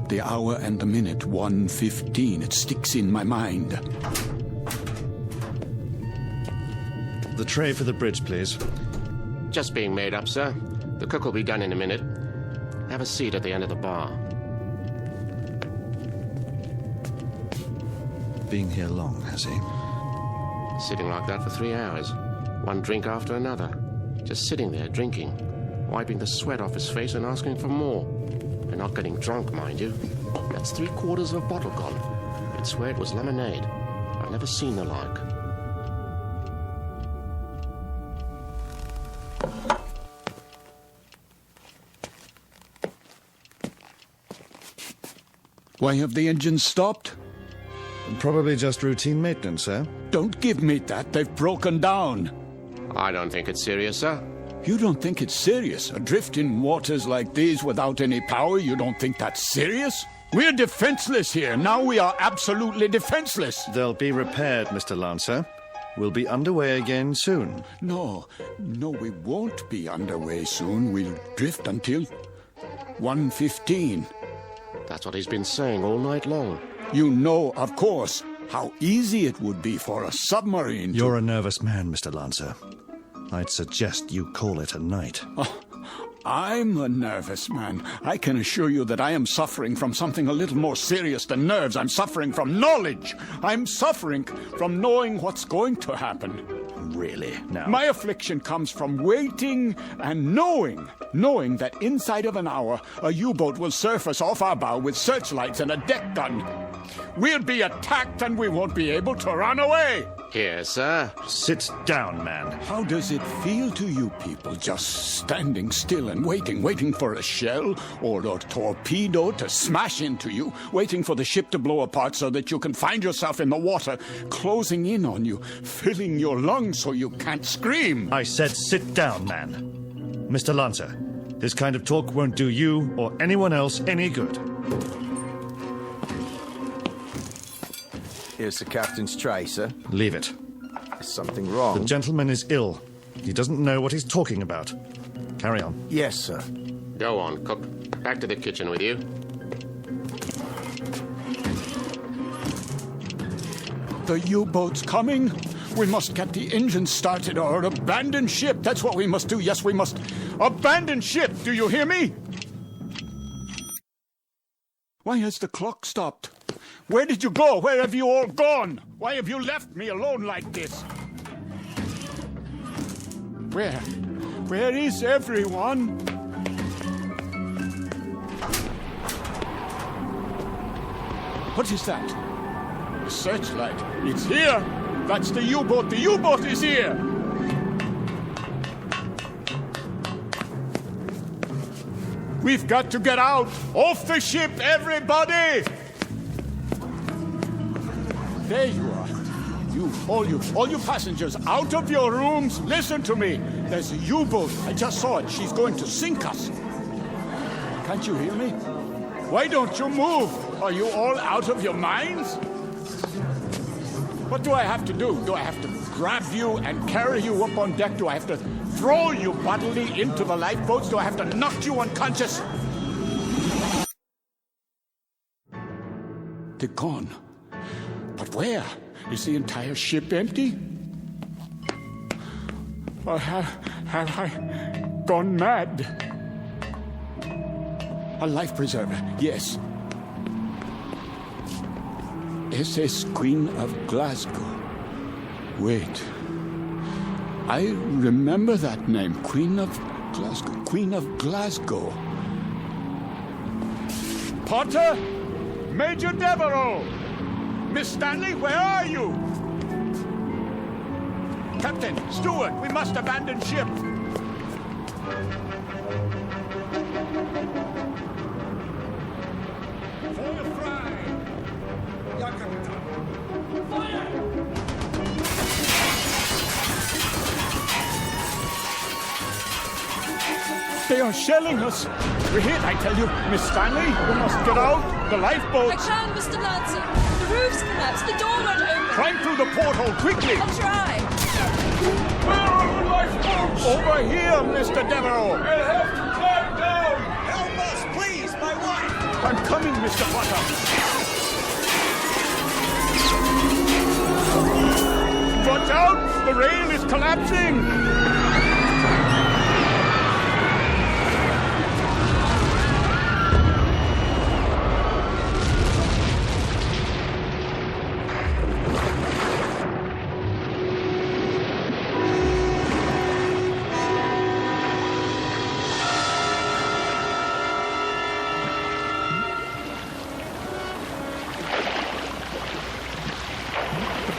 Speaker 12: the hour and the minute, 1:15. It sticks in my mind.
Speaker 16: The tray for the bridge, please.
Speaker 6: Just being made up, sir. The cook will be done in a minute. Have a seat at the end of the bar.
Speaker 16: Been here long, has he?
Speaker 6: Sitting like that for 3 hours. One drink after another. Just sitting there drinking, wiping the sweat off his face and asking for more. And not getting drunk, mind you. That's 3/4 of a bottle gone. I'd swear it was lemonade. I've never seen the like.
Speaker 12: Why have the engines stopped?
Speaker 16: Probably just routine maintenance, sir.
Speaker 12: Don't give me that. They've broken down.
Speaker 6: I don't think it's serious, sir.
Speaker 12: You don't think it's serious? Adrift in waters like these without any power, you don't think that's serious? We're defenseless here. Now we are absolutely defenseless.
Speaker 16: They'll be repaired, Mr. Lancer. We'll be underway again soon.
Speaker 12: No, we won't be underway soon. We'll drift until 1:15.
Speaker 6: That's what he's been saying all night long.
Speaker 12: You know, of course, how easy it would be for a submarine to...
Speaker 16: You're a nervous man, Mr. Lancer. I'd suggest you call it a night.
Speaker 12: Oh, I'm a nervous man. I can assure you that I am suffering from something a little more serious than nerves. I'm suffering from knowledge. I'm suffering from knowing what's going to happen.
Speaker 16: Really? Now?
Speaker 12: My affliction comes from waiting and knowing that inside of an hour, a U-boat will surface off our bow with searchlights and a deck gun. We'll be attacked and we won't be able to run away.
Speaker 6: Here, sir.
Speaker 16: Sit down, man.
Speaker 12: How does it feel to you people just standing still and waiting for a shell or a torpedo to smash into you, waiting for the ship to blow apart so that you can find yourself in the water, closing in on you, filling your lungs so you can't scream?
Speaker 16: I said sit down, man. Mr. Lancer, this kind of talk won't do you or anyone else any good.
Speaker 4: Here's the captain's tray, sir.
Speaker 16: Leave it.
Speaker 4: Is something wrong?
Speaker 16: The gentleman is ill. He doesn't know what he's talking about. Carry on.
Speaker 4: Yes, sir.
Speaker 6: Go on, cook. Back to the kitchen with you.
Speaker 12: The U-boat's coming. We must get the engine started or abandon ship. That's what we must do. Yes, we must abandon ship. Do you hear me? Why has the clock stopped? Where did you go? Where have you all gone? Why have you left me alone like this? Where? Where is everyone? What is that? A searchlight. It's here! That's the U-boat. The U-boat is here! We've got to get out! Off the ship, everybody! There you are. All you passengers, out of your rooms. Listen to me. There's a U-boat. I just saw it. She's going to sink us. Can't you hear me? Why don't you move? Are you all out of your minds? What do I have to do? Do I have to grab you and carry you up on deck? Do I have to throw you bodily into the lifeboats? Do I have to knock you unconscious? They're gone. But where? Is the entire ship empty? Or have I gone mad? A life preserver, yes. SS Queen of Glasgow. Wait. I remember that name. Queen of Glasgow. Queen of Glasgow. Potter? Major Devereaux! Miss Stanley, where are you? Captain, steward, we must abandon ship. Fire fry! Ja, Captain. Fire! They are shelling us. We're hit, I tell you. Miss Stanley, we must get out. The lifeboats.
Speaker 13: I can, Mr. Lancer. The roof's collapsed. The door won't open.
Speaker 12: Climb through the porthole, quickly.
Speaker 13: I'll try.
Speaker 12: Where are the lifeboats? Over here, Mr. Devereaux.
Speaker 7: We'll have to climb down. Help us, please, my wife.
Speaker 12: I'm coming, Mr. Potter. Watch out! The rail is collapsing!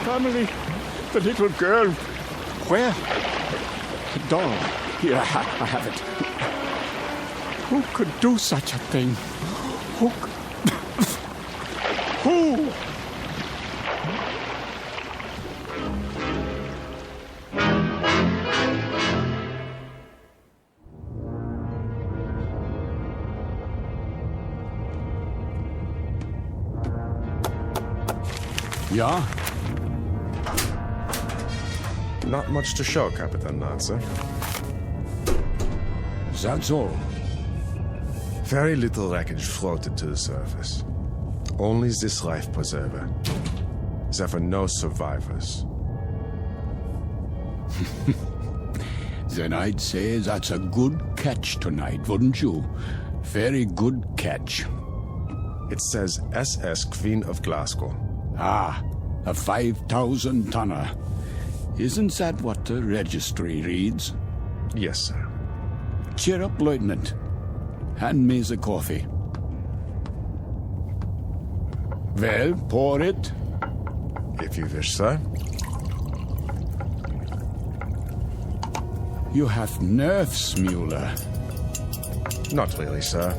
Speaker 12: Family, the little girl. Where? The doll. Here, I have it. Who could do such a thing? Who? Who? Yeah?
Speaker 8: Not much to show, Captain Lancer.
Speaker 12: That's all.
Speaker 8: Very little wreckage floated to the surface. Only this life preserver. There were no survivors.
Speaker 12: Then I'd say that's a good catch tonight, wouldn't you? Very good catch.
Speaker 8: It says SS Queen of Glasgow.
Speaker 12: Ah, a 5,000-tonner. Isn't that what the registry reads?
Speaker 8: Yes, sir.
Speaker 12: Cheer up, Lieutenant. Hand me the coffee. Well, pour it.
Speaker 8: If you wish, sir.
Speaker 12: You have nerves, Mueller.
Speaker 8: Not really, sir.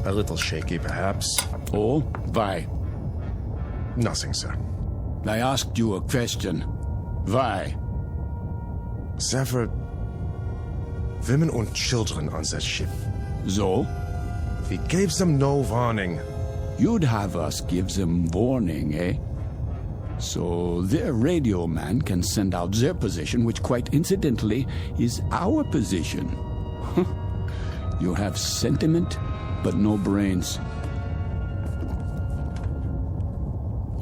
Speaker 8: A little shaky, perhaps.
Speaker 12: Oh, why?
Speaker 8: Nothing, sir.
Speaker 12: I asked you a question. Why?
Speaker 8: There were women and children on that ship.
Speaker 12: So?
Speaker 8: We gave them no warning.
Speaker 12: You'd have us give them warning, eh? So their radio man can send out their position, which quite incidentally is our position. You have sentiment, but no brains.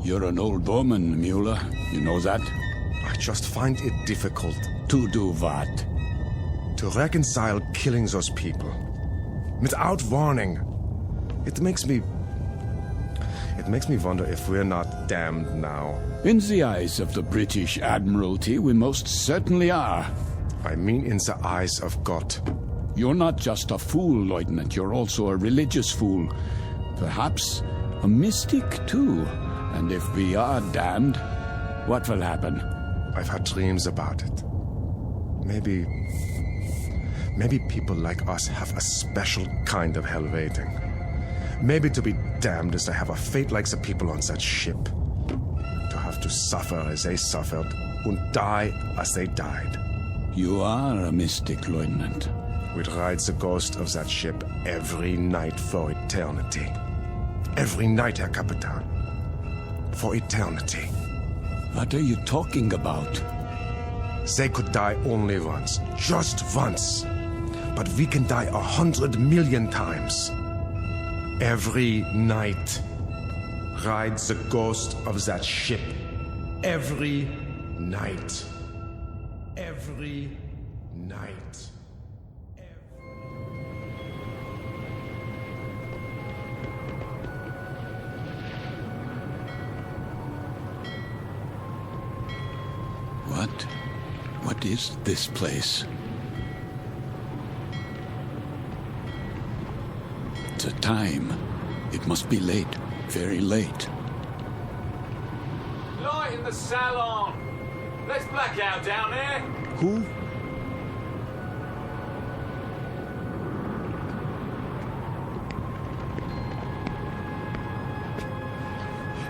Speaker 12: You're an old woman, Mueller. You know that?
Speaker 8: I just find it difficult.
Speaker 12: To do what?
Speaker 8: To reconcile killing those people. Without warning. It makes me It makes me wonder if we're not damned now.
Speaker 12: In the eyes of the British Admiralty, we most certainly are.
Speaker 8: I mean in the eyes of God.
Speaker 12: You're not just a fool, Lieutenant. You're also a religious fool. Perhaps a mystic, too. And if we are damned, what will happen?
Speaker 8: I've had dreams about it. Maybe people like us have a special kind of hell waiting. Maybe to be damned is to have a fate like the people on that ship. To have to suffer as they suffered and die as they died.
Speaker 12: You are a mystic, Lieutenant.
Speaker 8: We'd ride the ghost of that ship every night for eternity. Every night, Herr Capitan. For eternity.
Speaker 12: What are you talking about?
Speaker 8: They could die only once. Just once. But we can die 100 million times. Every night. Ride the ghost of that ship. Every night. Every night.
Speaker 12: What is this place? The time. It must be late. Very late.
Speaker 23: Light in the salon. Let's black out down there.
Speaker 12: Who?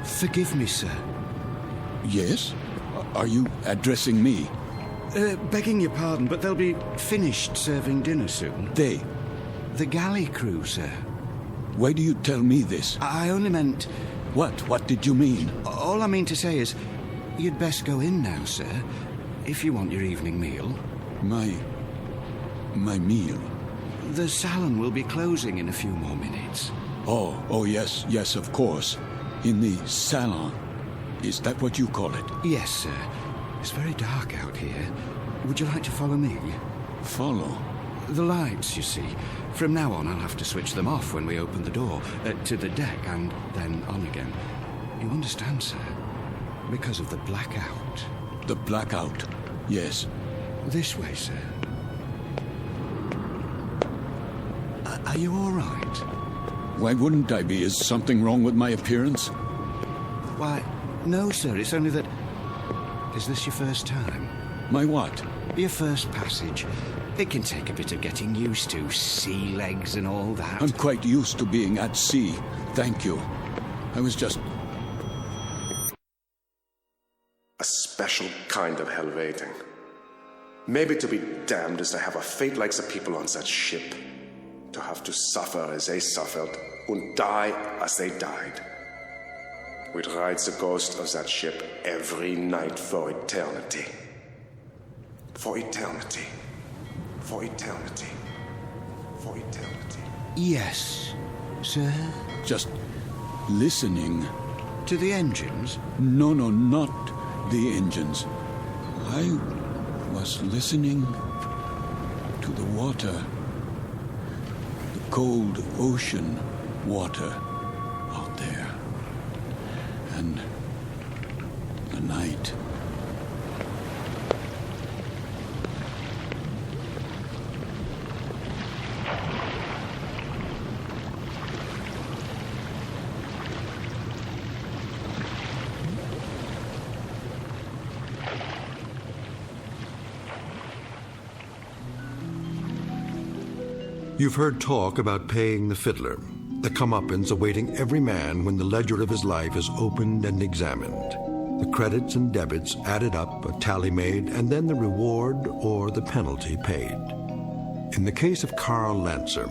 Speaker 9: Forgive me, sir.
Speaker 12: Yes? Are you addressing me?
Speaker 9: Begging your pardon, but they'll be finished serving dinner soon.
Speaker 12: They?
Speaker 9: The galley crew, sir.
Speaker 12: Why do you tell me this?
Speaker 9: I only meant...
Speaker 12: What? What did you mean?
Speaker 9: All I mean to say is, you'd best go in now, sir, if you want your evening meal.
Speaker 12: My meal?
Speaker 9: The salon will be closing in a few more minutes.
Speaker 12: Oh, yes, of course. In the salon. Is that what you call it?
Speaker 9: Yes, sir. It's very dark out here. Would you like to follow me?
Speaker 12: Follow?
Speaker 9: The lights, you see. From now on, I'll have to switch them off when we open the door to the deck and then on again. You understand, sir? Because of the blackout.
Speaker 12: The blackout? Yes.
Speaker 9: This way, sir. Are you all right?
Speaker 12: Why wouldn't I be? Is something wrong with my appearance?
Speaker 9: Why, no, sir. It's only that... Is this your first time?
Speaker 12: My what?
Speaker 9: Your first passage. It can take a bit of getting used to. Sea legs and all that.
Speaker 12: I'm quite used to being at sea. Thank you. I was just...
Speaker 8: A special kind of hell waiting. Maybe to be damned is to have a fate like the people on that ship. To have to suffer as they suffered and die as they died. We'd ride the ghost of that ship every night for eternity. For eternity. For eternity. For eternity.
Speaker 9: Yes, sir?
Speaker 12: Just listening.
Speaker 9: To the engines?
Speaker 12: No, not the engines. I was listening to the water. The cold ocean water out there. And the night.
Speaker 1: You've heard talk about paying the fiddler, the comeuppance awaiting every man when the ledger of his life is opened and examined. The credits and debits added up, a tally made, and then the reward or the penalty paid. In the case of Karl Lancer,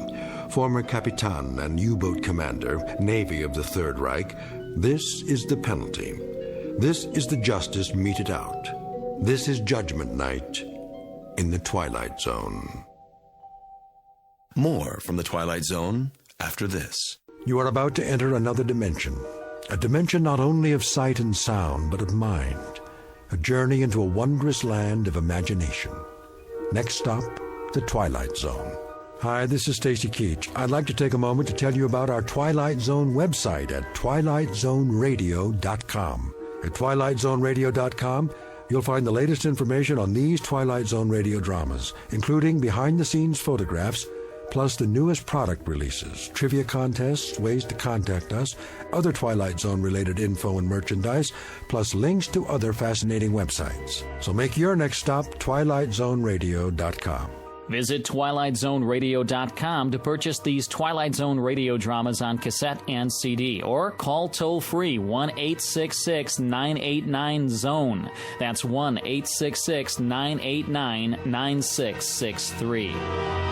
Speaker 1: former Capitan and U-boat commander, Navy of the Third Reich, this is the penalty. This is the justice meted out. This is Judgment Night in the Twilight Zone.
Speaker 5: More from the Twilight Zone after this.
Speaker 1: You are about to enter another dimension. A dimension not only of sight and sound, but of mind. A journey into a wondrous land of imagination. Next stop, the Twilight Zone. Hi, this is Stacy Keach. I'd like to take a moment to tell you about our Twilight Zone website at twilightzoneradio.com. At twilightzoneradio.com, you'll find the latest information on these Twilight Zone radio dramas, including behind-the-scenes photographs, plus the newest product releases, trivia contests, ways to contact us, other Twilight Zone-related info and merchandise, plus links to other fascinating websites. So make your next stop twilightzoneradio.com.
Speaker 11: Visit twilightzoneradio.com to purchase these Twilight Zone radio dramas on cassette and CD, or call toll-free 1-866-989-ZONE. That's 1-866-989-9663.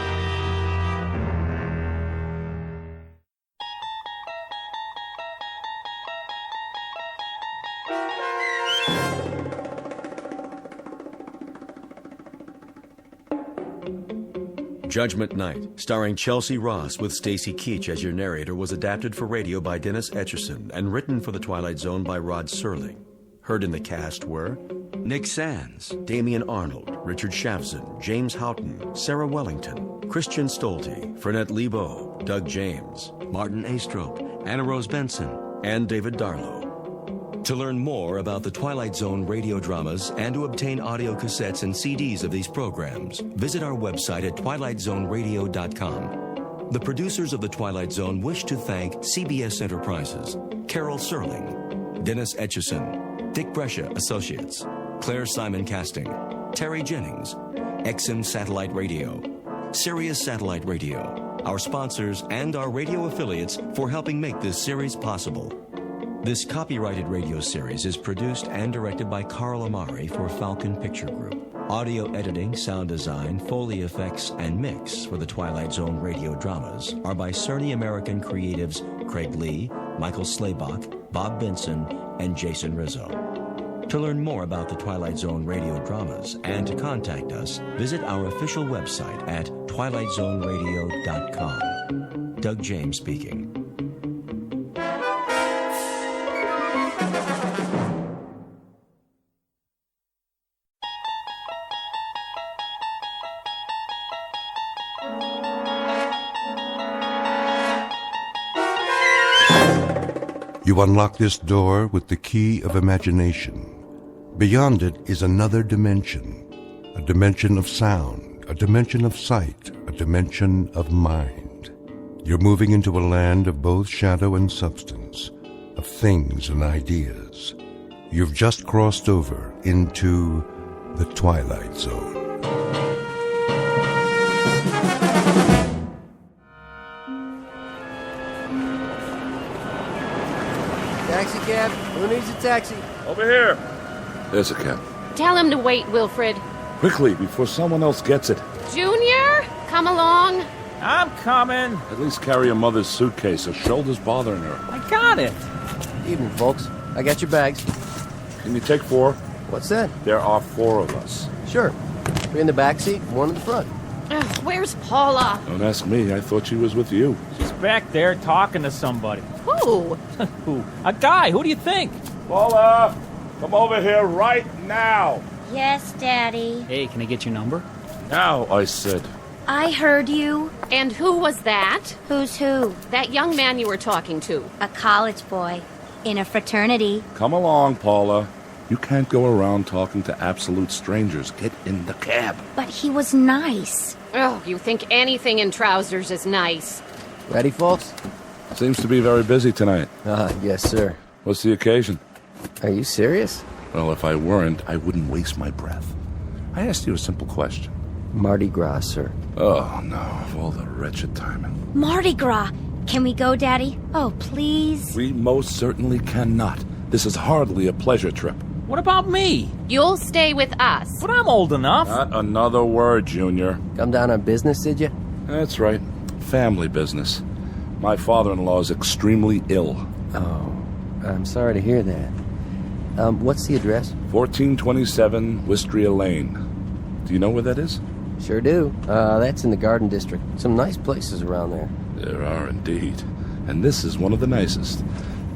Speaker 5: Judgment Night, starring Chelsea Ross with Stacy Keach as your narrator, was adapted for radio by Dennis Etchison and written for The Twilight Zone by Rod Serling. Heard in the cast were Nick Sands, Damian Arnold, Richard Shavson, James Houghton, Sarah Wellington, Christian Stolte, Fernette Lebo, Doug James, Martin Astrop, Anna Rose Benson, and David Darlow. To learn more about the Twilight Zone radio dramas and to obtain audio cassettes and CDs of these programs, visit our website at twilightzoneradio.com. The producers of The Twilight Zone wish to thank CBS Enterprises, Carol Serling, Dennis Etchison, Dick Brescia Associates, Claire Simon Casting, Terry Jennings, XM Satellite Radio, Sirius Satellite Radio, our sponsors, and our radio affiliates for helping make this series possible. This copyrighted radio series is produced and directed by Carl Amari for Falcon Picture Group. Audio editing, sound design, Foley effects, and mix for the Twilight Zone radio dramas are by Cerny American creatives Craig Lee, Michael Slaybach, Bob Benson, and Jason Rizzo. To learn more about the Twilight Zone radio dramas and to contact us, visit our official website at twilightzoneradio.com. Doug James speaking.
Speaker 1: You unlock this door with the key of imagination. Beyond it is another dimension, a dimension of sound, a dimension of sight, a dimension of mind. You're moving into a land of both shadow and substance, of things and ideas. You've just crossed over into the Twilight Zone.
Speaker 10: Taxi cab? Who needs a taxi?
Speaker 14: Over here. There's a cab.
Speaker 15: Tell him to wait, Wilfred.
Speaker 14: Quickly, before someone else gets it.
Speaker 15: Junior, come along.
Speaker 18: I'm coming.
Speaker 14: At least carry your mother's suitcase. Her shoulder's bothering her.
Speaker 18: I got it.
Speaker 10: Evening, folks. I got your bags.
Speaker 14: Can you take 4?
Speaker 10: What's that?
Speaker 14: There are 4 of us.
Speaker 10: Sure. 3 in the back seat, 1 in the front.
Speaker 15: Ugh, where's Paula?
Speaker 14: Don't ask me. I thought she was with you.
Speaker 18: She's back there talking to somebody.
Speaker 15: Who?
Speaker 18: Who? A guy. Who do you think?
Speaker 14: Paula, come over here right now.
Speaker 19: Yes, Daddy.
Speaker 11: Hey, can I get your number?
Speaker 14: Now, I said.
Speaker 19: I heard you.
Speaker 15: And who was that?
Speaker 19: Who's who?
Speaker 15: That young man you were talking to.
Speaker 19: A college boy. In a fraternity.
Speaker 14: Come along, Paula. You can't go around talking to absolute strangers. Get in the cab.
Speaker 19: But he was nice.
Speaker 15: Oh, you think anything in trousers is nice.
Speaker 10: Ready, folks?
Speaker 14: Seems to be very busy tonight.
Speaker 10: Yes, sir.
Speaker 14: What's the occasion?
Speaker 10: Are you serious?
Speaker 14: Well, if I weren't, I wouldn't waste my breath. I asked you a simple question.
Speaker 10: Mardi Gras, sir.
Speaker 14: Oh, no, of all the wretched timing.
Speaker 19: Mardi Gras. Can we go, Daddy? Oh, please.
Speaker 14: We most certainly cannot. This is hardly a pleasure trip.
Speaker 18: What about me?
Speaker 15: You'll stay with us.
Speaker 18: But I'm old enough.
Speaker 14: Not another word, Junior.
Speaker 10: Come down on business, did you?
Speaker 14: That's right. Family business. My father-in-law is extremely ill.
Speaker 10: Oh, I'm sorry to hear that. What's the address?
Speaker 14: 1427 Wistria Lane. Do you know where that is?
Speaker 10: Sure do. That's in the Garden District. Some nice places around there.
Speaker 14: There are indeed. And this is one of the nicest.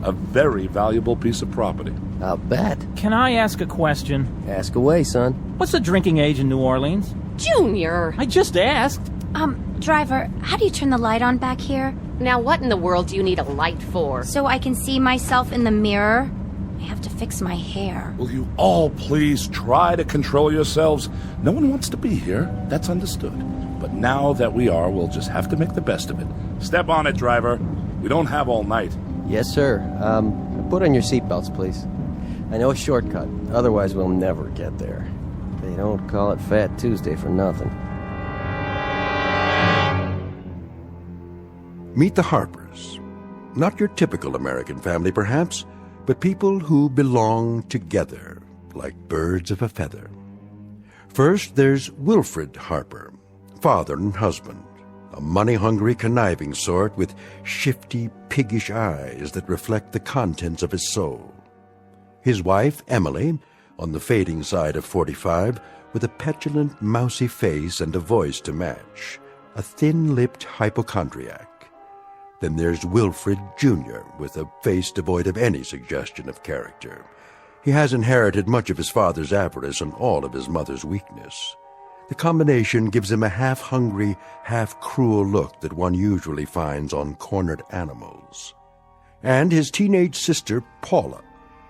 Speaker 14: A very valuable piece of property.
Speaker 10: I'll bet.
Speaker 18: Can I ask a question?
Speaker 10: Ask away, son.
Speaker 18: What's the drinking age in New Orleans?
Speaker 15: Junior!
Speaker 18: I just asked.
Speaker 19: Driver, how do you turn the light on back here?
Speaker 15: Now, what in the world do you need a light for?
Speaker 19: So I can see myself in the mirror? I have to fix my hair.
Speaker 14: Will you all please try to control yourselves? No one wants to be here. That's understood. But now that we are, we'll just have to make the best of it. Step on it, driver. We don't have all night.
Speaker 2: Yes, sir. Put on your seatbelts, please. I know a shortcut. Otherwise, we'll never get there. They don't call it Fat Tuesday for nothing.
Speaker 1: Meet the Harpers. Not your typical American family, perhaps, but people who belong together, like birds of a feather. First, there's Wilfred Harper, father and husband, a money-hungry, conniving sort with shifty, piggish eyes that reflect the contents of his soul. His wife, Emily, on the fading side of 45, with a petulant, mousy face and a voice to match, a thin-lipped hypochondriac. Then there's Wilfred Jr., with a face devoid of any suggestion of character. He has inherited much of his father's avarice and all of his mother's weakness. The combination gives him a half-hungry, half-cruel look that one usually finds on cornered animals. And his teenage sister, Paula,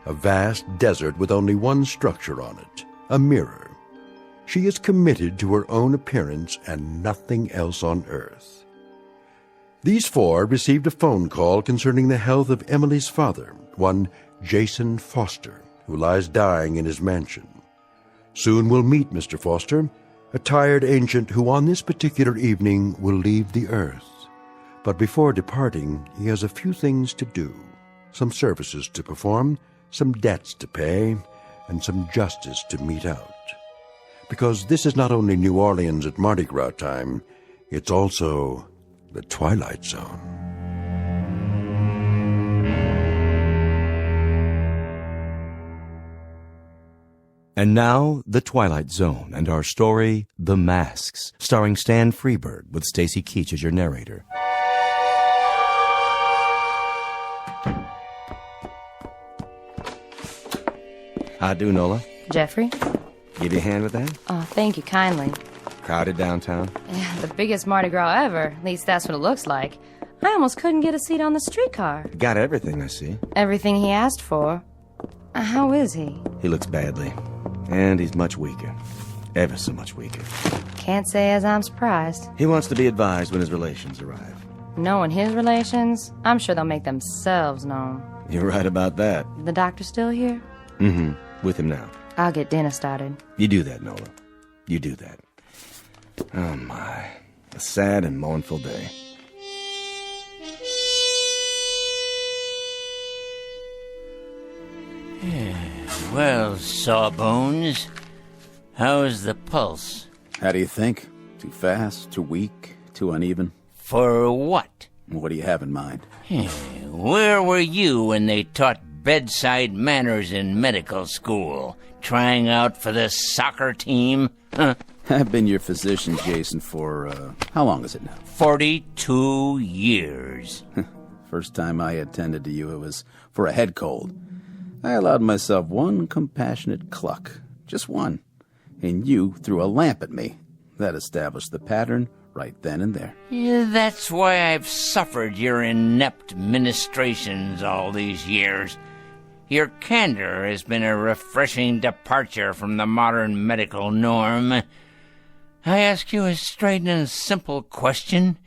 Speaker 1: a vast desert with only one structure on it, a mirror. She is committed to her own appearance and nothing else on earth. These four received a phone call concerning the health of Emily's father, one Jason Foster, who lies dying in his mansion. Soon we'll meet Mr. Foster, a tired ancient who on this particular evening will leave the earth. But before departing, he has a few things to do, some services to perform, some debts to pay, and some justice to mete out. Because this is not only New Orleans at Mardi Gras time, it's also the Twilight Zone.
Speaker 5: And now, The Twilight Zone and our story, The Masks, starring Stan Freberg with Stacy Keach as your narrator. How do, Nola?
Speaker 21: Jeffrey?
Speaker 2: Give you a hand with that?
Speaker 21: Oh, thank you kindly.
Speaker 2: Crowded downtown?
Speaker 21: Yeah, the biggest Mardi Gras ever. At least that's what it looks like. I almost couldn't get a seat on the streetcar.
Speaker 2: Got everything, I see.
Speaker 21: Everything he asked for. How is he?
Speaker 2: He looks badly. And he's much weaker. Ever so much weaker.
Speaker 21: Can't say as I'm surprised.
Speaker 2: He wants to be advised when his relations arrive.
Speaker 21: Knowing his relations, I'm sure they'll make themselves known.
Speaker 2: You're right about that.
Speaker 21: The doctor still here?
Speaker 2: Mm-hmm. With him now.
Speaker 21: I'll get dinner started.
Speaker 2: You do that, Nola. You do that. Oh, my. A sad and mournful day.
Speaker 22: Well, Sawbones, how's the pulse?
Speaker 9: How do you think? Too fast, too weak, too uneven?
Speaker 22: For what?
Speaker 9: What do you have in mind?
Speaker 22: Where were you when they taught bedside manners in medical school? Trying out for the soccer team? Huh?
Speaker 9: I've been your physician, Jason, for, how long is it now?
Speaker 22: 42 years.
Speaker 9: First time I attended to you, it was for a head cold. I allowed myself one compassionate cluck. Just one. And you threw a lamp at me. That established the pattern right then and there.
Speaker 22: Yeah, that's why I've suffered your inept ministrations all these years. Your candor has been a refreshing departure from the modern medical norm. I ask you a straight and simple question,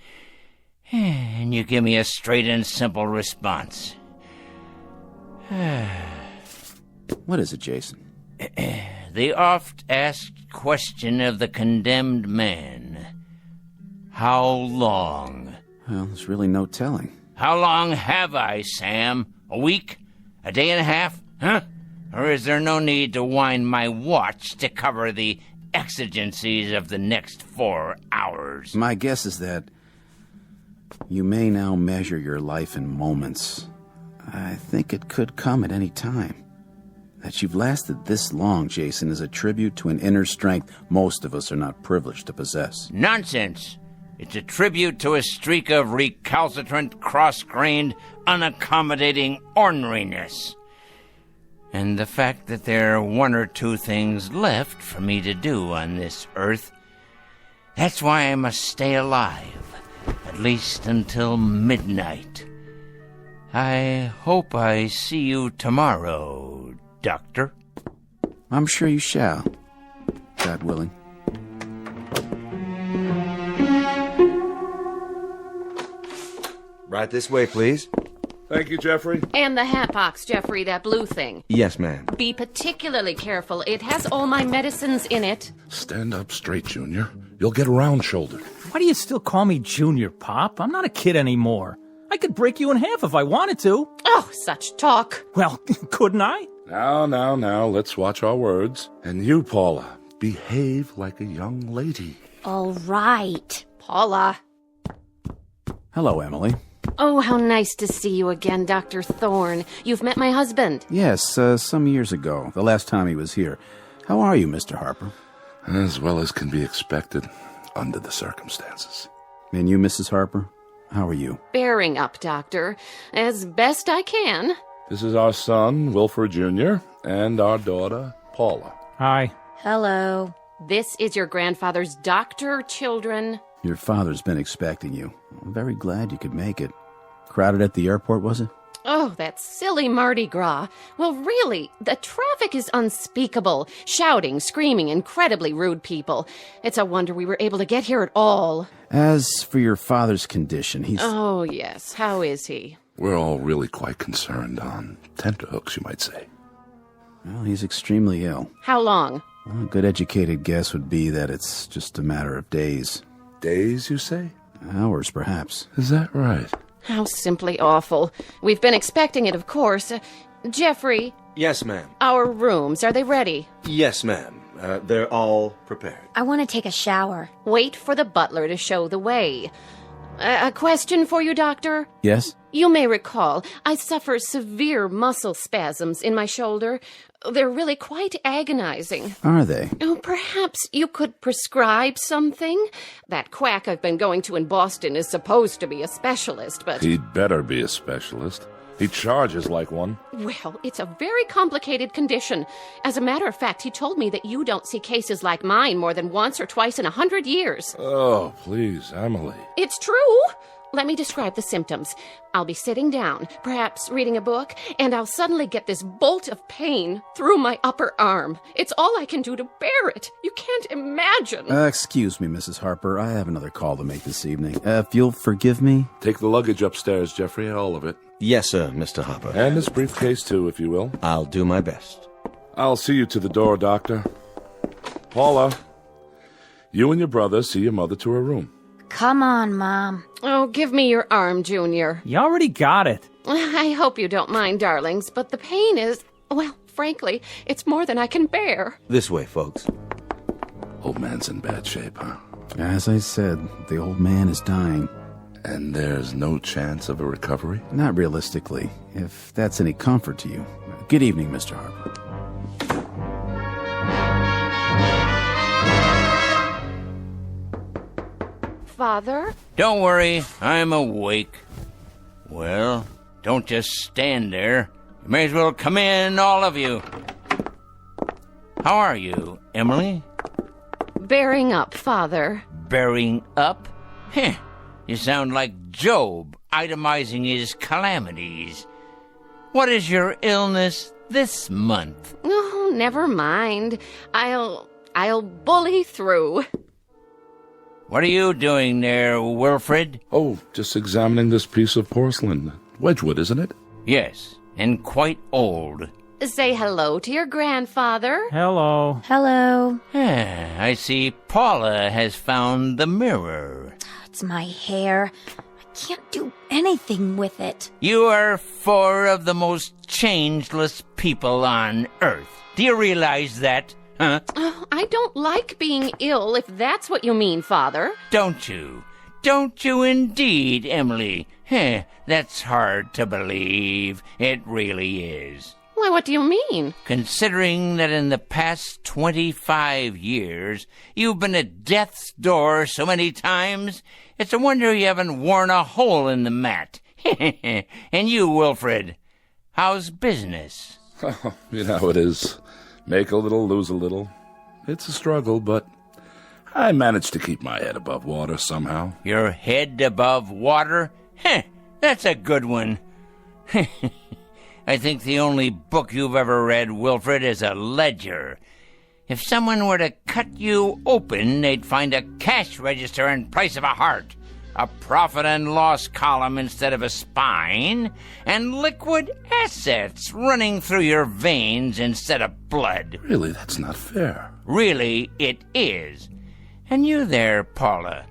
Speaker 22: and you give me a straight and simple response.
Speaker 9: What is it, Jason?
Speaker 22: The oft-asked question of the condemned man. How long?
Speaker 9: Well, there's really no telling.
Speaker 22: How long have I, Sam? A week? A day and a half? Huh? Or is there no need to wind my watch to cover the exigencies of the next 4 hours?
Speaker 9: My guess is that you may now measure your life in moments. I think it could come at any time. That you've lasted this long, Jason, is a tribute to an inner strength most of us are not privileged to possess.
Speaker 22: Nonsense! It's a tribute to a streak of recalcitrant, cross-grained, unaccommodating orneriness. And the fact that there are 1 or 2 things left for me to do on this earth That's why I must stay alive, at least until midnight. I hope I see you tomorrow, Doctor.
Speaker 9: I'm sure you shall, God willing.
Speaker 5: Right this way, please.
Speaker 14: Thank you, Jeffrey.
Speaker 15: And the hat box, Jeffrey, that blue thing.
Speaker 5: Yes, ma'am.
Speaker 15: Be particularly careful. It has all my medicines in it.
Speaker 14: Stand up straight, Junior. You'll get round-shouldered.
Speaker 18: Why do you still call me Junior, Pop? I'm not a kid anymore. I could break you in half if I wanted to.
Speaker 15: Oh, such talk.
Speaker 18: Well, couldn't I?
Speaker 14: Now, let's watch our words. And you, Paula, behave like a young lady.
Speaker 19: All right.
Speaker 15: Paula.
Speaker 9: Hello, Emily.
Speaker 15: Oh, how nice to see you again, Dr. Thorne. You've met my husband.
Speaker 9: Yes, some years ago, the last time he was here. How are you, Mr. Harper?
Speaker 14: As well as can be expected under the circumstances.
Speaker 9: And you, Mrs. Harper? How are you?
Speaker 15: Bearing up, Doctor. As best I can.
Speaker 14: This is our son, Wilford Jr., and our daughter, Paula.
Speaker 18: Hi.
Speaker 19: Hello.
Speaker 15: This is your grandfather's doctor, children.
Speaker 9: Your father's been expecting you. I'm very glad you could make it. Crowded at the airport, was it?
Speaker 15: Oh, that silly Mardi Gras. Well, really, the traffic is unspeakable. Shouting, screaming, incredibly rude people. It's a wonder we were able to get here at all.
Speaker 9: As for your father's condition, he's...
Speaker 15: Oh, yes. How is he?
Speaker 14: We're all really quite concerned on tenterhooks, you might say.
Speaker 9: Well, he's extremely ill.
Speaker 15: How long?
Speaker 9: Well, a good educated guess would be that it's just a matter of days.
Speaker 14: Days, you say?
Speaker 9: Hours, perhaps.
Speaker 14: Is that right?
Speaker 15: How simply awful. We've been expecting it, of course. Jeffrey?
Speaker 5: Yes, ma'am.
Speaker 15: Our rooms, are they ready?
Speaker 5: Yes, ma'am. They're all prepared.
Speaker 19: I want to take a shower.
Speaker 15: Wait for the butler to show the way. A question for you, Doctor?
Speaker 9: Yes?
Speaker 15: You may recall, I suffer severe muscle spasms in my shoulder. They're really quite agonizing.
Speaker 9: Are they?
Speaker 15: Oh, perhaps you could prescribe something? That quack I've been going to in Boston is supposed to be a specialist, but...
Speaker 14: He'd better be a specialist. He charges like one.
Speaker 15: Well, it's a very complicated condition. As a matter of fact, he told me that you don't see cases like mine more than once or twice in 100 years.
Speaker 14: Oh, please, Emily.
Speaker 15: It's true. Let me describe the symptoms. I'll be sitting down, perhaps reading a book, and I'll suddenly get this bolt of pain through my upper arm. It's all I can do to bear it. You can't imagine.
Speaker 9: Excuse me, Mrs. Harper. I have another call to make this evening. If you'll forgive me...
Speaker 14: Take the luggage upstairs, Jeffrey, all of it.
Speaker 5: Yes, sir, Mr. Harper.
Speaker 14: And this briefcase, too, if you will.
Speaker 5: I'll do my best.
Speaker 14: I'll see you to the door, Doctor. Paula, you and your brother see your mother to her room.
Speaker 19: Come on, Mom.
Speaker 15: Oh, give me your arm, Junior.
Speaker 18: You already got it.
Speaker 15: I hope you don't mind, darlings, but the pain is, well, frankly, it's more than I can bear.
Speaker 5: This way, folks.
Speaker 14: Old man's in bad shape, huh?
Speaker 9: As I said, the old man is dying.
Speaker 14: And there's no chance of a recovery?
Speaker 9: Not realistically, if that's any comfort to you. Good evening, Mr. Harper.
Speaker 15: Father?
Speaker 22: Don't worry, I'm awake. Well, don't just stand there. You may as well come in, all of you. How are you, Emily?
Speaker 15: Bearing up, Father.
Speaker 22: Bearing up? Heh, you sound like Job, itemizing his calamities. What is your illness this month?
Speaker 15: Oh, never mind. I'll bully through.
Speaker 22: What are you doing there, Wilfred?
Speaker 14: Oh, just examining this piece of porcelain. Wedgwood, isn't it?
Speaker 22: Yes, and quite old.
Speaker 15: Say hello to your grandfather.
Speaker 18: Hello.
Speaker 19: Hello.
Speaker 22: I see Paula has found the mirror.
Speaker 19: It's my hair. I can't do anything with it.
Speaker 22: You are four of the most changeless people on Earth. Do you realize that? Huh?
Speaker 15: Oh, I don't like being ill, if that's what you mean, Father.
Speaker 22: Don't you? Don't you indeed, Emily? That's hard to believe. It really is.
Speaker 15: Why, what do you mean?
Speaker 22: Considering that in the past 25 years, you've been at death's door so many times, it's a wonder you haven't worn a hole in the mat. And you, Wilfred, how's business?
Speaker 14: Oh, you know how it is. Make a little, lose a little. It's a struggle, but I managed to keep my head above water somehow.
Speaker 22: Your head above water? Heh, that's a good one. I think the only book you've ever read, Wilfred, is a ledger. If someone were to cut you open, they'd find a cash register in place of a heart, a profit and loss column instead of a spine, and liquid assets running through your veins instead of blood.
Speaker 14: Really, that's not fair.
Speaker 22: Really, it is. And you there, Paula,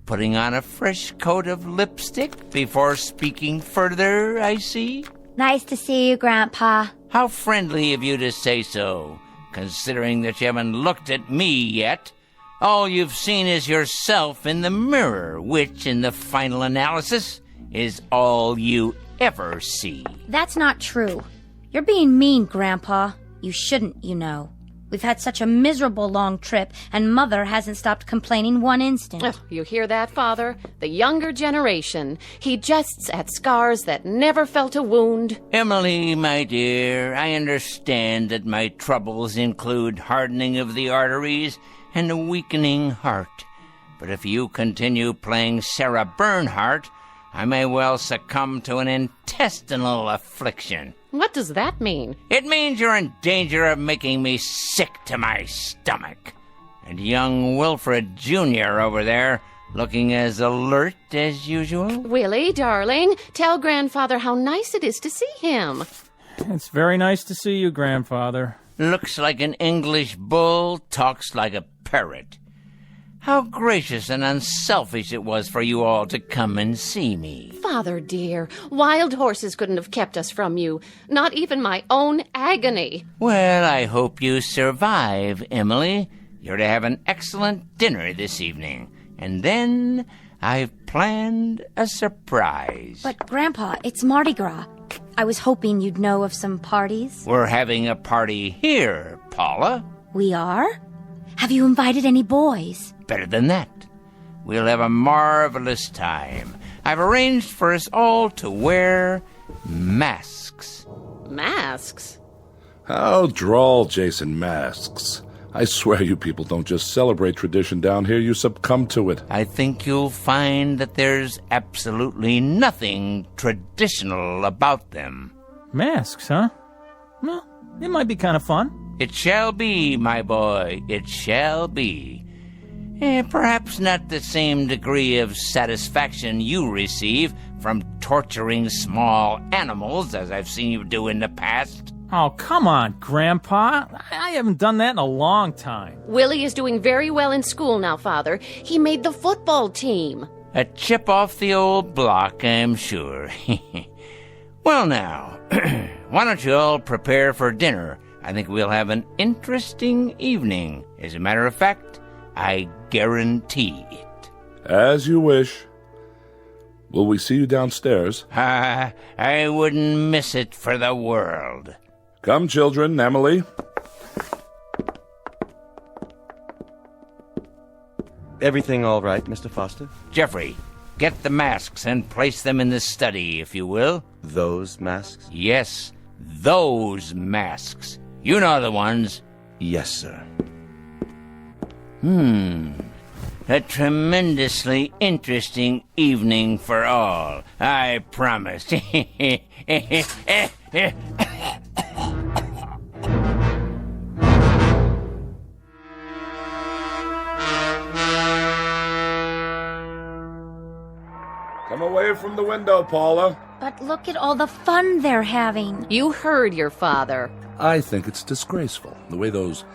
Speaker 22: putting on a fresh coat of lipstick before speaking further, I see?
Speaker 19: Nice to see you, Grandpa.
Speaker 22: How friendly of you to say so, considering that you haven't looked at me yet. All you've seen is yourself in the mirror, which, in the final analysis, is all you ever see.
Speaker 19: That's not true. You're being mean, Grandpa. You shouldn't, you know. We've had such a miserable long trip, and Mother hasn't stopped complaining one instant.
Speaker 15: Oh, you hear that, Father? The younger generation. He jests at scars that never felt a wound.
Speaker 22: Emily, my dear, I understand that my troubles include hardening of the arteries and a weakening heart. But if you continue playing Sarah Bernhardt, I may well succumb to an intestinal affliction.
Speaker 15: What does that mean?
Speaker 22: It means you're in danger of making me sick to my stomach. And young Wilfred Jr. over there, looking as alert as usual.
Speaker 15: Willie, darling, tell Grandfather how nice it is to see him.
Speaker 18: It's very nice to see you, Grandfather.
Speaker 22: Looks like an English bull, talks like a parrot. How gracious and unselfish it was for you all to come and see me.
Speaker 15: Father dear, wild horses couldn't have kept us from you. Not even my own agony.
Speaker 22: Well, I hope you survive, Emily. You're to have an excellent dinner this evening. And then I've planned a surprise.
Speaker 19: But, Grandpa, it's Mardi Gras. I was hoping you'd know of some parties.
Speaker 22: We're having a party here, Paula.
Speaker 19: We are? Have you invited any boys?
Speaker 22: Better than that. We'll have a marvelous time. I've arranged for us all to wear masks.
Speaker 15: Masks?
Speaker 14: How droll, Jason, masks. I swear you people don't just celebrate tradition down here, you succumb to it.
Speaker 22: I think you'll find that there's absolutely nothing traditional about them.
Speaker 18: Masks, huh? Well, it might be kind of fun.
Speaker 22: It shall be, my boy, it shall be. Perhaps not the same degree of satisfaction you receive from torturing small animals as I've seen you do in the past.
Speaker 18: Oh, come on, Grandpa. I haven't done that in a long time.
Speaker 15: Willie is doing very well in school now, Father. He made the football team.
Speaker 22: A chip off the old block, I'm sure. Well, now, why don't you all prepare for dinner? I think we'll have an interesting evening. As a matter of fact, I guarantee it.
Speaker 14: As you wish. Will we see you downstairs?
Speaker 22: I wouldn't miss it for the world.
Speaker 14: Come, children. Emily.
Speaker 2: Everything all right, Mr. Foster?
Speaker 22: Jeffrey, get the masks and place them in the study, if you will.
Speaker 2: Those masks?
Speaker 22: Yes, those masks. You know the ones.
Speaker 2: Yes, sir.
Speaker 22: A tremendously interesting evening for all, I promise.
Speaker 14: Come away from the window, Paula.
Speaker 19: But look at all the fun they're having.
Speaker 15: You heard your father.
Speaker 14: I think it's disgraceful, the way those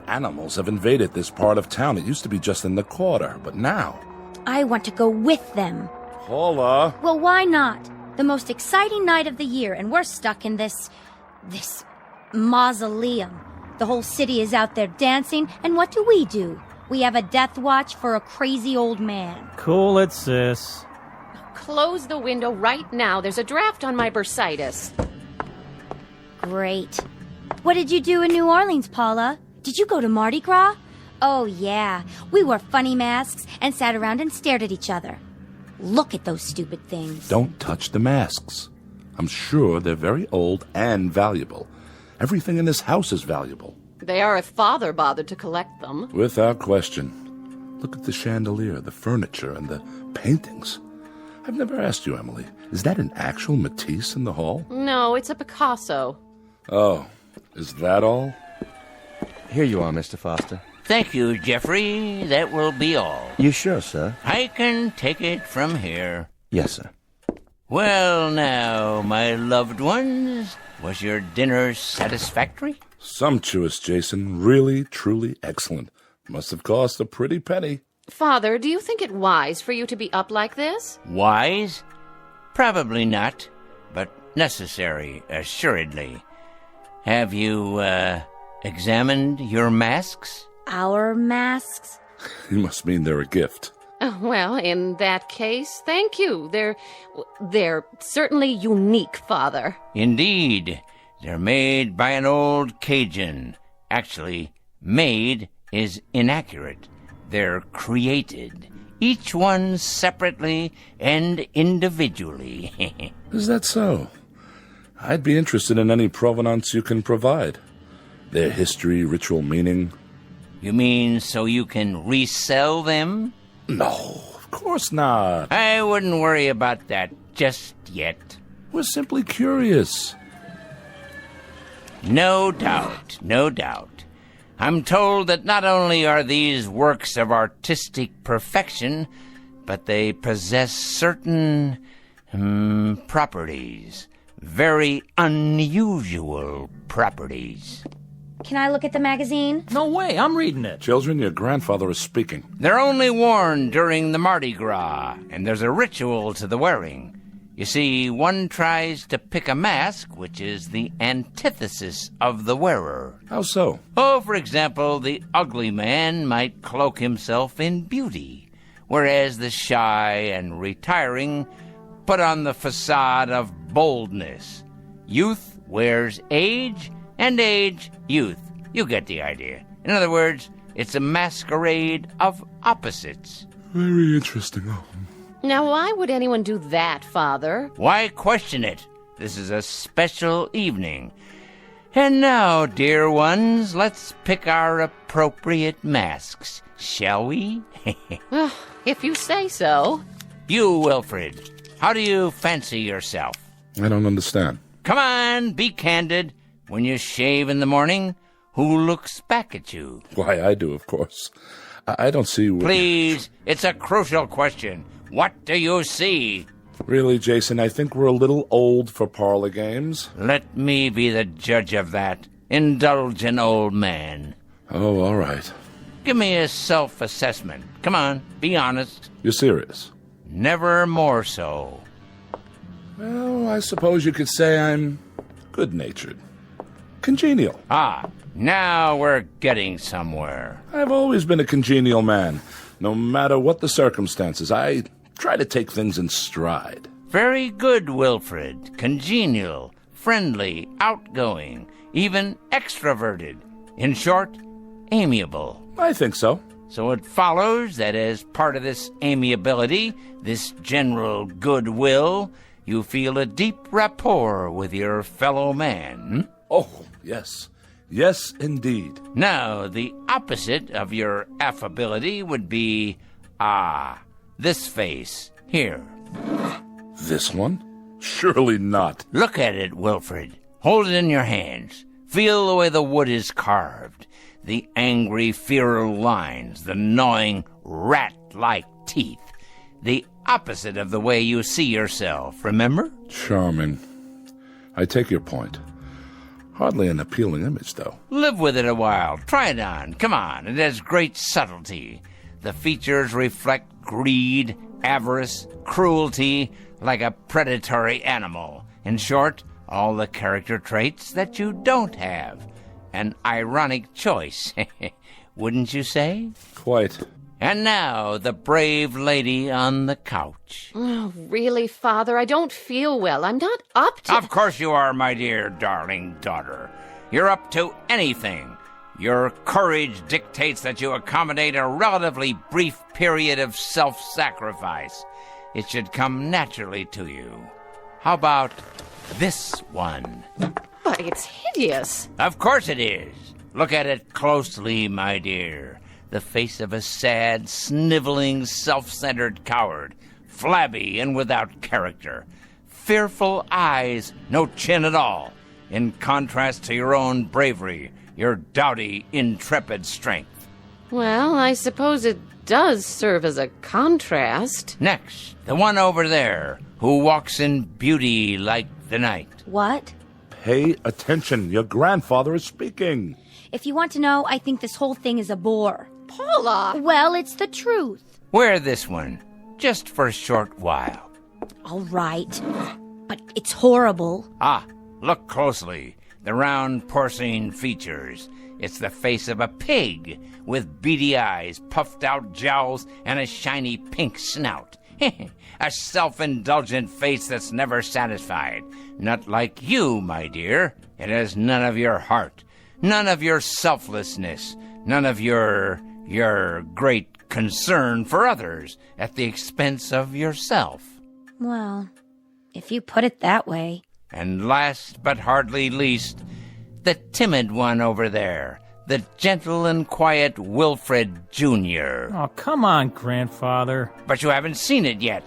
Speaker 14: animals have invaded this part of town. It used to be just in the quarter, but now...
Speaker 19: I want to go with them.
Speaker 14: Paula!
Speaker 19: Well, why not? The most exciting night of the year, and we're stuck in this mausoleum. The whole city is out there dancing, and what do? We have a death watch for a crazy old man.
Speaker 18: Cool it, sis.
Speaker 15: Close the window right now. There's a draft on my bursitis.
Speaker 19: Great. What did you do in New Orleans, Paula? Did you go to Mardi Gras? Oh, yeah. We wore funny masks and sat around and stared at each other. Look at those stupid things.
Speaker 14: Don't touch the masks. I'm sure they're very old and valuable. Everything in this house is valuable.
Speaker 15: They are if Father bothered to collect them.
Speaker 14: Without question. Look at the chandelier, the furniture, and the paintings. I've never asked you, Emily. Is that an actual Matisse in the hall?
Speaker 15: No, it's a Picasso.
Speaker 14: Oh, is that all?
Speaker 2: Here you are, Mr. Foster.
Speaker 22: Thank you, Jeffrey. That will be all.
Speaker 2: You sure, sir?
Speaker 22: I can take it from here.
Speaker 2: Yes, sir.
Speaker 22: Well, now, my loved ones, was your dinner satisfactory?
Speaker 14: Sumptuous, Jason. Really, truly excellent. Must have cost a pretty penny.
Speaker 15: Father, do you think it wise for you to be up like this?
Speaker 22: Wise? Probably not, but necessary, assuredly. Have you, examined your masks?
Speaker 19: Our masks?
Speaker 14: You must mean they're a gift.
Speaker 15: Well, in that case, thank you. They're certainly unique, Father.
Speaker 22: Indeed. They're made by an old Cajun. Actually, made is inaccurate. They're created, each one separately and individually.
Speaker 14: Is that so? I'd be interested in any provenance you can provide. Their history, ritual meaning.
Speaker 22: You mean so you can resell them?
Speaker 14: No, of course not.
Speaker 22: I wouldn't worry about that just yet.
Speaker 14: We're simply curious.
Speaker 22: No doubt, no doubt. I'm told that not only are these works of artistic perfection, but they possess certain properties. Very unusual properties.
Speaker 19: Can I look at the magazine?
Speaker 18: No way, I'm reading it.
Speaker 14: Children, your grandfather is speaking.
Speaker 22: They're only worn during the Mardi Gras, and there's a ritual to the wearing. You see, one tries to pick a mask, which is the antithesis of the wearer.
Speaker 14: How so?
Speaker 22: Oh, for example, the ugly man might cloak himself in beauty, whereas the shy and retiring put on the facade of boldness. Youth wears age, and age, youth. You get the idea. In other words, it's a masquerade of opposites.
Speaker 14: Very interesting.
Speaker 15: Now, why would anyone do that, Father?
Speaker 22: Why question it? This is a special evening. And now, dear ones, let's pick our appropriate masks, shall we?
Speaker 15: Well, if you say so.
Speaker 22: You, Wilfred, how do you fancy yourself?
Speaker 14: I don't understand.
Speaker 22: Come on, be candid. When you shave in the morning, who looks back at you?
Speaker 14: Why, I do, of course. I don't see...
Speaker 22: Please, it's a crucial question. What do you see?
Speaker 14: Really, Jason, I think we're a little old for parlor games.
Speaker 22: Let me be the judge of that. Indulge an old man.
Speaker 14: Oh, all right.
Speaker 22: Give me a self-assessment. Come on, be honest.
Speaker 14: You're serious?
Speaker 22: Never more so.
Speaker 14: Well, I suppose you could say I'm good-natured. Congenial.
Speaker 22: Ah, now we're getting somewhere.
Speaker 14: I've always been a congenial man. No matter what the circumstances, I try to take things in stride.
Speaker 22: Very good, Wilfred. Congenial, friendly, outgoing, even extroverted. In short, amiable.
Speaker 14: I think so.
Speaker 22: So it follows that as part of this amiability, this general goodwill, you feel a deep rapport with your fellow man.
Speaker 14: Oh, yes. Yes, indeed.
Speaker 22: Now, the opposite of your affability would be, this face, here.
Speaker 14: This one? Surely not.
Speaker 22: Look at it, Wilfred. Hold it in your hands. Feel the way the wood is carved. The angry, feral lines, the gnawing, rat-like teeth. The opposite of the way you see yourself, remember?
Speaker 14: Charming. I take your point. Hardly an appealing image, though.
Speaker 22: Live with it a while. Try it on. Come on. It has great subtlety. The features reflect greed, avarice, cruelty, like a predatory animal. In short, all the character traits that you don't have. An ironic choice, wouldn't you say?
Speaker 14: Quite.
Speaker 22: And now, the brave lady on the couch.
Speaker 15: Oh, really, Father? I don't feel well. I'm not up to...
Speaker 22: Of course you are, my dear darling daughter. You're up to anything. Your courage dictates that you accommodate a relatively brief period of self-sacrifice. It should come naturally to you. How about this one?
Speaker 15: But it's hideous.
Speaker 22: Of course it is. Look at it closely, my dear. The face of a sad, sniveling, self-centered coward, flabby and without character. Fearful eyes, no chin at all, in contrast to your own bravery, your doughty, intrepid strength.
Speaker 15: Well, I suppose it does serve as a contrast.
Speaker 22: Next, the one over there, who walks in beauty like the night.
Speaker 19: What?
Speaker 14: Pay attention. Your grandfather is speaking.
Speaker 19: If you want to know, I think this whole thing is a bore.
Speaker 15: Paula!
Speaker 19: Well, it's the truth.
Speaker 22: Wear this one, just for a short while.
Speaker 19: All right. But it's horrible.
Speaker 22: Ah, look closely. The round porcine features. It's the face of a pig, with beady eyes, puffed out jowls, and a shiny pink snout. A self-indulgent face that's never satisfied. Not like you, my dear. It has none of your heart, none of your selflessness, none of your great concern for others at the expense of yourself.
Speaker 19: Well, if you put it that way.
Speaker 22: And last but hardly least, the timid one over there, the gentle and quiet Wilfred Jr.
Speaker 18: Oh, come on, grandfather.
Speaker 22: But you haven't seen it yet.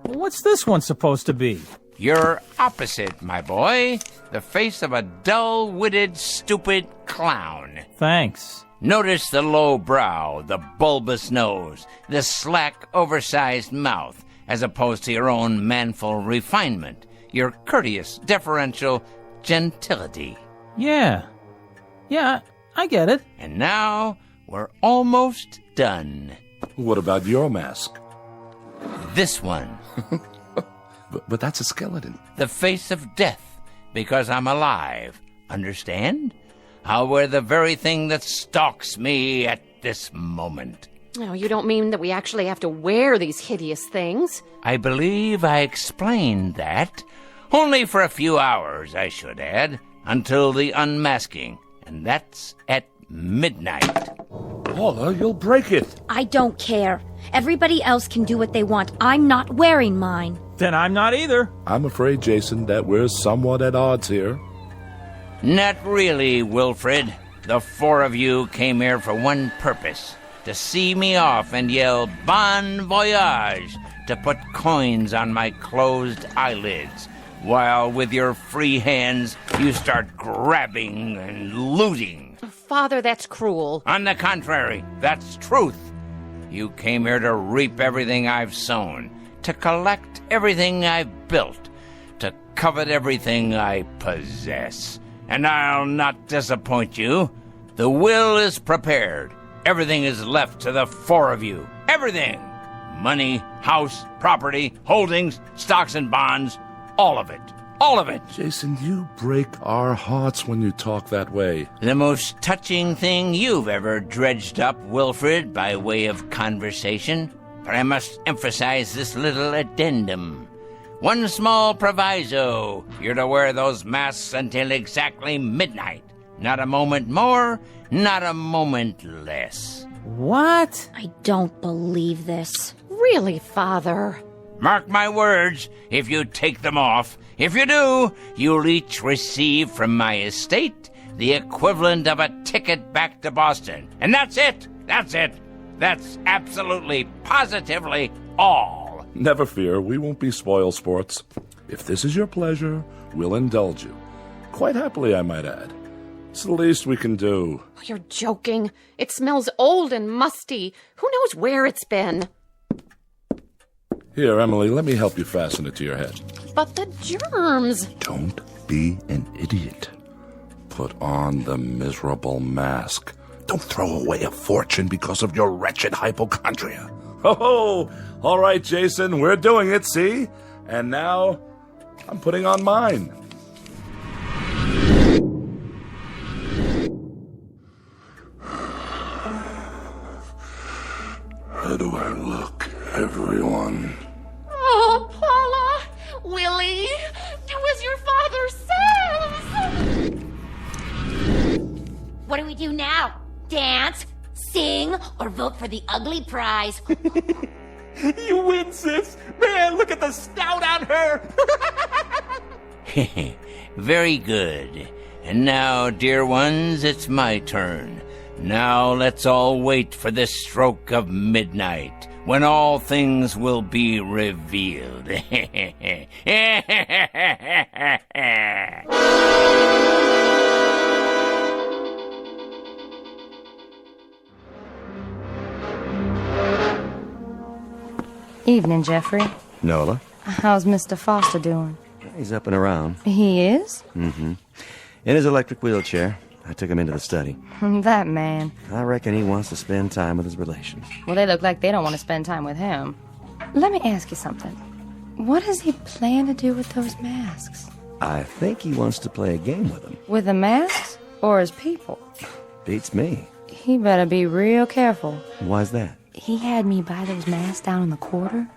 Speaker 18: What's this one supposed to be?
Speaker 22: You're opposite, my boy. The face of a dull-witted, stupid clown.
Speaker 18: Thanks.
Speaker 22: Notice the low brow, the bulbous nose, the slack, oversized mouth, as opposed to your own manful refinement, your courteous, deferential gentility.
Speaker 18: Yeah, I get it.
Speaker 22: And now we're almost done.
Speaker 14: What about your mask?
Speaker 22: This one.
Speaker 14: But that's a skeleton.
Speaker 22: The face of death, because I'm alive. Understand? I'll wear the very thing that stalks me at this moment.
Speaker 15: Oh, you don't mean that we actually have to wear these hideous things?
Speaker 22: I believe I explained that. Only for a few hours, I should add, until the unmasking. And that's at midnight.
Speaker 14: Paula, you'll break it.
Speaker 19: I don't care. Everybody else can do what they want. I'm not wearing mine.
Speaker 18: Then I'm not either.
Speaker 14: I'm afraid, Jason, that we're somewhat at odds here.
Speaker 22: Not really, Wilfred. The four of you came here for one purpose. To see me off and yell bon voyage, to put coins on my closed eyelids, while with your free hands you start grabbing and looting.
Speaker 15: Father, that's cruel.
Speaker 22: On the contrary, that's truth. You came here to reap everything I've sown, to collect everything I've built, to covet everything I possess. And I'll not disappoint you. The will is prepared. Everything is left to the four of you. Everything. Money, house, property, holdings, stocks and bonds. All of it. All of it.
Speaker 14: Jason, you break our hearts when you talk that way.
Speaker 22: The most touching thing you've ever dredged up, Wilfred, by way of conversation. But I must emphasize this little addendum. One small proviso. You're to wear those masks until exactly midnight. Not a moment more, not a moment less.
Speaker 18: What?
Speaker 19: I don't believe this.
Speaker 15: Really, Father?
Speaker 22: Mark my words, if you take them off. If you do, you'll each receive from my estate the equivalent of a ticket back to Boston. And that's it. That's it. That's absolutely, positively all.
Speaker 14: Never fear, we won't be spoil sports. If this is your pleasure, we'll indulge you. Quite happily, I might add. It's the least we can do.
Speaker 15: Oh, you're joking. It smells old and musty. Who knows where it's been?
Speaker 14: Here, Emily, let me help you fasten it to your head.
Speaker 15: But the germs.
Speaker 14: Don't be an idiot. Put on the miserable mask. Don't throw away a fortune because of your wretched hypochondria. Ho-ho! All right, Jason, we're doing it, see? And now, I'm putting on mine. How do I look, everyone?
Speaker 15: Oh, Paula! Willie! Do as your father says!
Speaker 19: What do we do now? Dance, sing, or vote for the ugly prize?
Speaker 10: You win, sis! Man, look at the snout on her!
Speaker 22: Very good. And now, dear ones, it's my turn. Now let's all wait for the stroke of midnight, when all things will be revealed.
Speaker 21: Evening, Jeffrey.
Speaker 5: Nola?
Speaker 21: How's Mr. Foster doing?
Speaker 5: He's up and around.
Speaker 21: He is?
Speaker 5: Mm-hmm. In his electric wheelchair. I took him into the study.
Speaker 21: That man.
Speaker 5: I reckon he wants to spend time with his relations.
Speaker 21: Well, they look like they don't want to spend time with him. Let me ask you something. What does he plan to do with those masks?
Speaker 5: I think he wants to play a game with them.
Speaker 21: With the masks or his people?
Speaker 5: Beats me.
Speaker 21: He better be real careful.
Speaker 5: Why's that?
Speaker 21: He had me buy those masks down in the quarter.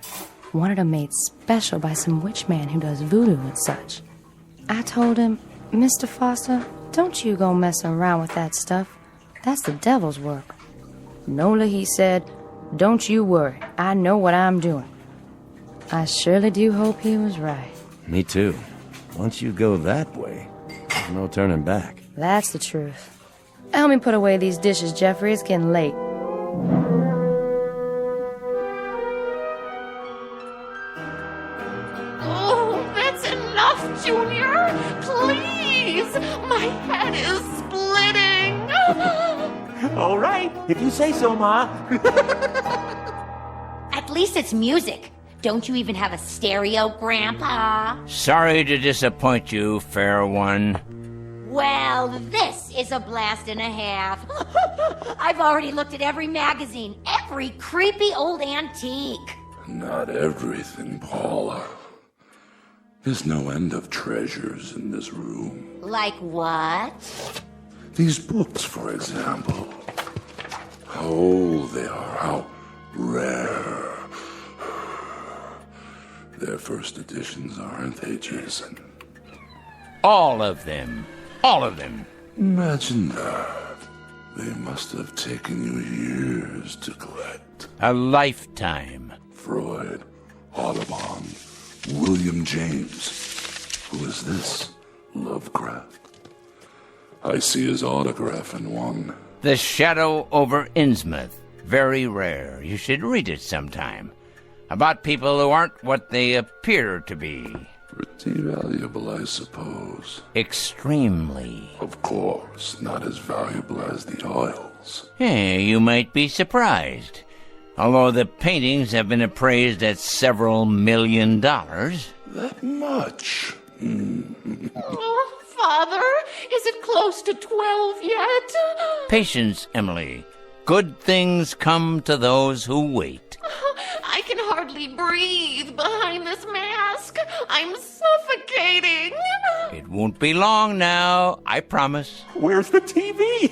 Speaker 21: Wanted them made special by some witch man who does voodoo and such. I told him, Mr. Foster, don't you go messing around with that stuff. That's the devil's work. Nola, he said, don't you worry. I know what I'm doing. I surely do hope he was right.
Speaker 5: Me too. Once you go that way, there's no turning back.
Speaker 21: That's the truth. Help me put away these dishes, Jeffrey. It's getting late.
Speaker 15: Oh, that's enough, Junior. Please. My head is splitting.
Speaker 3: All right, if you say so, Ma.
Speaker 19: At least it's music. Don't you even have a stereo, Grandpa?
Speaker 22: Sorry to disappoint you, fair one.
Speaker 19: Well, this is a blast and a half. I've already looked at every magazine, every creepy old antique.
Speaker 14: Not everything, Paula. There's no end of treasures in this room.
Speaker 19: Like what?
Speaker 14: These books, for example. How old they are, how rare. They're first editions, aren't they, Jason?
Speaker 22: All of them. All of them.
Speaker 14: Imagine that. They must have taken you years to collect.
Speaker 22: A lifetime.
Speaker 14: Freud, Audubon, William James. Who is this? Lovecraft. I see his autograph in one.
Speaker 22: The Shadow over Innsmouth. Very rare. You should read it sometime. About people who aren't what they appear to be.
Speaker 14: Pretty valuable, I suppose.
Speaker 22: Extremely.
Speaker 14: Of course, not as valuable as the oils.
Speaker 22: Hey, you might be surprised. Although the paintings have been appraised at several $1 million.
Speaker 14: That much?
Speaker 15: Oh, Father, is it close to 12 yet?
Speaker 22: Patience, Emily. Good things come to those who wait.
Speaker 15: I can hardly breathe behind this mask. I'm suffocating.
Speaker 22: It won't be long now, I promise.
Speaker 3: Where's the TV?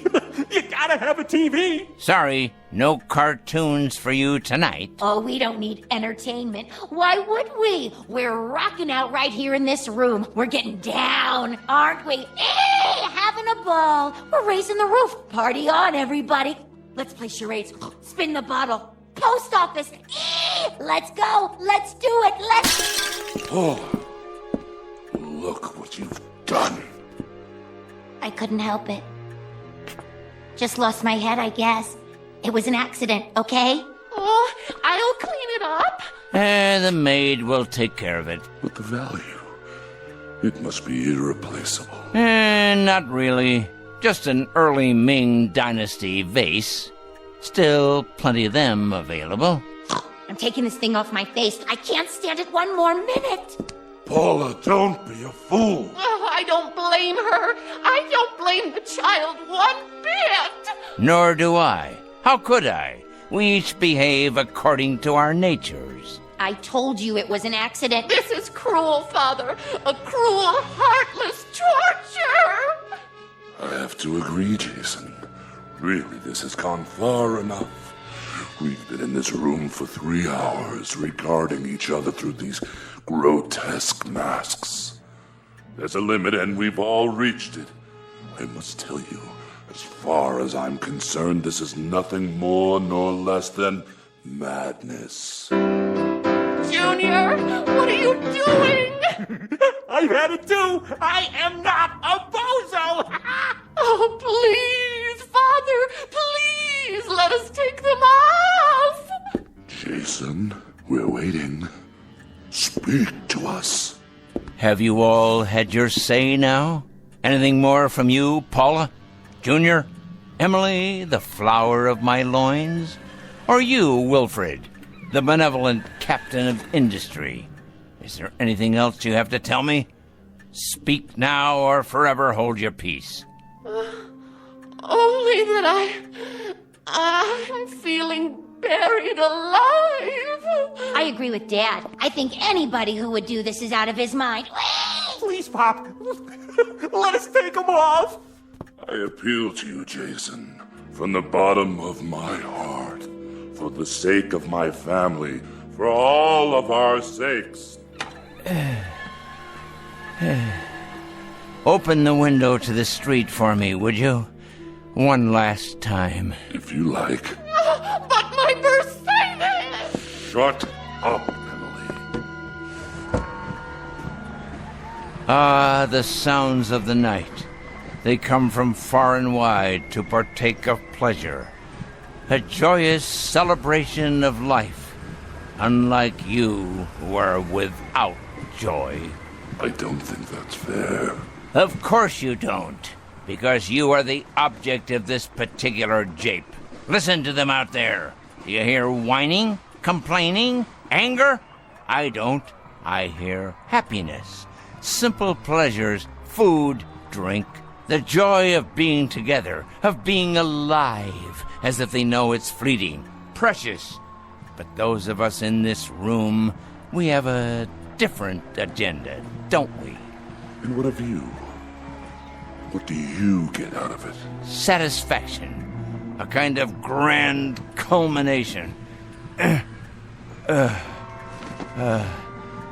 Speaker 3: You gotta have a TV.
Speaker 22: Sorry, no cartoons for you tonight.
Speaker 19: Oh, we don't need entertainment. Why would we? We're rocking out right here in this room. We're getting down, aren't we? Having a ball. We're raising the roof. Party on, everybody. Let's play charades. Spin the bottle. Post office. Let's go. Let's do it. Let's...
Speaker 14: Oh, look what you've done.
Speaker 19: I couldn't help it. Just lost my head, I guess. It was an accident, okay?
Speaker 15: Oh, I'll clean it up.
Speaker 22: The maid will take care of it.
Speaker 14: But the value, it must be irreplaceable.
Speaker 22: Not really. Just an early Ming Dynasty vase. Still plenty of them available.
Speaker 19: I'm taking this thing off my face. I can't stand it one more minute.
Speaker 14: Paula, don't be a fool.
Speaker 15: Oh, I don't blame her. I don't blame the child one bit.
Speaker 22: Nor do I. How could I? We each behave according to our natures.
Speaker 19: I told you it was an accident.
Speaker 15: This is cruel, Father. A cruel, heartless torture.
Speaker 14: I have to agree, Jason. Really, this has gone far enough. We've been in this room for 3 hours, regarding each other through these grotesque masks. There's a limit, and we've all reached it. I must tell you, as far as I'm concerned, this is nothing more nor less than madness.
Speaker 15: Junior, what are you doing?
Speaker 3: I've had it too. I am not a bozo.
Speaker 15: Oh, please, Father, please let us take them off.
Speaker 14: Jason, we're waiting. Speak to us.
Speaker 22: Have you all had your say now? Anything more from you, Paula? Junior? Emily, the flower of my loins? Or you, Wilfred, the benevolent captain of industry? Is there anything else you have to tell me? Speak now or forever hold your peace.
Speaker 15: Only that I'm feeling buried alive.
Speaker 19: I agree with Dad. I think anybody who would do this is out of his mind.
Speaker 3: Please, Pop. Let us take them off.
Speaker 14: I appeal to you, Jason, from the bottom of my heart, for the sake of my family, for all of our sakes.
Speaker 22: Open the window to the street for me, would you? One last time.
Speaker 14: If you like.
Speaker 15: But my Mercedes!
Speaker 14: Shut up, Emily.
Speaker 22: Ah, the sounds of the night. They come from far and wide to partake of pleasure. A joyous celebration of life, unlike you who are without joy.
Speaker 14: I don't think that's fair.
Speaker 22: Of course you don't, because you are the object of this particular jape. Listen to them out there. Do you hear whining, complaining, anger? I don't. I hear happiness, simple pleasures, food, drink, the joy of being together, of being alive, as if they know it's fleeting, precious. But those of us in this room, we have a different agenda, don't we?
Speaker 14: And what of you? What do you get out of it?
Speaker 22: Satisfaction. A kind of grand culmination.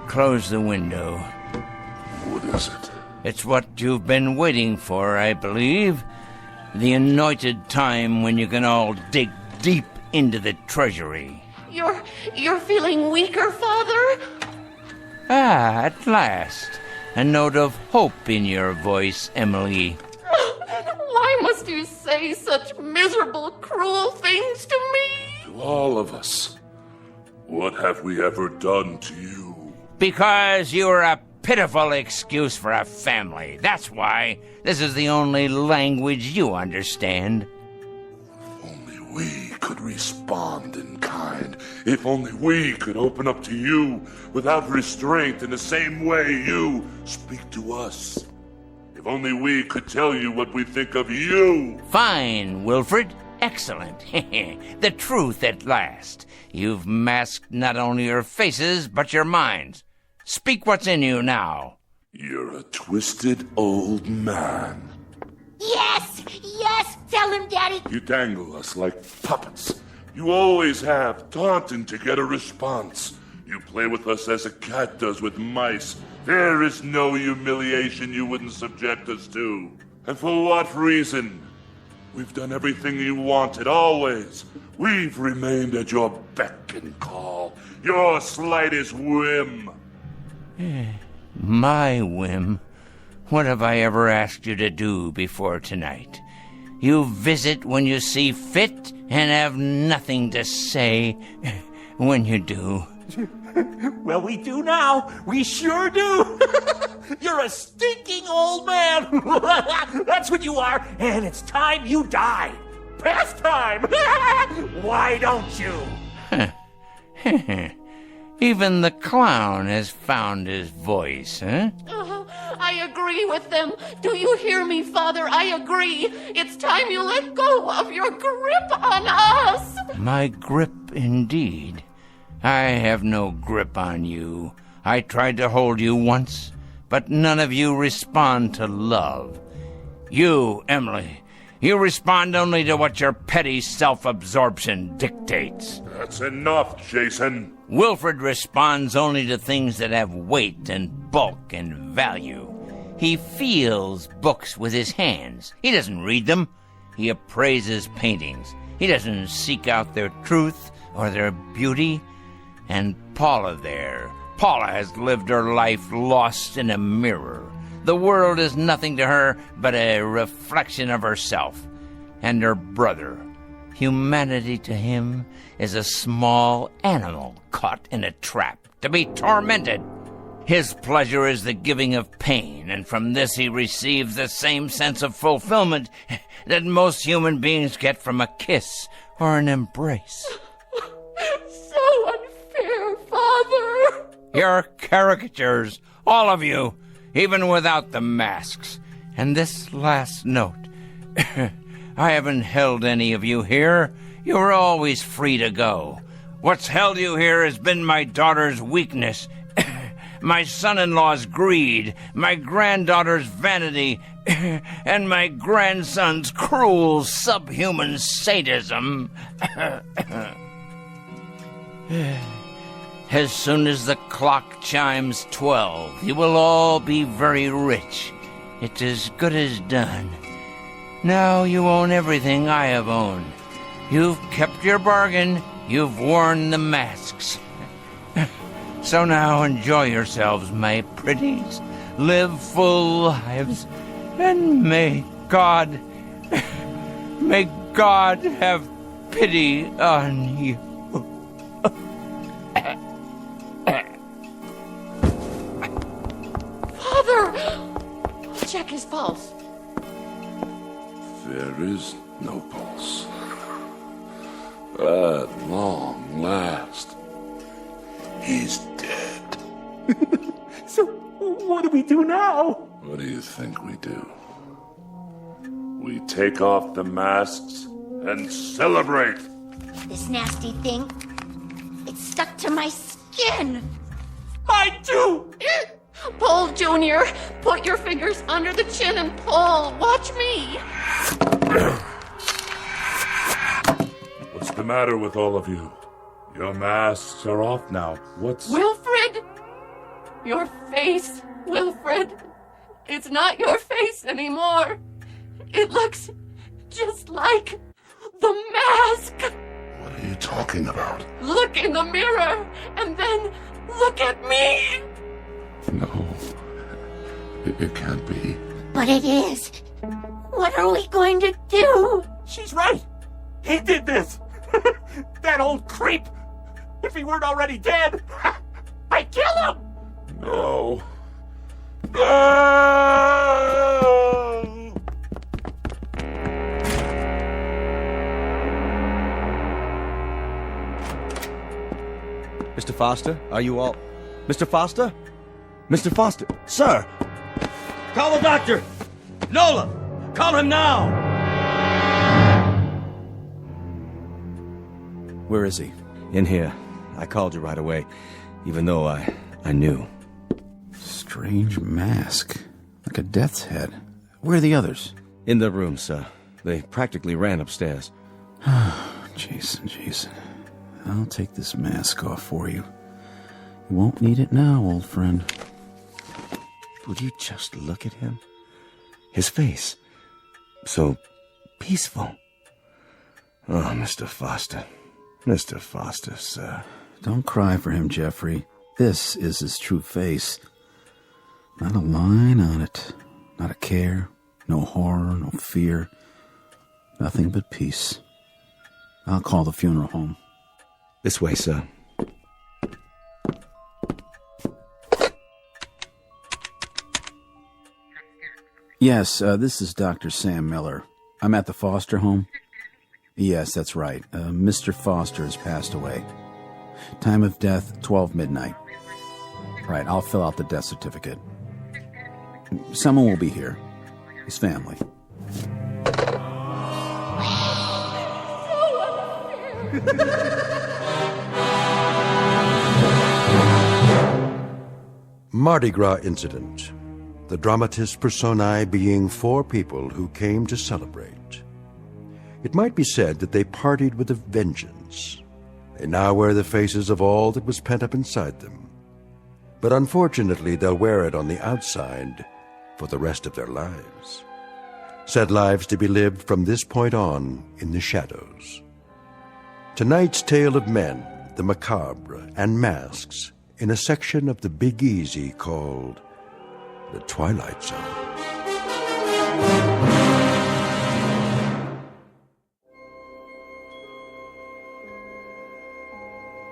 Speaker 22: Close the window.
Speaker 14: What is it?
Speaker 22: It's what you've been waiting for, I believe. The anointed time when you can all dig deep into the treasury.
Speaker 15: You're feeling weaker, Father?
Speaker 22: Ah, at last. A note of hope in your voice, Emily.
Speaker 15: Why must you say such miserable, cruel things to me?
Speaker 14: To all of us. What have we ever done to you?
Speaker 22: Because you're a pitiful excuse for a family. That's why. This is the only language you understand.
Speaker 14: If only we could respond in kind. If only we could open up to you without restraint in the same way you speak to us. If only we could tell you what we think of you.
Speaker 22: Fine, Wilfred. Excellent. The truth at last. You've masked not only your faces, but your minds. Speak what's in you now.
Speaker 14: You're a twisted old man.
Speaker 19: Yes! Yes! Tell him, Daddy!
Speaker 14: You dangle us like puppets. You always have, taunting to get a response. You play with us as a cat does with mice. There is no humiliation you wouldn't subject us to. And for what reason? We've done everything you wanted, always. We've remained at your beck and call, your slightest whim.
Speaker 22: My whim? What have I ever asked you to do before tonight? You visit when you see fit and have nothing to say when you do.
Speaker 3: Well, we do now. We sure do. You're a stinking old man. That's what you are, and it's time you die. Past time. Why don't you?
Speaker 22: Even the clown has found his voice, huh?
Speaker 15: I agree with them. Do you hear me, Father? I agree. It's time you let go of your grip on us.
Speaker 22: My grip, indeed. I have no grip on you. I tried to hold you once, but none of you respond to love. You, Emily, you respond only to what your petty self-absorption dictates.
Speaker 14: That's enough, Jason.
Speaker 22: Wilfred responds only to things that have weight and bulk and value. He feels books with his hands. He doesn't read them. He appraises paintings. He doesn't seek out their truth or their beauty. And Paula there. Paula has lived her life lost in a mirror. The world is nothing to her but a reflection of herself. and her brother. Humanity to him is a small animal caught in a trap to be tormented. His pleasure is the giving of pain, and from this he receives the same sense of fulfillment that most human beings get from a kiss or an embrace.
Speaker 15: So unfair, Father!
Speaker 22: You're caricatures, all of you, even without the masks. And this last note. I haven't held any of you here. You were always free to go. What's held you here has been my daughter's weakness, my son-in-law's greed, my granddaughter's vanity, and my grandson's cruel, subhuman sadism. As soon as the clock chimes 12, you will all be very rich. It's as good as done. Now you own everything I have owned. You've kept your bargain. You've worn the masks. So now enjoy yourselves, my pretties. Live full lives. And may God have pity on you.
Speaker 15: Father! Check his pulse.
Speaker 14: There is no pulse. At long last, he's dead.
Speaker 3: So, what do we do now?
Speaker 14: What do you think we do? We take off the masks and celebrate.
Speaker 19: This nasty thing, it's stuck to my skin.
Speaker 15: Mine too! Pull, Junior. Put your fingers under the chin and pull. Watch me.
Speaker 14: What's the matter with all of you? Your masks are off now. What's...
Speaker 15: Wilfred! Your face, Wilfred. It's not your face anymore. It looks just like the mask.
Speaker 14: What are you talking about?
Speaker 15: Look in the mirror and then look at me.
Speaker 14: No. It can't be.
Speaker 19: But it is. What are we going to do?
Speaker 3: She's right. He did this. That old creep. If he weren't already dead, I'd kill him.
Speaker 14: No.
Speaker 5: Mr. Foster, are you all... Mr. Foster? Mr. Foster?
Speaker 16: Sir! Call the doctor! Nola! Call him now!
Speaker 5: Where is he? In here. I called you right away, even though I knew.
Speaker 9: Strange mask. Like a death's head. Where are the others?
Speaker 5: In the room, sir. They practically ran upstairs.
Speaker 9: Jason. I'll take this mask off for you. You won't need it now, old friend.
Speaker 5: Would you just look at him? His face. So peaceful. Oh, Mr. Foster. Mr. Foster, sir.
Speaker 9: Don't cry for him, Jeffrey. This is his true face. Not a line on it. Not a care. No horror, no fear. Nothing but peace. I'll call the funeral home.
Speaker 5: This way, sir.
Speaker 9: Yes, this is Dr. Sam Miller. I'm at the Foster home. Yes, that's right. Mr. Foster has passed away. Time of death, 12 midnight. Right, I'll fill out the death certificate. Someone will be here. His family.
Speaker 1: Mardi Gras incident. The dramatis personae being four people who came to celebrate. It might be said that they partied with a vengeance. They now wear the faces of all that was pent up inside them. But unfortunately, they'll wear it on the outside for the rest of their lives. Said lives to be lived from this point on in the shadows. Tonight's tale of men, the macabre, and masks in a section of the Big Easy called the Twilight Zone.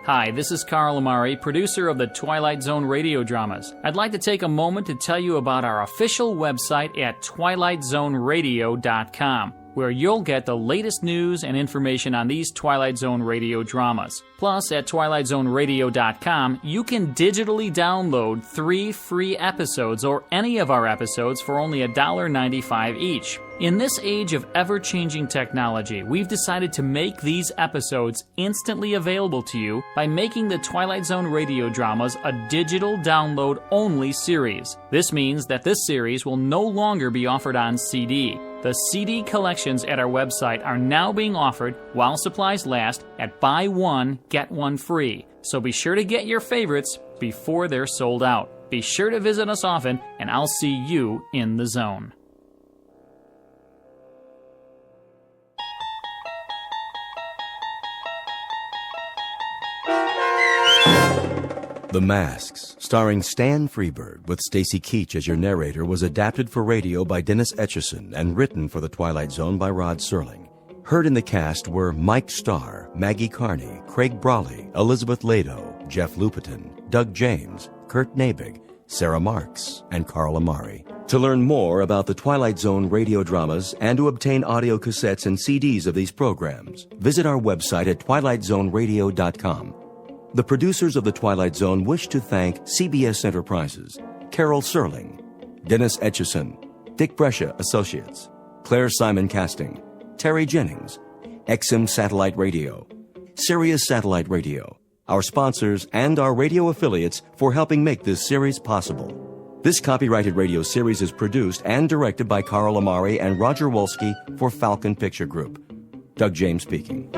Speaker 11: Hi, this is Carl Amari, producer of the Twilight Zone radio dramas. I'd like to take a moment to tell you about our official website at twilightzoneradio.com, where you'll get the latest news and information on these Twilight Zone radio dramas. Plus, at twilightzoneradio.com, you can digitally download 3 free episodes or any of our episodes for only $1.95 each. In this age of ever-changing technology, we've decided to make these episodes instantly available to you by making the Twilight Zone radio dramas a digital download-only series. This means that this series will no longer be offered on CD. The CD collections at our website are now being offered, while supplies last, at buy one, get one free. So be sure to get your favorites before they're sold out. Be sure to visit us often, and I'll see you in the zone.
Speaker 5: The Masks, starring Stan Freberg with Stacy Keach as your narrator, was adapted for radio by Dennis Etchison and written for The Twilight Zone by Rod Serling. Heard in the cast were Mike Starr, Maggie Carney, Craig Brawley, Elizabeth Lado, Jeff Lupetin, Doug James, Kurt Nabig, Sarah Marks, and Carl Amari. To learn more about the Twilight Zone radio dramas and to obtain audio cassettes and CDs of these programs, visit our website at twilightzoneradio.com. The producers of The Twilight Zone wish to thank CBS Enterprises, Carol Serling, Dennis Etchison, Dick Brescia Associates, Claire Simon Casting, Terry Jennings, XM Satellite Radio, Sirius Satellite Radio, our sponsors, and our radio affiliates for helping make this series possible. This copyrighted radio series is produced and directed by Carl Amari and Roger Wolski for Falcon Picture Group. Doug James speaking.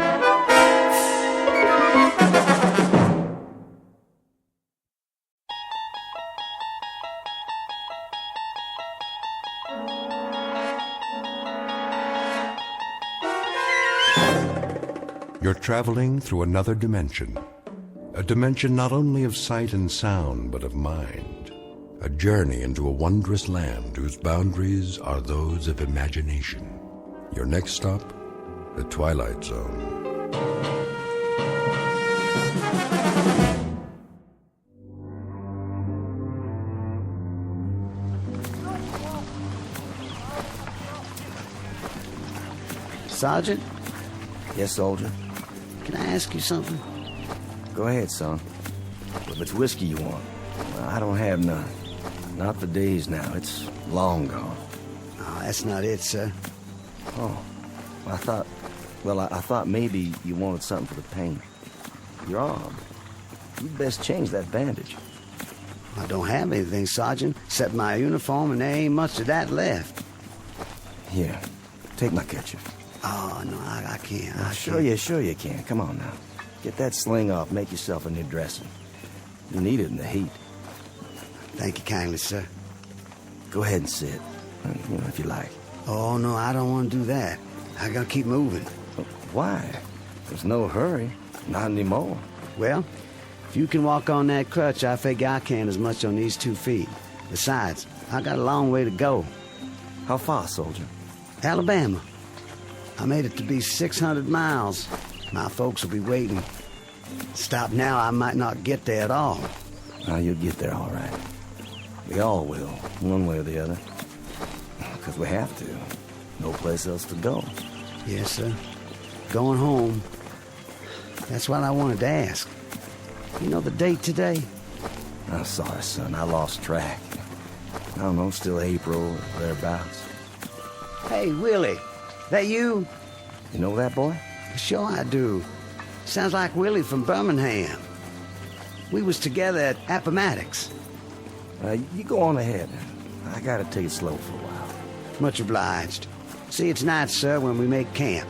Speaker 1: You're traveling through another dimension. A dimension not only of sight and sound, but of mind. A journey into a wondrous land whose boundaries are those of imagination. Your next stop, the Twilight Zone.
Speaker 4: Sergeant?
Speaker 2: Yes, soldier?
Speaker 4: Can I ask you something?
Speaker 2: Go ahead, son. If it's whiskey you want, I don't have none. Not for days now. It's long gone.
Speaker 4: Oh, that's not it, sir.
Speaker 2: Oh, I thought maybe you wanted something for the pain. Your arm. You'd best change that bandage.
Speaker 4: I don't have anything, Sergeant, except my uniform, and there ain't much of that left.
Speaker 2: Here, take my kerchief.
Speaker 4: Oh, no, I can't.
Speaker 2: Sure you can. Come on now. Get that sling off. Make yourself a new dressing. You need it in the heat.
Speaker 4: Thank you kindly, sir.
Speaker 2: Go ahead and sit, if you like.
Speaker 4: Oh, no, I don't want to do that. I gotta keep moving.
Speaker 2: Why? There's no hurry. Not anymore.
Speaker 4: Well, if you can walk on that crutch, I figure I can as much on these 2 feet. Besides, I got a long way to go.
Speaker 2: How far, soldier?
Speaker 4: Alabama. I made it to be 600 miles. My folks will be waiting. Stop now, I might not get there at all.
Speaker 2: You'll get there all right. We all will, one way or the other. Because we have to. No place else to go.
Speaker 4: Yes, sir. Going home. That's what I wanted to ask. You know the date today?
Speaker 2: I'm sorry, son. I lost track. I don't know, still April or thereabouts.
Speaker 4: Hey, Willie. That you?
Speaker 2: You know that boy?
Speaker 4: Sure I do. Sounds like Willie from Birmingham. We was together at Appomattox.
Speaker 2: You go on ahead. I gotta take it slow for a while.
Speaker 4: Much obliged. See you tonight, sir, when we make camp.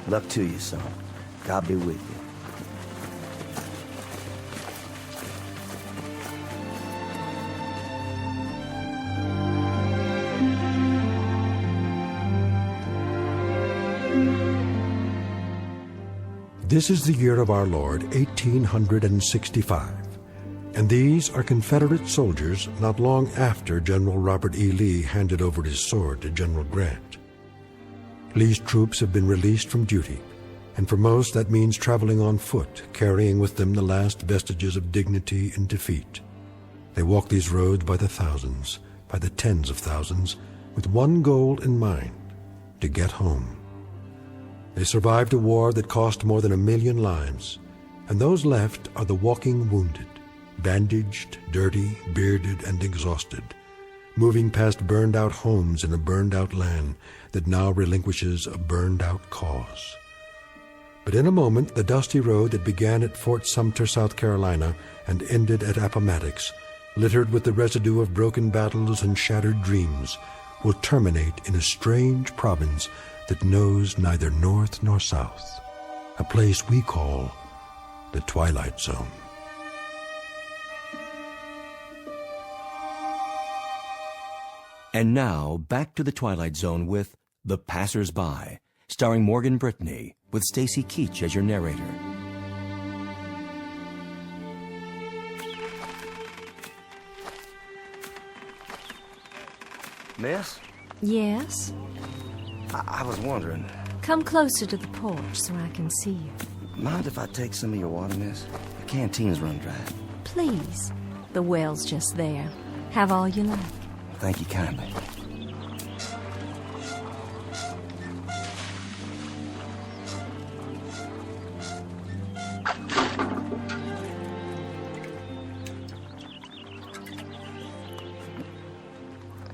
Speaker 2: Luck to you, son. God be with you.
Speaker 1: This is the year of our Lord, 1865, and these are Confederate soldiers not long after General Robert E. Lee handed over his sword to General Grant. Lee's troops have been released from duty, and for most that means traveling on foot, carrying with them the last vestiges of dignity in defeat. They walk these roads by the thousands, by the tens of thousands, with one goal in mind: to get home. They survived a war that cost more than 1 million lives, and those left are the walking wounded, bandaged, dirty, bearded, and exhausted, moving past burned-out homes in a burned-out land that now relinquishes a burned-out cause. But in a moment, the dusty road that began at Fort Sumter, South Carolina, and ended at Appomattox, littered with the residue of broken battles and shattered dreams, will terminate in a strange province that knows neither north nor south, a place we call the Twilight Zone.
Speaker 5: And now, back to the Twilight Zone with The Passers-By, starring Morgan Brittany, with Stacy Keach as your narrator.
Speaker 6: Miss?
Speaker 21: Yes?
Speaker 6: I was wondering,
Speaker 21: Come closer to the porch so I can see you.
Speaker 6: mind if I take some of your water, miss? The canteen's run dry.
Speaker 21: Please. The well's just there. Have all you like.
Speaker 6: Thank you kindly.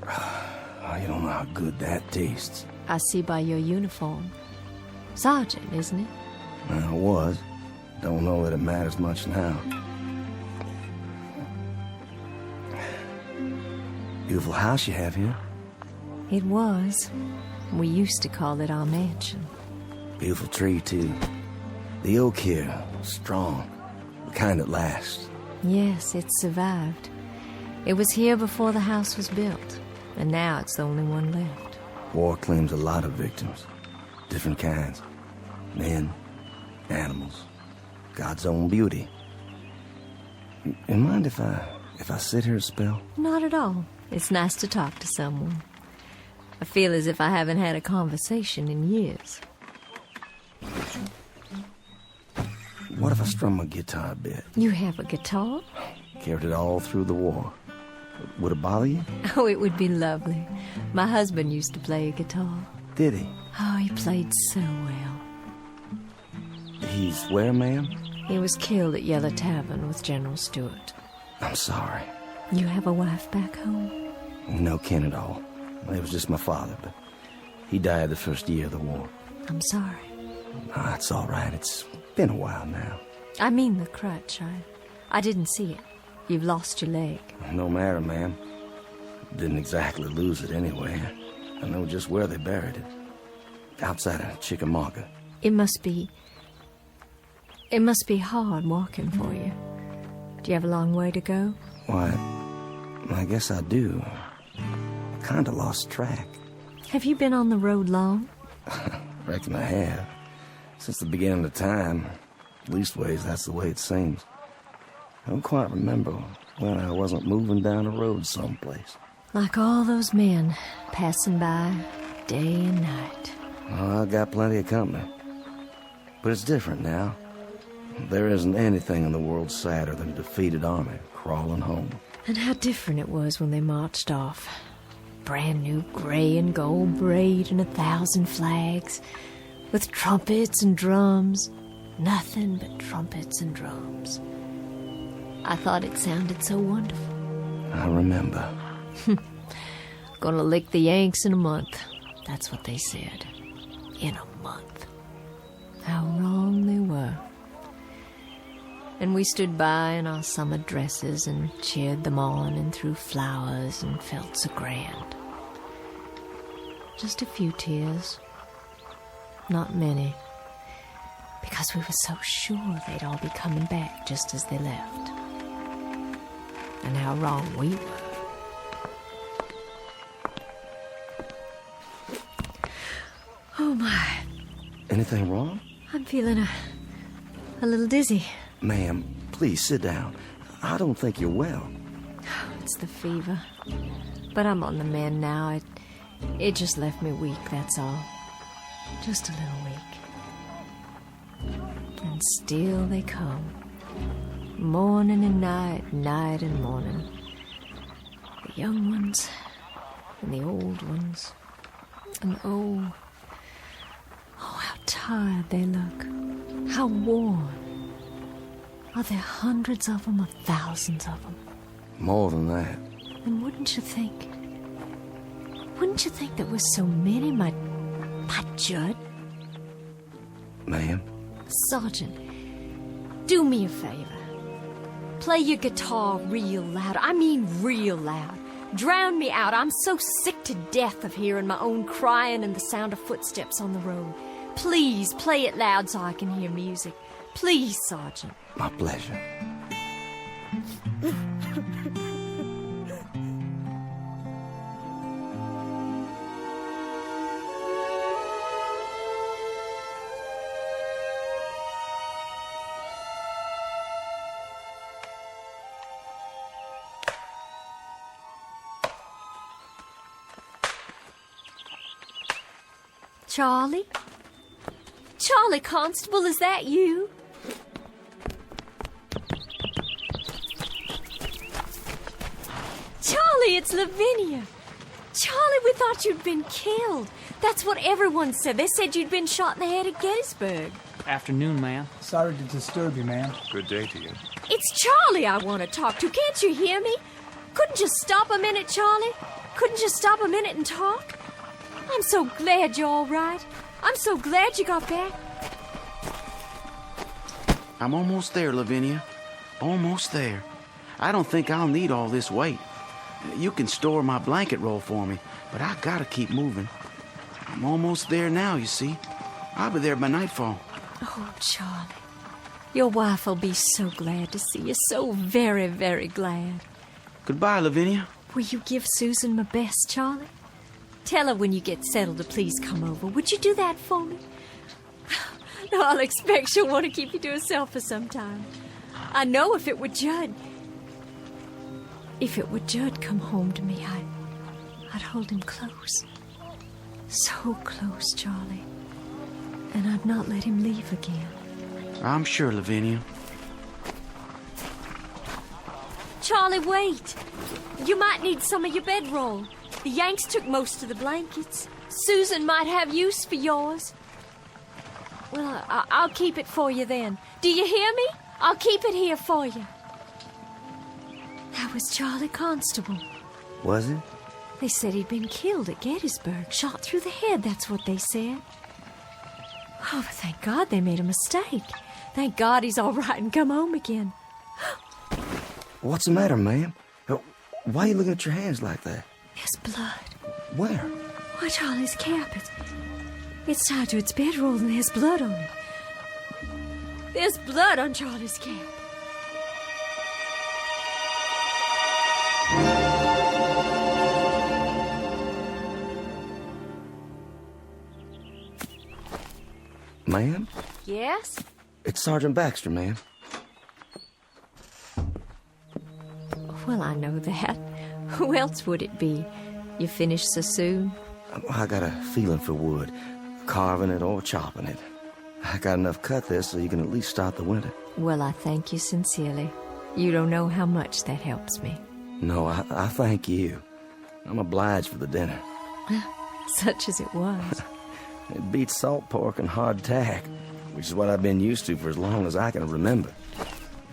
Speaker 6: Oh, you don't know how good that tastes.
Speaker 21: I see by your uniform. Sergeant, isn't it?
Speaker 6: I was. Don't know that it matters much now. Beautiful house you have here.
Speaker 21: It was. We used to call it our mansion.
Speaker 6: Beautiful tree, too. The oak here, strong. The kind that lasts.
Speaker 21: Yes, it survived. It was here before the house was built, and now it's the only one left.
Speaker 6: War claims a lot of victims. Different kinds. Men, animals, God's own beauty. You mind if I sit here a spell?
Speaker 21: Not at all. It's nice to talk to someone. I feel as if I haven't had a conversation in years.
Speaker 6: What if I strum my guitar a bit?
Speaker 21: You have a guitar?
Speaker 6: Carried it all through the war. Would it bother you?
Speaker 21: Oh, it would be lovely. My husband used to play a guitar.
Speaker 6: Did he?
Speaker 21: Oh, he played so well.
Speaker 6: He's where, ma'am?
Speaker 21: He was killed at Yellow Tavern with General Stewart.
Speaker 6: I'm sorry.
Speaker 21: You have a wife back home?
Speaker 6: No kin at all. It was just my father, but he died the first year of the war.
Speaker 21: I'm sorry.
Speaker 6: Ah, it's all right. It's been a while now.
Speaker 21: I mean the crutch. I didn't see it. You've lost your leg.
Speaker 6: No matter, ma'am. Didn't exactly lose it anyway. I know just where they buried it. Outside of Chickamauga.
Speaker 21: It must be hard walking for you. Do you have a long way to go?
Speaker 6: Why, I guess I do. I kinda lost track.
Speaker 21: Have you been on the road long?
Speaker 6: Reckon I have. Since the beginning of time. Leastways, that's the way it seems. I don't quite remember when I wasn't moving down a road someplace.
Speaker 21: Like all those men passing by day and night.
Speaker 6: Oh, I got plenty of company. But it's different now. There isn't anything in the world sadder than a defeated army crawling home.
Speaker 21: And how different it was when they marched off. Brand new gray and gold braid and 1,000 flags. With trumpets and drums. Nothing but trumpets and drums. I thought it sounded so wonderful.
Speaker 6: I remember.
Speaker 21: Gonna lick the Yanks in a month. That's what they said. In a month. How wrong they were. And we stood by in our summer dresses and cheered them on and threw flowers and felt so grand. Just a few tears. Not many. Because we were so sure they'd all be coming back just as they left. And how wrong we were. Oh my.
Speaker 6: Anything wrong?
Speaker 21: I'm feeling a little dizzy.
Speaker 6: Ma'am, please sit down. I don't think you're well.
Speaker 21: It's the fever. But I'm on the mend now. It just left me weak, that's all. Just a little weak.
Speaker 13: still they come. Morning and night, night and morning. The young ones and the old ones. And oh, how tired they look. How worn. Are there hundreds of them or thousands of them?
Speaker 6: More than that.
Speaker 13: And wouldn't you think there were so many, my Judd?
Speaker 6: Ma'am?
Speaker 13: Sergeant, do me a favor. Play your guitar real loud. I mean real loud. Drown me out. I'm so sick to death of hearing my own crying and the sound of footsteps on the road. Please play it loud so I can hear music. Please, Sergeant.
Speaker 6: My pleasure.
Speaker 13: Charlie? Charlie Constable, is that you? Charlie, it's Lavinia. Charlie, we thought you'd been killed. That's what everyone said. They said you'd been shot in the head at Gettysburg.
Speaker 11: Afternoon, ma'am.
Speaker 17: Sorry to disturb you, ma'am.
Speaker 8: Good day to you.
Speaker 13: It's Charlie I want to talk to. Can't you hear me? Couldn't you stop a minute, Charlie? Couldn't you stop a minute and talk? I'm so glad you're all right. I'm so glad you got back.
Speaker 9: I'm almost there, Lavinia. Almost there. I don't think I'll need all this weight. You can store my blanket roll for me, but I gotta keep moving. I'm almost there now, you see. I'll be there by nightfall.
Speaker 13: Oh, Charlie. Your wife will be so glad to see you. So very, very glad.
Speaker 9: Goodbye, Lavinia.
Speaker 13: Will you give Susan my best, Charlie? Tell her when you get settled to please come over. Would you do that for me? No, I'll expect she'll want to keep you to herself for some time. I know if it were Judd come home to me, I'd hold him close. So close, Charlie. And I'd not let him leave again.
Speaker 9: I'm sure, Lavinia.
Speaker 13: Charlie, wait. You might need some of your bedroll. The Yanks took most of the blankets. Susan might have use for yours. Well, I'll keep it for you then. Do you hear me? I'll keep it here for you. That was Charlie Constable.
Speaker 6: Was it?
Speaker 13: They said he'd been killed at Gettysburg, shot through the head, that's what they said. Oh, but thank God they made a mistake. Thank God he's all right and come home again.
Speaker 6: What's the matter, ma'am? Why are you looking at your hands like that?
Speaker 13: There's blood.
Speaker 6: Where?
Speaker 13: Why, Charlie's cap. It's tied to its bedroll and there's blood on it. There's blood on Charlie's cap.
Speaker 6: Ma'am?
Speaker 13: Yes?
Speaker 6: It's Sergeant Baxter, ma'am.
Speaker 13: Well, I know that. Who else would it be? You finished so soon?
Speaker 6: I got a feeling for wood, carving it or chopping it. I got enough cut there so you can at least start the winter.
Speaker 13: Well, I thank you sincerely. You don't know how much that helps me.
Speaker 6: No, I thank you. I'm obliged for the dinner.
Speaker 13: Such as it was.
Speaker 6: It beats salt pork and hardtack, which is what I've been used to for as long as I can remember.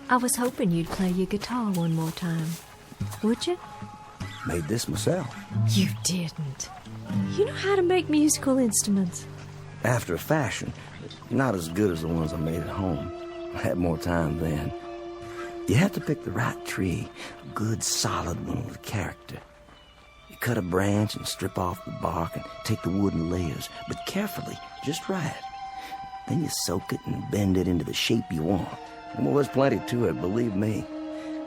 Speaker 13: I was hoping you'd play your guitar one more time. Would you?
Speaker 6: Made this myself.
Speaker 13: You didn't. You know how to make musical instruments.
Speaker 6: After a fashion, not as good as the ones I made at home. I had more time then. You have to pick the right tree, a good solid one with character. You cut a branch and strip off the bark and take the wood in layers, but carefully, just right. Then you soak it and bend it into the shape you want. And well, there's plenty to it, believe me.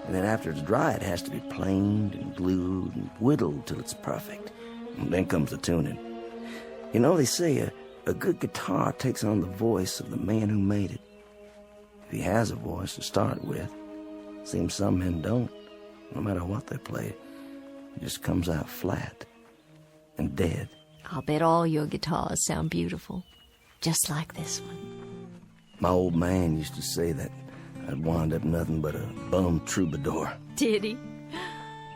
Speaker 6: And then after it's dry, it has to be planed and glued and whittled till it's perfect. And then comes the tuning. You know, they say a good guitar takes on the voice of the man who made it. If he has a voice to start with. Seems some men don't. No matter what they play, it just comes out flat and dead.
Speaker 13: I'll bet all your guitars sound beautiful. Just like this one.
Speaker 6: My old man used to say that I'd wind up nothing but a bum troubadour.
Speaker 13: Did he?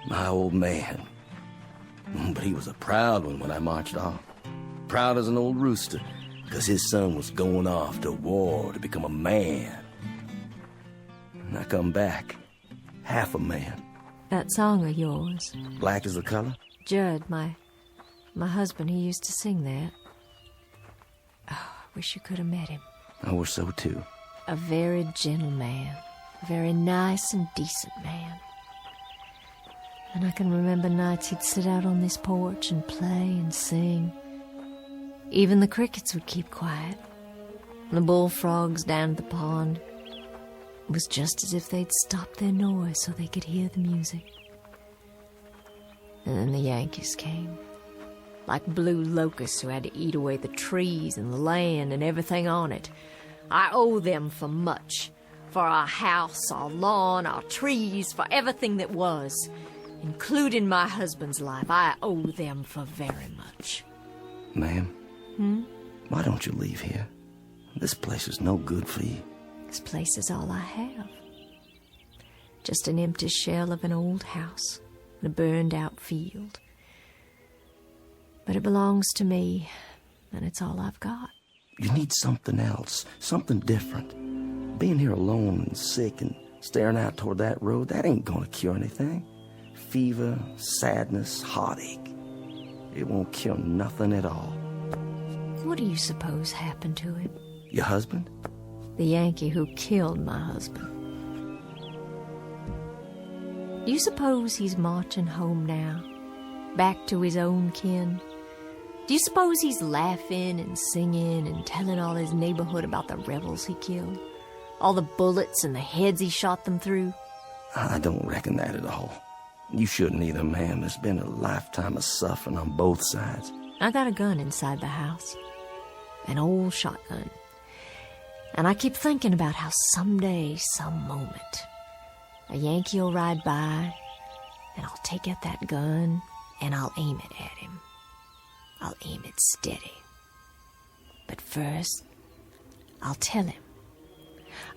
Speaker 6: My old man. But he was a proud one when I marched off. Proud as an old rooster, because his son was going off to war to become a man. And I come back, half a man.
Speaker 13: That song of yours.
Speaker 6: Black is the color?
Speaker 13: Judd, my husband, he used to sing that. Oh, I wish you could have met him.
Speaker 6: I wish so too.
Speaker 13: A very gentle man. A very nice and decent man. And I can remember nights he'd sit out on this porch and play and sing. Even the crickets would keep quiet. And the bullfrogs down at the pond. It was just as if they'd stopped their noise so they could hear the music. And then the Yankees came. Like blue locusts who had to eat away the trees and the land and everything on it. I owe them for much. For our house, our lawn, our trees, for everything that was. Including my husband's life, I owe them for very much.
Speaker 6: Ma'am? Why don't you leave here? This place is no good for you.
Speaker 13: This place is all I have. Just an empty shell of an old house and a burned-out field. But it belongs to me, and it's all I've got.
Speaker 6: You need something else, something different. Being here alone and sick and staring out toward that road, that ain't gonna cure anything. Fever, sadness, heartache. It won't cure nothing at all.
Speaker 13: What do you suppose happened to him?
Speaker 6: Your husband?
Speaker 13: The Yankee who killed my husband. Do you suppose he's marching home now? Back to his own kin? Do you suppose he's laughing and singing and telling all his neighborhood about the rebels he killed? All the bullets and the heads he shot them through?
Speaker 6: I don't reckon that at all. You shouldn't either, ma'am. There's been a lifetime of suffering on both sides.
Speaker 13: I got a gun inside the house. An old shotgun. And I keep thinking about how someday, some moment, a Yankee will ride by, and I'll take out that gun, and I'll aim it at him. I'll aim it steady. But first, I'll tell him.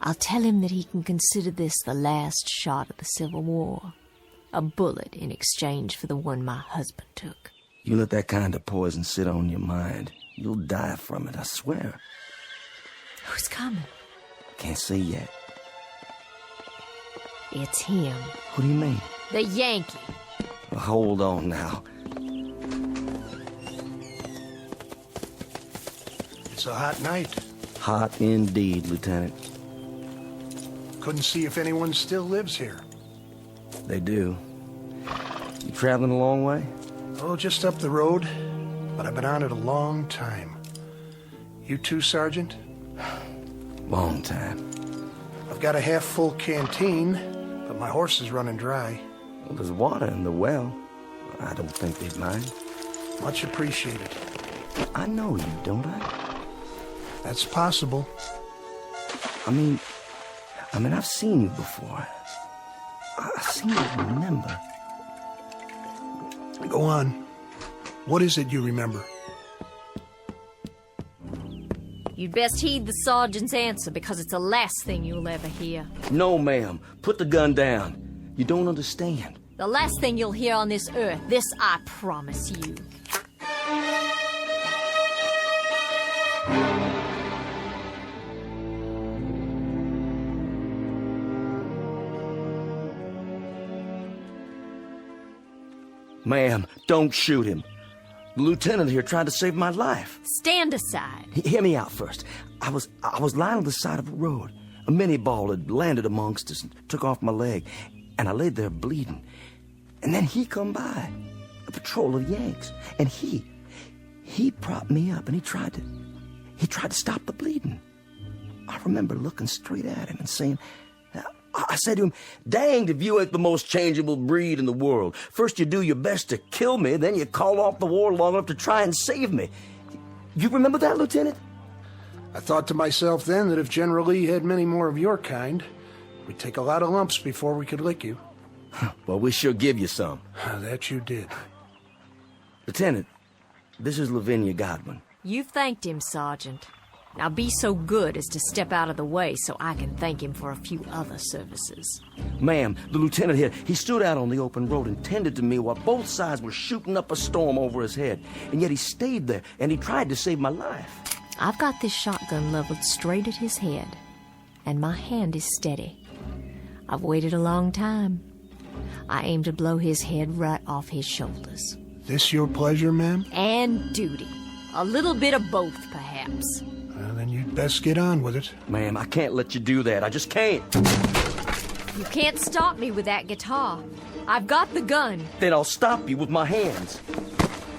Speaker 13: I'll tell him that he can consider this the last shot of the Civil War. A bullet in exchange for the one my husband took.
Speaker 6: You let that kind of poison sit on your mind, you'll die from it, I swear.
Speaker 13: Who's coming?
Speaker 6: Can't see yet.
Speaker 13: It's him.
Speaker 6: What do you mean?
Speaker 13: The Yankee.
Speaker 6: Well, hold on now.
Speaker 7: It's a hot night.
Speaker 6: Hot indeed, Lieutenant.
Speaker 7: Couldn't see if anyone still lives here.
Speaker 6: They do. You traveling a long way?
Speaker 7: Oh, just up the road. But I've been on it a long time. You too, Sergeant?
Speaker 6: Long time.
Speaker 7: I've got a half-full canteen, but my horse is running dry.
Speaker 6: Well, there's water in the well. I don't think they'd mind.
Speaker 7: Much appreciated.
Speaker 6: I know you, don't I?
Speaker 7: That's possible.
Speaker 6: I mean, I've seen you before. I seem to remember.
Speaker 7: Go on. What is it you remember?
Speaker 13: You'd best heed the sergeant's answer, because it's the last thing you'll ever hear.
Speaker 6: No, ma'am. Put the gun down. You don't understand.
Speaker 13: The last thing you'll hear on this earth. This I promise you.
Speaker 6: Ma'am, don't shoot him. The lieutenant here tried to save my life.
Speaker 13: Stand aside.
Speaker 6: Hear me out first. I was lying on the side of a road. A mini ball had landed amongst us and took off my leg, and I laid there bleeding. And then he come by, a patrol of Yanks, and he propped me up, and he tried to stop the bleeding. I remember looking straight at him and saying, I said to him, "Danged if you ain't the most changeable breed in the world. First you do your best to kill me, then you call off the war long enough to try and save me." You remember that, Lieutenant?
Speaker 7: I thought to myself then that if General Lee had many more of your kind, we'd take a lot of lumps before we could lick you.
Speaker 6: Well, we sure give you some.
Speaker 7: That you did.
Speaker 6: Lieutenant, this is Lavinia Godwin.
Speaker 13: You've thanked him, Sergeant. Now be so good as to step out of the way so I can thank him for a few other services.
Speaker 6: Ma'am, the lieutenant here, he stood out on the open road and tended to me while both sides were shooting up a storm over his head. And yet he stayed there, and he tried to save my life.
Speaker 13: I've got this shotgun leveled straight at his head, and my hand is steady. I've waited a long time. I aim to blow his head right off his shoulders.
Speaker 7: This your pleasure, ma'am?
Speaker 13: And duty. A little bit of both, perhaps.
Speaker 7: Well, then you'd best get on with it.
Speaker 6: Ma'am, I can't let you do that. I just can't.
Speaker 13: You can't stop me with that guitar. I've got the gun.
Speaker 6: Then I'll stop you with my hands.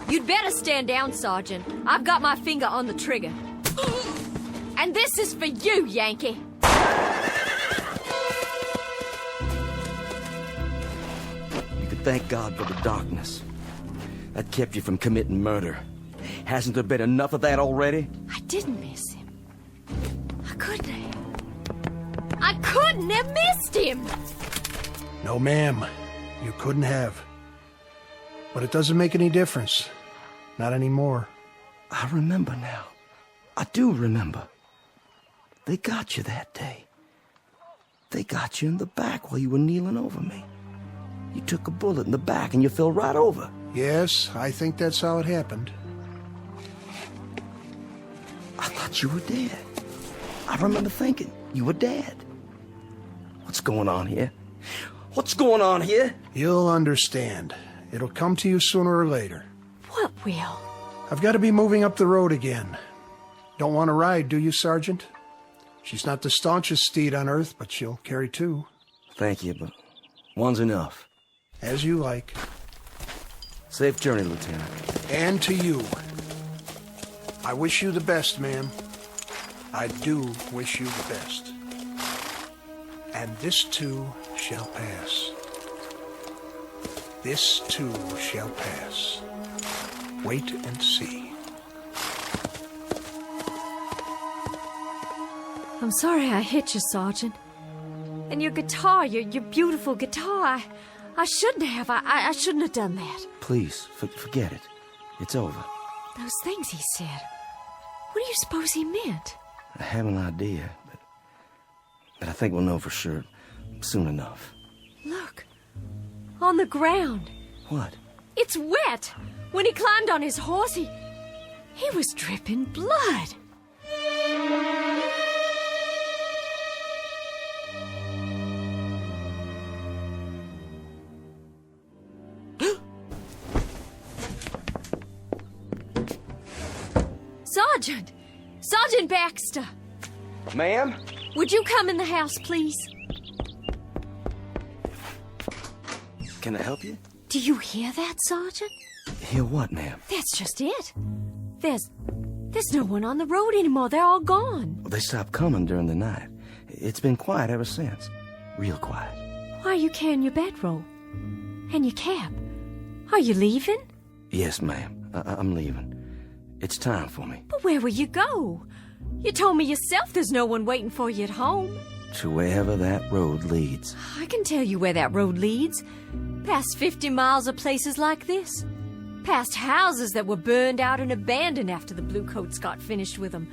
Speaker 13: You'd better stand down, Sergeant. I've got my finger on the trigger. And this is for you, Yankee.
Speaker 6: You could thank God for the darkness. That kept you from committing murder. Hasn't there been enough of that already?
Speaker 13: I didn't miss him. I couldn't have. I couldn't have missed him!
Speaker 7: No, ma'am. You couldn't have. But it doesn't make any difference. Not anymore.
Speaker 6: I remember now. I do remember. They got you that day. They got you in the back while you were kneeling over me. You took a bullet in the back and you fell right over.
Speaker 7: Yes, I think that's how it happened.
Speaker 6: I thought you were dead. I remember thinking you were dead. What's going on here? What's going on here?
Speaker 7: You'll understand. It'll come to you sooner or later.
Speaker 13: What will?
Speaker 7: I've got to be moving up the road again. Don't want to ride, do you, Sergeant? She's not the staunchest steed on earth, but she'll carry two.
Speaker 6: Thank you, but one's enough.
Speaker 7: As you like.
Speaker 6: Safe journey, Lieutenant.
Speaker 7: And to you. I wish you the best, ma'am. I do wish you the best. And this too shall pass. This too shall pass. Wait and see.
Speaker 13: I'm sorry I hit you, Sergeant. And your guitar, your beautiful guitar, I shouldn't have. I shouldn't have done that.
Speaker 6: Please, forget it. It's over.
Speaker 13: Those things he said. What do you suppose he meant?
Speaker 6: I have an idea, but I think we'll know for sure soon enough.
Speaker 13: Look. On the ground.
Speaker 6: What?
Speaker 13: It's wet. When he climbed on his horse, he was dripping blood. Sergeant! Sergeant Baxter!
Speaker 6: Ma'am?
Speaker 13: Would you come in the house, please?
Speaker 6: Can I help you?
Speaker 13: Do you hear that, Sergeant?
Speaker 6: Hear what, ma'am?
Speaker 13: That's just it. There's no one on the road anymore. They're all gone.
Speaker 6: Well, they stopped coming during the night. It's been quiet ever since. Real quiet.
Speaker 13: Why are you carrying your bedroll? And your cap? Are you leaving?
Speaker 6: Yes, ma'am. I'm leaving. It's time for me.
Speaker 13: But where will you go? You told me yourself there's no one waiting for you at home.
Speaker 6: To wherever that road leads.
Speaker 13: I can tell you where that road leads. Past 50 miles of places like this. Past houses that were burned out and abandoned after the Bluecoats got finished with them.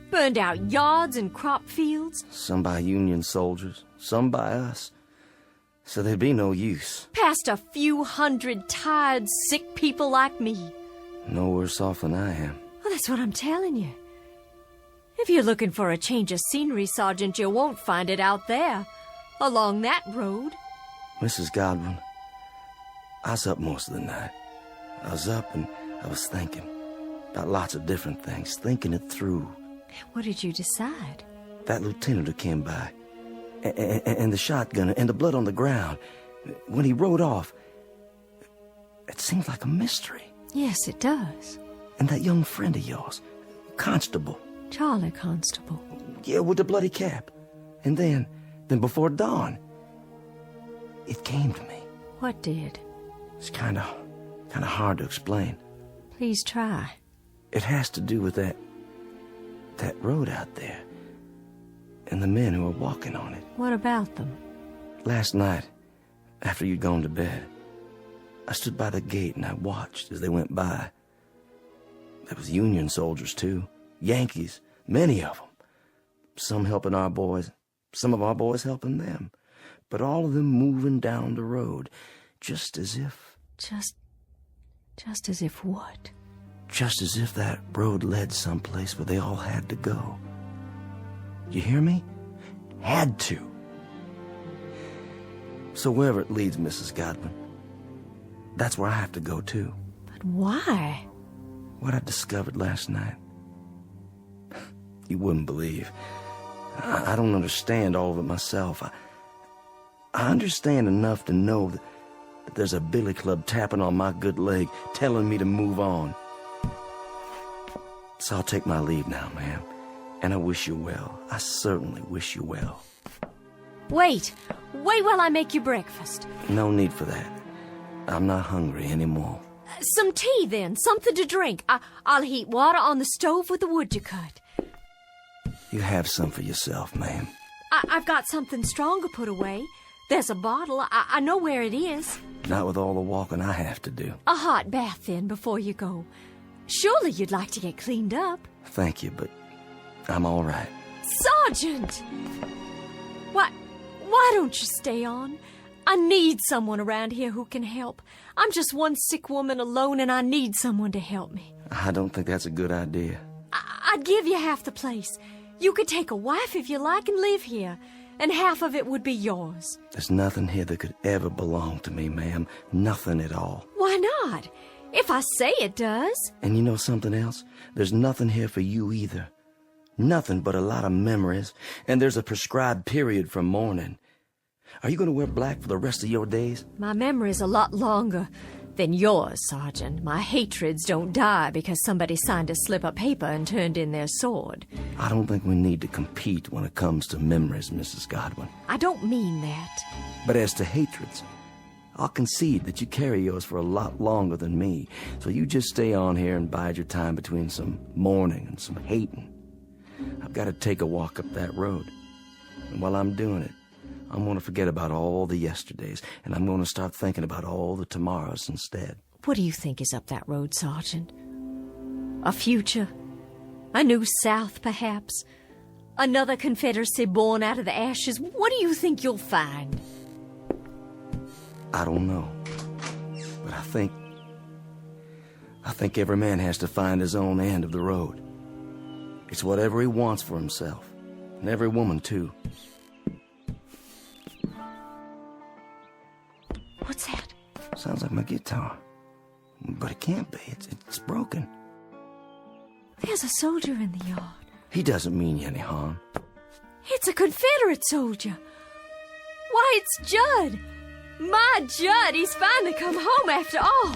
Speaker 13: Burned out yards and crop fields.
Speaker 6: Some by Union soldiers, some by us. So there'd be no use.
Speaker 13: Past a few hundred tired, sick people like me.
Speaker 6: No worse off than I am.
Speaker 13: Well, that's what I'm telling you. If you're looking for a change of scenery, Sergeant, you won't find it out there. Along that road.
Speaker 6: Mrs. Godwin, I was up most of the night. I was up and I was thinking about lots of different things, thinking it through.
Speaker 13: What did you decide?
Speaker 6: That lieutenant who came by, and the shotgun, and the blood on the ground. When he rode off, it seemed like a mystery.
Speaker 13: Yes, it does.
Speaker 6: And that young friend of yours, Constable.
Speaker 13: Charlie Constable.
Speaker 6: Yeah, with the bloody cap. And then before dawn, it came to me.
Speaker 13: What did?
Speaker 6: It's kind of hard to explain.
Speaker 13: Please try.
Speaker 6: It has to do with that road out there, and the men who are walking on it.
Speaker 13: What about them?
Speaker 6: Last night, after you'd gone to bed, I stood by the gate and I watched as they went by. There was Union soldiers, too. Yankees, Many of them. Some helping our boys, some of our boys helping them. But all of them moving down the road, just as if...
Speaker 13: Just as if what?
Speaker 6: Just as if that road led someplace where they all had to go. You hear me? Had to. So wherever it leads, Mrs. Godwin, that's where I have to go too.
Speaker 13: But why?
Speaker 6: What I discovered last night. You wouldn't believe. I don't understand all of it myself. I understand enough to know that there's a billy club tapping on my good leg, telling me to move on. So I'll take my leave now, ma'am. And I wish you well. I certainly wish you well.
Speaker 13: Wait while I make you breakfast.
Speaker 6: No need for that. I'm not hungry anymore.
Speaker 13: Some tea, then. Something to drink. I'll heat water on the stove with the wood you cut.
Speaker 6: You have some for yourself, ma'am.
Speaker 13: I've got something stronger put away. There's a bottle. I know where it is.
Speaker 6: Not with all the walking I have to do.
Speaker 13: A hot bath, then, before you go. Surely you'd like to get cleaned up.
Speaker 6: Thank you, but I'm all right.
Speaker 13: Sergeant! Why don't you stay on? I need someone around here who can help. I'm just one sick woman alone, and I need someone to help me.
Speaker 6: I don't think that's a good idea.
Speaker 13: I'd give you half the place. You could take a wife if you like and live here, and half of it would be yours.
Speaker 6: There's nothing here that could ever belong to me, ma'am. Nothing at all.
Speaker 13: Why not? If I say it does.
Speaker 6: And you know something else? There's nothing here for you either. Nothing but a lot of memories, and there's a prescribed period for mourning. Are you going to wear black for the rest of your days?
Speaker 13: My memory's a lot longer than yours, Sergeant. My hatreds don't die because somebody signed a slip of paper and turned in their sword.
Speaker 6: I don't think we need to compete when it comes to memories, Mrs. Godwin.
Speaker 13: I don't mean that.
Speaker 6: But as to hatreds, I'll concede that you carry yours for a lot longer than me, so you just stay on here and bide your time between some mourning and some hating. I've got to take a walk up that road, and while I'm doing it, I'm going to forget about all the yesterdays, and I'm going to start thinking about all the tomorrows instead.
Speaker 13: What do you think is up that road, Sergeant? A future? A new South, perhaps? Another Confederacy born out of the ashes? What do you think you'll find?
Speaker 6: I don't know, but I think every man has to find his own end of the road. It's whatever he wants for himself, and every woman, too.
Speaker 13: What's that?
Speaker 6: Sounds like my guitar. But it can't be. It's broken.
Speaker 13: There's a soldier in the yard.
Speaker 6: He doesn't mean you any harm.
Speaker 13: It's a Confederate soldier. Why, it's Judd. My Judd, he's finally come home after all.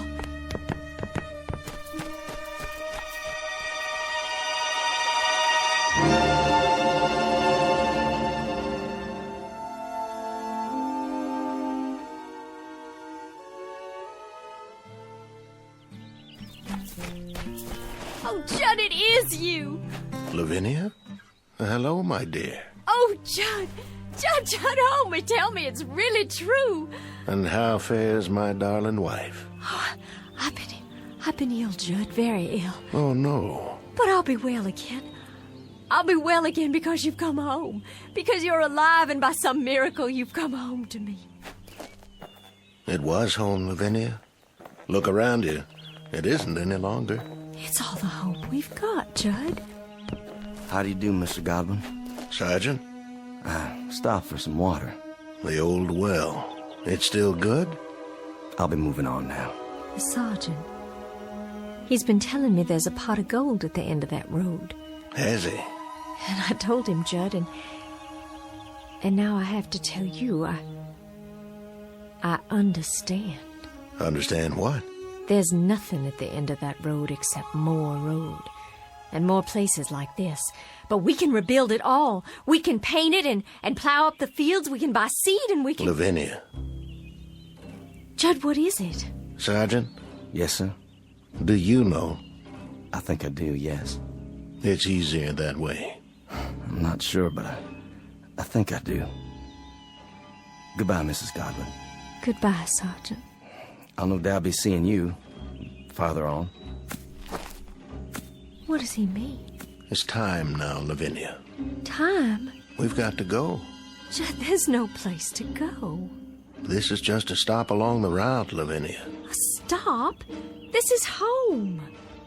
Speaker 13: Oh, Judd, it is you!
Speaker 7: Lavinia? Hello, my dear.
Speaker 13: Oh, Judd! Judd, home and tell me it's really true.
Speaker 7: And how fares my darling wife?
Speaker 13: Oh, I've been ill, Judd, very ill.
Speaker 7: Oh, no.
Speaker 13: But I'll be well again. I'll be well again because you've come home. Because you're alive and by some miracle you've come home to me.
Speaker 7: It was home, Lavinia. Look around you. It isn't any longer.
Speaker 13: It's all the hope we've got, Judd.
Speaker 6: How do you do, Mr. Godwin?
Speaker 7: Sergeant?
Speaker 6: Stop for some water.
Speaker 7: The old well. It's still good?
Speaker 6: I'll be moving on now.
Speaker 13: The sergeant. He's been telling me there's a pot of gold at the end of that road.
Speaker 7: Has he?
Speaker 13: And I told him, Judd, and now I have to tell you, I understand.
Speaker 7: Understand what?
Speaker 13: There's nothing at the end of that road except more road. And more places like this. But we can rebuild it all. We can paint it and plow up the fields. We can buy seed and we can...
Speaker 7: Lavinia.
Speaker 13: Judd, what is it?
Speaker 7: Sergeant?
Speaker 6: Yes, sir?
Speaker 7: Do you know?
Speaker 6: I think I do, yes.
Speaker 7: It's easier that way.
Speaker 6: I'm not sure, but I think I do. Goodbye, Mrs. Godwin.
Speaker 13: Goodbye, Sergeant.
Speaker 6: I'll no doubt be seeing you farther on.
Speaker 13: What does he mean?
Speaker 17: It's time now, Lavinia.
Speaker 13: Time?
Speaker 17: We've got to go.
Speaker 13: Judd, there's no place to go.
Speaker 17: This is just a stop along the route, Lavinia.
Speaker 13: A stop? This is home.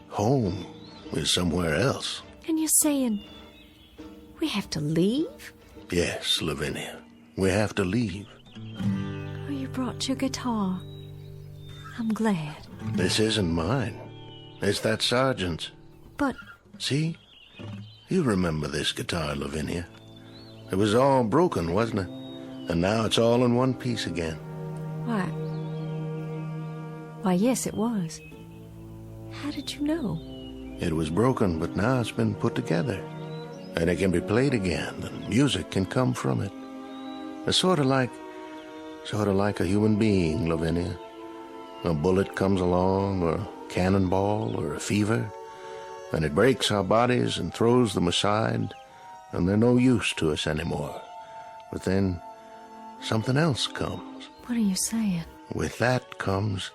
Speaker 17: Home is somewhere else.
Speaker 13: And you're saying we have to leave?
Speaker 17: Yes, Lavinia. We have to leave.
Speaker 13: Oh, you brought your guitar. I'm glad.
Speaker 17: This isn't mine. It's that sergeant's.
Speaker 13: But...
Speaker 17: See? You remember this guitar, Lavinia. It was all broken, wasn't it? And now it's all in one piece again.
Speaker 13: Why, yes, it was. How did you know?
Speaker 17: It was broken, but now it's been put together. And it can be played again, and music can come from it. It's sort of like a human being, Lavinia. A bullet comes along, or a cannonball, or a fever, and it breaks our bodies and throws them aside, and they're no use to us anymore. But then something else comes.
Speaker 13: What are you saying?
Speaker 17: With that comes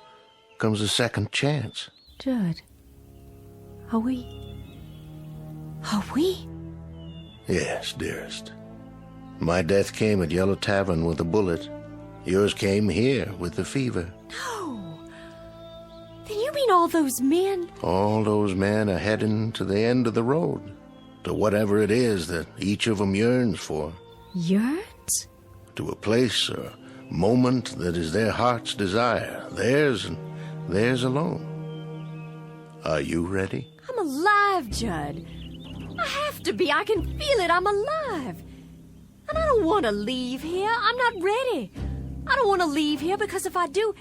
Speaker 17: a second chance.
Speaker 13: Judd, are we?
Speaker 17: Yes, dearest. My death came at Yellow Tavern with a bullet. Yours came here with the fever.
Speaker 13: No. Then you mean all those men?
Speaker 17: All those men are heading to the end of the road, to whatever it is that each of them yearns for.
Speaker 13: Yearns?
Speaker 17: To a place or moment that is their heart's desire, theirs and theirs alone. Are you ready?
Speaker 13: I'm alive, Judd. I have to be. I can feel it. I'm alive. And I don't want to leave here. I'm not ready. I don't want to leave here because if I do,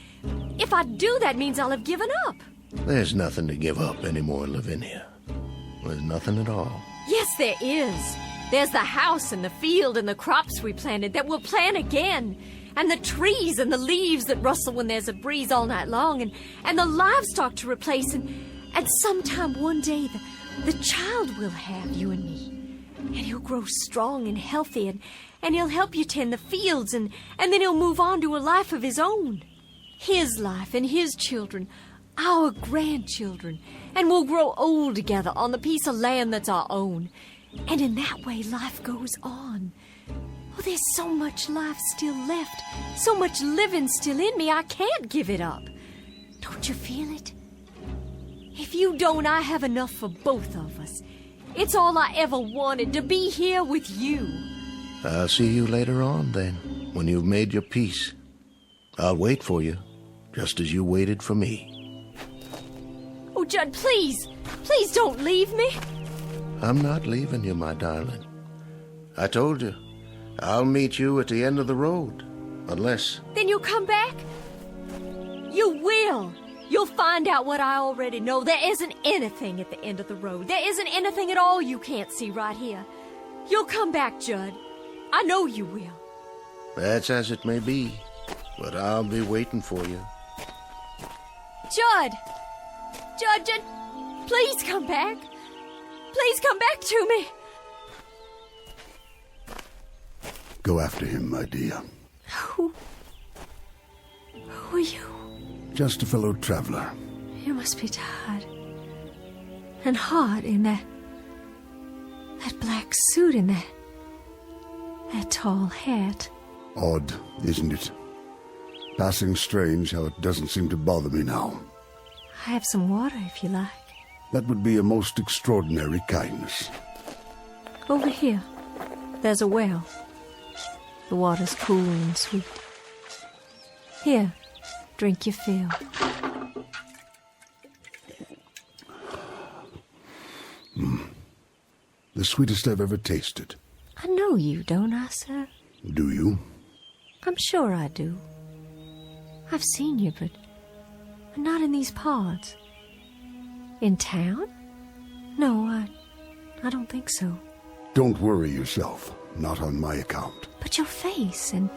Speaker 13: that means I'll have given up.
Speaker 17: There's nothing to give up anymore, Lavinia. There's nothing at all.
Speaker 13: Yes, there is. There's the house and the field and the crops we planted that we'll plant again. And the trees and the leaves that rustle when there's a breeze all night long. And the livestock to replace. And sometime one day, the child will have you and me. And he'll grow strong and healthy. And he'll help you tend the fields. And then he'll move on to a life of his own. His life and his children. Our grandchildren. And we'll grow old together on the piece of land that's our own. And in that way, life goes on. Oh, there's so much life still left. So much living still in me, I can't give it up. Don't you feel it? If you don't, I have enough for both of us. It's all I ever wanted, to be here with you.
Speaker 17: I'll see you later on, then, when you've made your peace. I'll wait for you, just as you waited for me.
Speaker 13: Oh, Judd, please. Please don't leave me.
Speaker 17: I'm not leaving you, my darling. I told you, I'll meet you at the end of the road, unless...
Speaker 13: Then you'll come back? You will. You'll find out what I already know. There isn't anything at the end of the road. There isn't anything at all you can't see right here. You'll come back, Judd. I know you will.
Speaker 17: That's as it may be, but I'll be waiting for you.
Speaker 13: Judd! Judd, please come back. Please come back to me.
Speaker 20: Go after him, my dear.
Speaker 13: Who are you?
Speaker 20: Just a fellow traveler.
Speaker 13: You must be tired. And hot in that black suit and that tall hat.
Speaker 20: Odd, isn't it? Passing strange how it doesn't seem to bother me now.
Speaker 13: I have some water if you like.
Speaker 20: That would be a most extraordinary kindness.
Speaker 13: Over here, there's a well. The water's cool and sweet. Here, drink your fill.
Speaker 20: The sweetest I've ever tasted.
Speaker 13: I know you, don't I, sir?
Speaker 20: Do you?
Speaker 13: I'm sure I do. I've seen you, but not in these parts. In town? No, I don't think so.
Speaker 20: Don't worry yourself. Not on my account.
Speaker 13: But your face and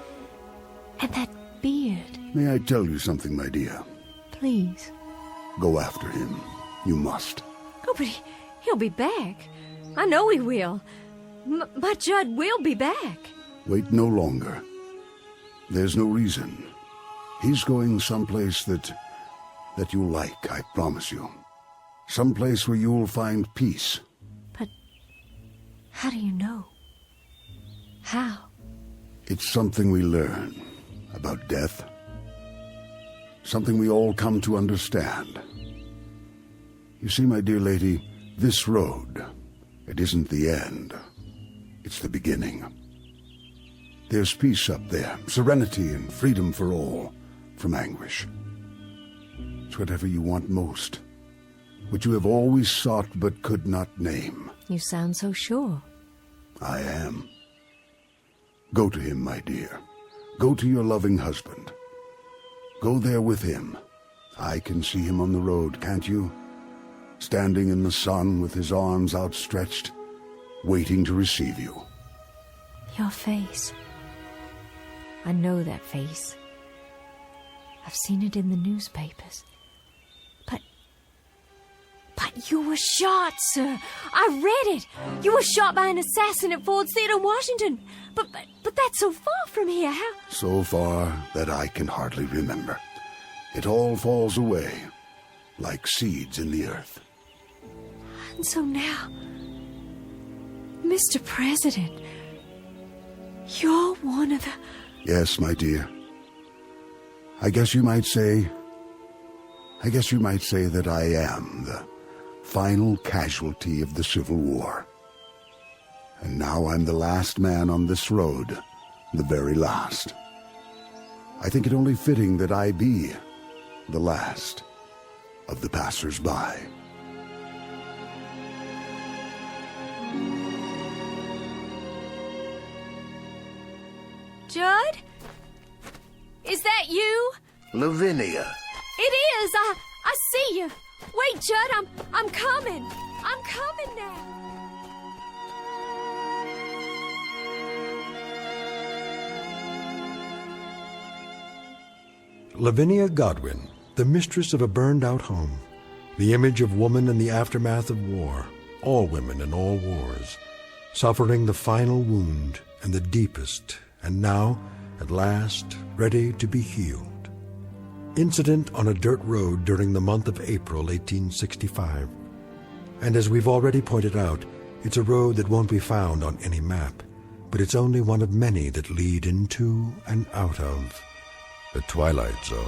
Speaker 13: that beard.
Speaker 20: May I tell you something, my dear?
Speaker 13: Please.
Speaker 20: Go after him. You must.
Speaker 13: Oh, but he'll be back. I know he will. My Judd will be back.
Speaker 20: Wait no longer. There's no reason. He's going someplace that you'll like, I promise you. Someplace where you'll find peace.
Speaker 13: How do you know? How?
Speaker 20: It's something we learn about death. Something we all come to understand. You see, my dear lady, this road, it isn't the end. It's the beginning. There's peace up there, serenity and freedom for all, from anguish. It's whatever you want most, what you have always sought but could not name.
Speaker 13: You sound so sure.
Speaker 20: I am. Go to him, my dear. Go to your loving husband. Go there with him. I can see him on the road, can't you? Standing in the sun with his arms outstretched, waiting to receive you.
Speaker 13: Your face. I know that face. I've seen it in the newspapers. But you were shot, sir. I read it. You were shot by an assassin at Ford's Theater in Washington. But that's so far from here. How?
Speaker 20: So far that I can hardly remember. It all falls away, like seeds in the earth.
Speaker 13: And so now, Mr. President, you're one of the...
Speaker 20: Yes, my dear. I guess you might say that I am the final casualty of the Civil War. And now I'm the last man on this road, the very last. I think it only fitting that I be the last of the passers-by.
Speaker 13: Judd? Is that you?
Speaker 17: Lavinia.
Speaker 13: It is. I see you. Wait, Judd, I'm coming. I'm coming now.
Speaker 1: Lavinia Godwin, the mistress of a burned-out home, the image of woman in the aftermath of war, all women in all wars, suffering the final wound and the deepest, and now, at last, ready to be healed. Incident on a dirt road during the month of April 1865. And as we've already pointed out, it's a road that won't be found on any map, but it's only one of many that lead into and out of the Twilight Zone.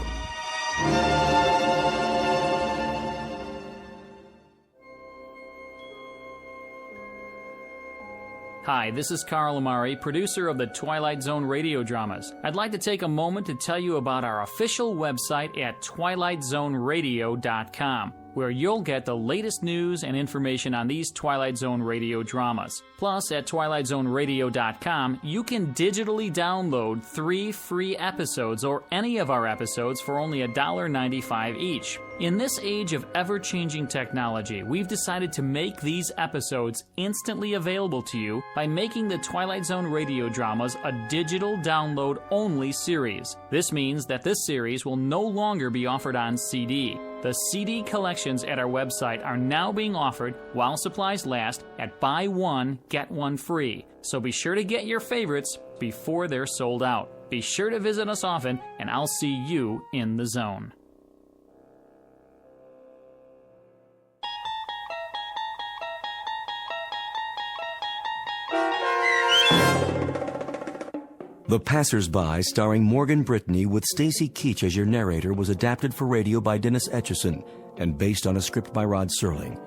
Speaker 11: Hi, this is Carl Amari, producer of the Twilight Zone radio dramas. I'd like to take a moment to tell you about our official website at twilightzoneradio.com, where you'll get the latest news and information on these Twilight Zone radio dramas. Plus, at twilightzoneradio.com, you can digitally download 3 free episodes or any of our episodes for only $1.95 each. In this age of ever-changing technology, we've decided to make these episodes instantly available to you by making the Twilight Zone radio dramas a digital download-only series. This means that this series will no longer be offered on CD. The CD collections at our website are now being offered, while supplies last, at buy one, get one free. So be sure to get your favorites before they're sold out. Be sure to visit us often, and I'll see you in the zone.
Speaker 5: The Passers-By, starring Morgan Brittany with Stacy Keach as your narrator, was adapted for radio by Dennis Etchison and based on a script by Rod Serling.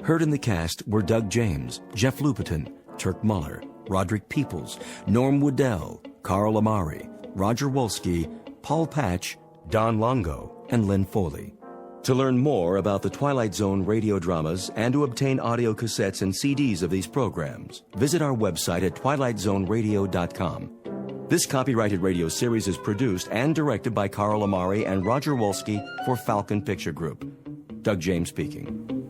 Speaker 5: Heard in the cast were Doug James, Jeff Lupetin, Turk Muller, Roderick Peoples, Norm Woodell, Carl Amari, Roger Wolski, Paul Patch, Don Longo, and Lynn Foley. To learn more about the Twilight Zone radio dramas and to obtain audio cassettes and CDs of these programs, visit our website at twilightzoneradio.com. This copyrighted radio series is produced and directed by Carl Amari and Roger Wolski for Falcon Picture Group. Doug James speaking.